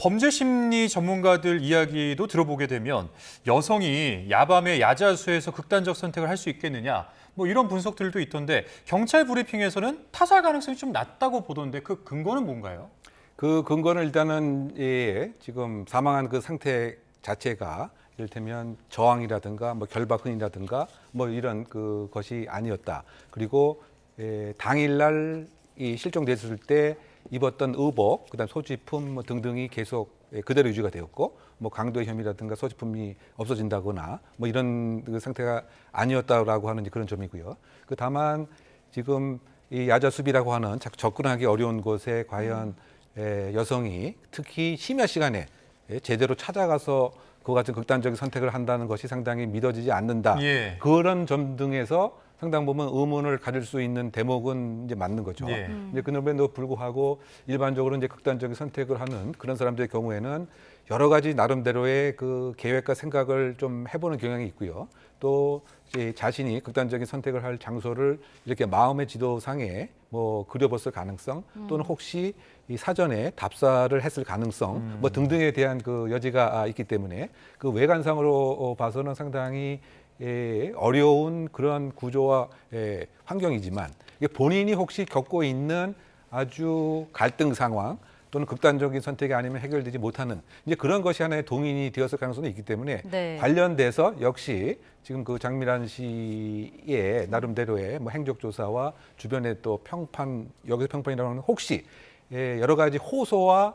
범죄 심리 전문가들 이야기도 들어보게 되면 여성이 야밤에 야자수에서 극단적 선택을 할 수 있겠느냐 뭐 이런 분석들도 있던데 경찰 브리핑에서는 타살 가능성이 좀 낮다고 보던데 그 근거는 뭔가요? 그 근거는 일단은 지금 사망한 그 상태 자체가 이를테면 저항이라든가 뭐 결박흔이라든가 뭐 이런 그 것이 아니었다. 그리고 당일날 이 실종됐을 때 입었던 의복, 그다음 소지품 뭐 등등이 계속 그대로 유지가 되었고, 뭐 강도의 혐의라든가 소지품이 없어진다거나 뭐 이런 그 상태가 아니었다라고 하는 그런 점이고요. 그 다만 지금 이 야자 수비라고 하는 접근하기 어려운 곳에 과연 여성이 특히 심야 시간에 제대로 찾아가서 그와 같은 극단적인 선택을 한다는 것이 상당히 믿어지지 않는다. 그런 점 등에서 상당 부분 의문을 가질 수 있는 대목은 이제 맞는 거죠. 이제 그럼에도 불구하고 일반적으로 이제 극단적인 선택을 하는 그런 사람들의 경우에는 여러 가지 나름대로의 그 계획과 생각을 좀 해보는 경향이 있고요. 또 이제 자신이 극단적인 선택을 할 장소를 이렇게 마음의 지도상에 뭐 그려봤을 가능성 또는 혹시 이 사전에 답사를 했을 가능성 뭐 등등에 대한 그 여지가 있기 때문에 그 외관상으로 봐서는 상당히 어려운 그런 구조와 환경이지만 본인이 혹시 겪고 있는 아주 갈등 상황 또는 극단적인 선택이 아니면 해결되지 못하는 이제 그런 것이 하나의 동인이 되었을 가능성이 있기 때문에 관련돼서 역시 지금 그 장미란 씨의 나름대로의 뭐 행적조사와 주변의 또 평판, 여기서 평판이라고 하는 혹시 여러 가지 호소와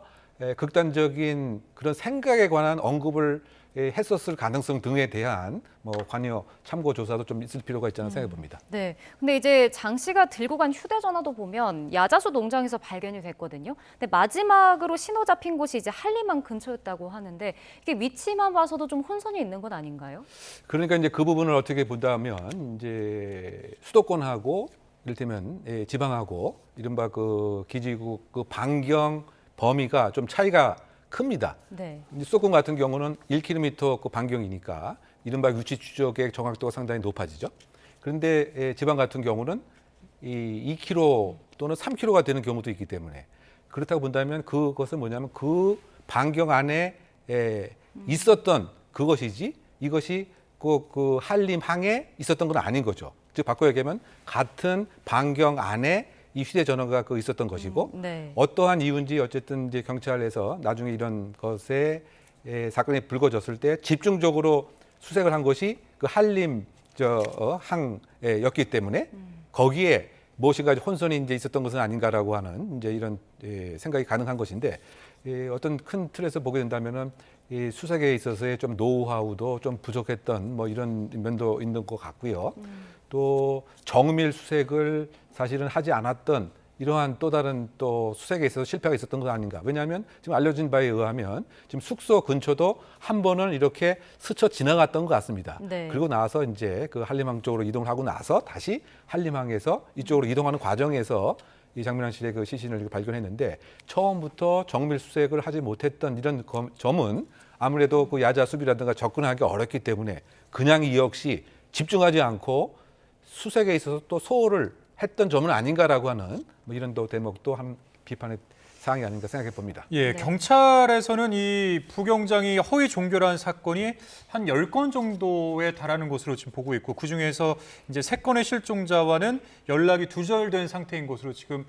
극단적인 그런 생각에 관한 언급을 했었을 가능성 등에 대한 뭐 관여 참고 조사도 좀 있을 필요가 있지 않나 생각해 봅니다. 네. 근데 이제 장 씨가 들고 간 휴대전화도 보면 야자수 농장에서 발견이 됐거든요. 근데 마지막으로 신호 잡힌 곳이 이제 한림항 근처였다고 하는데 이게 위치만 봐서도 좀 혼선이 있는 건 아닌가요? 그러니까 이제 그 부분을 어떻게 본다면 이제 수도권하고 이를테면 지방하고 이른바 그 기지국 그 반경 범위가 좀 차이가 큽니다. 네. 수도권 같은 경우는 1km 그 반경이니까 이른바 위치 추적의 정확도가 상당히 높아지죠. 그런데 지방 같은 경우는 이 2km 또는 3km가 되는 경우도 있기 때문에 그렇다고 본다면 그것은 뭐냐면 그 반경 안에 있었던 그것이지 이것이 그 한림항에 있었던 건 아닌 거죠. 즉 바꿔 얘기하면 같은 반경 안에 이 휴대전화가 그 있었던 것이고 네. 어떠한 이유인지 어쨌든 이제 경찰에서 나중에 이런 것에 사건이 불거졌을 때 집중적으로 수색을 한 것이 그 한림 항이었기 때문에 거기에 무엇인가 혼선이 이제 있었던 것은 아닌가라고 하는 이제 이런 생각이 가능한 것인데 어떤 큰 틀에서 보게 된다면은 이 수색에 있어서의 좀 노하우도 좀 부족했던 뭐 이런 면도 있는 것 같고요. 또 정밀 수색을 사실은 하지 않았던 이러한 또 다른 또 수색에 있어서 실패가 있었던 건 아닌가. 왜냐하면 지금 알려진 바에 의하면 지금 숙소 근처도 한 번은 이렇게 스쳐 지나갔던 것 같습니다. 네. 그리고 나서 이제 그 한림항 쪽으로 이동을 하고 나서 다시 한림항에서 이쪽으로 이동하는 과정에서 이 장민환 씨의 그 시신을 발견했는데 처음부터 정밀 수색을 하지 못했던 이런 점은 아무래도 그 야자 수비라든가 접근하기 어렵기 때문에 그냥 이 역시 집중하지 않고 수색에 있어서 또 소홀을 했던 점은 아닌가라고 하는 뭐 이런 또 대목도 한 비판의 사항이 아닌가 생각해 봅니다. 예, 경찰에서는 이 부경장이 허위 종결한 사건이 한 10건 정도에 달하는 것으로 지금 보고 있고 그중에서 이제 3건의 실종자와는 연락이 두절된 상태인 것으로 지금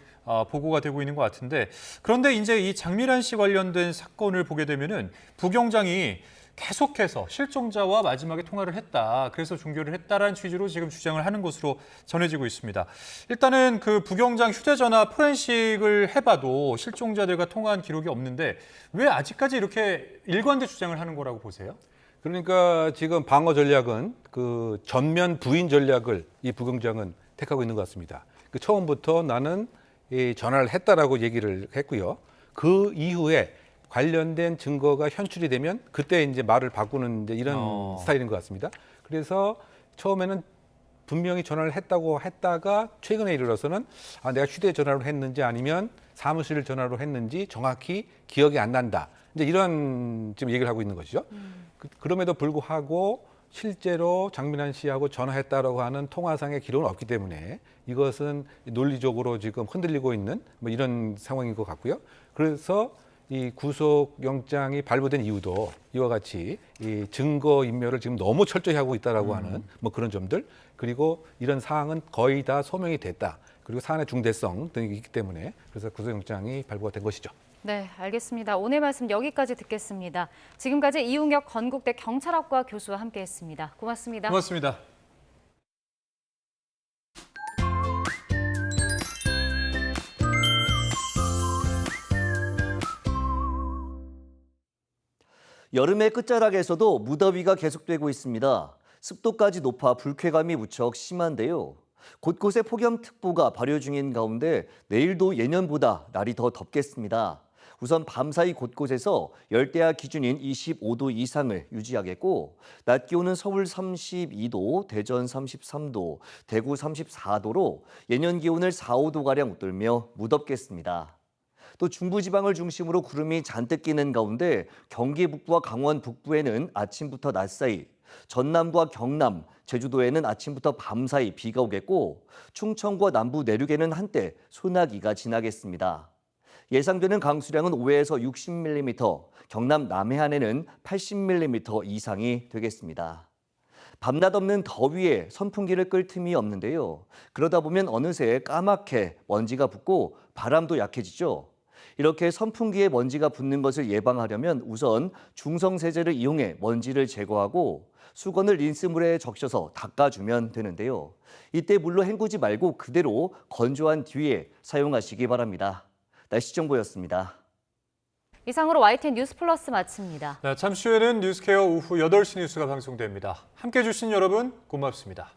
보고가 되고 있는 것 같은데 그런데 이제 이 장민환 씨 관련된 사건을 보게 되면은 부경장이 계속해서 실종자와 마지막에 통화를 했다. 그래서 종결을 했다라는 취지로 지금 주장을 하는 것으로 전해지고 있습니다. 일단은 그 부경장 휴대전화 포렌식을 해봐도 실종자들과 통화한 기록이 없는데 왜 아직까지 이렇게 일관된 주장을 하는 거라고 보세요? 그러니까 지금 방어 전략은 그 전면 부인 전략을 이 부경장은 택하고 있는 것 같습니다. 그 처음부터 나는 이 전화를 했다라고 얘기를 했고요. 그 이후에 관련된 증거가 현출이 되면 그때 이제 말을 바꾸는 이제 이런 스타일인 것 같습니다. 그래서 처음에는 분명히 전화를 했다고 했다가 최근에 이르러서는 내가 휴대전화로 했는지 아니면 사무실 전화로 했는지 정확히 기억이 안 난다. 이제 이런 지금 얘기를 하고 있는 것이죠. 그럼에도 불구하고 실제로 장민환 씨하고 전화했다라고 하는 통화상의 기록은 없기 때문에 이것은 논리적으로 지금 흔들리고 있는 뭐 이런 상황인 것 같고요. 그래서 이 구속영장이 발부된 이유도 이와 같이 이 증거인멸을 지금 너무 철저히 하고 있다라고 하는 뭐 그런 점들 그리고 이런 사항은 거의 다 소명이 됐다. 그리고 사안의 중대성 등이 있기 때문에 그래서 구속영장이 발부가 된 것이죠. 네, 알겠습니다. 오늘 말씀 여기까지 듣겠습니다. 지금까지 이웅혁 건국대 경찰학과 교수와 함께했습니다. 고맙습니다. 고맙습니다. 여름의 끝자락에서도 무더위가 계속되고 있습니다. 습도까지 높아 불쾌감이 무척 심한데요. 곳곳에 폭염특보가 발효 중인 가운데 내일도 예년보다 날이 더 덥겠습니다. 우선 밤사이 곳곳에서 열대야 기준인 25도 이상을 유지하겠고 낮 기온은 서울 32도, 대전 33도, 대구 34도로 예년 기온을 4, 5도가량 웃돌며 무덥겠습니다. 또 중부지방을 중심으로 구름이 잔뜩 끼는 가운데 경기 북부와 강원 북부에는 아침부터 낮 사이, 전남부와 경남, 제주도에는 아침부터 밤 사이 비가 오겠고 충청과 남부 내륙에는 한때 소나기가 지나겠습니다. 예상되는 강수량은 5에서 60mm, 경남 남해안에는 80mm 이상이 되겠습니다. 밤낮 없는 더위에 선풍기를 끌 틈이 없는데요. 그러다 보면 어느새 까맣게 먼지가 붙고 바람도 약해지죠. 이렇게 선풍기에 먼지가 붙는 것을 예방하려면 우선 중성세제를 이용해 먼지를 제거하고 수건을 린스물에 적셔서 닦아주면 되는데요. 이때 물로 헹구지 말고 그대로 건조한 뒤에 사용하시기 바랍니다. 날씨 정보였습니다. 이상으로 YTN 뉴스 플러스 마칩니다. 네, 잠시 후에는 뉴스케어 오후 8시 뉴스가 방송됩니다. 함께해 주신 여러분 고맙습니다.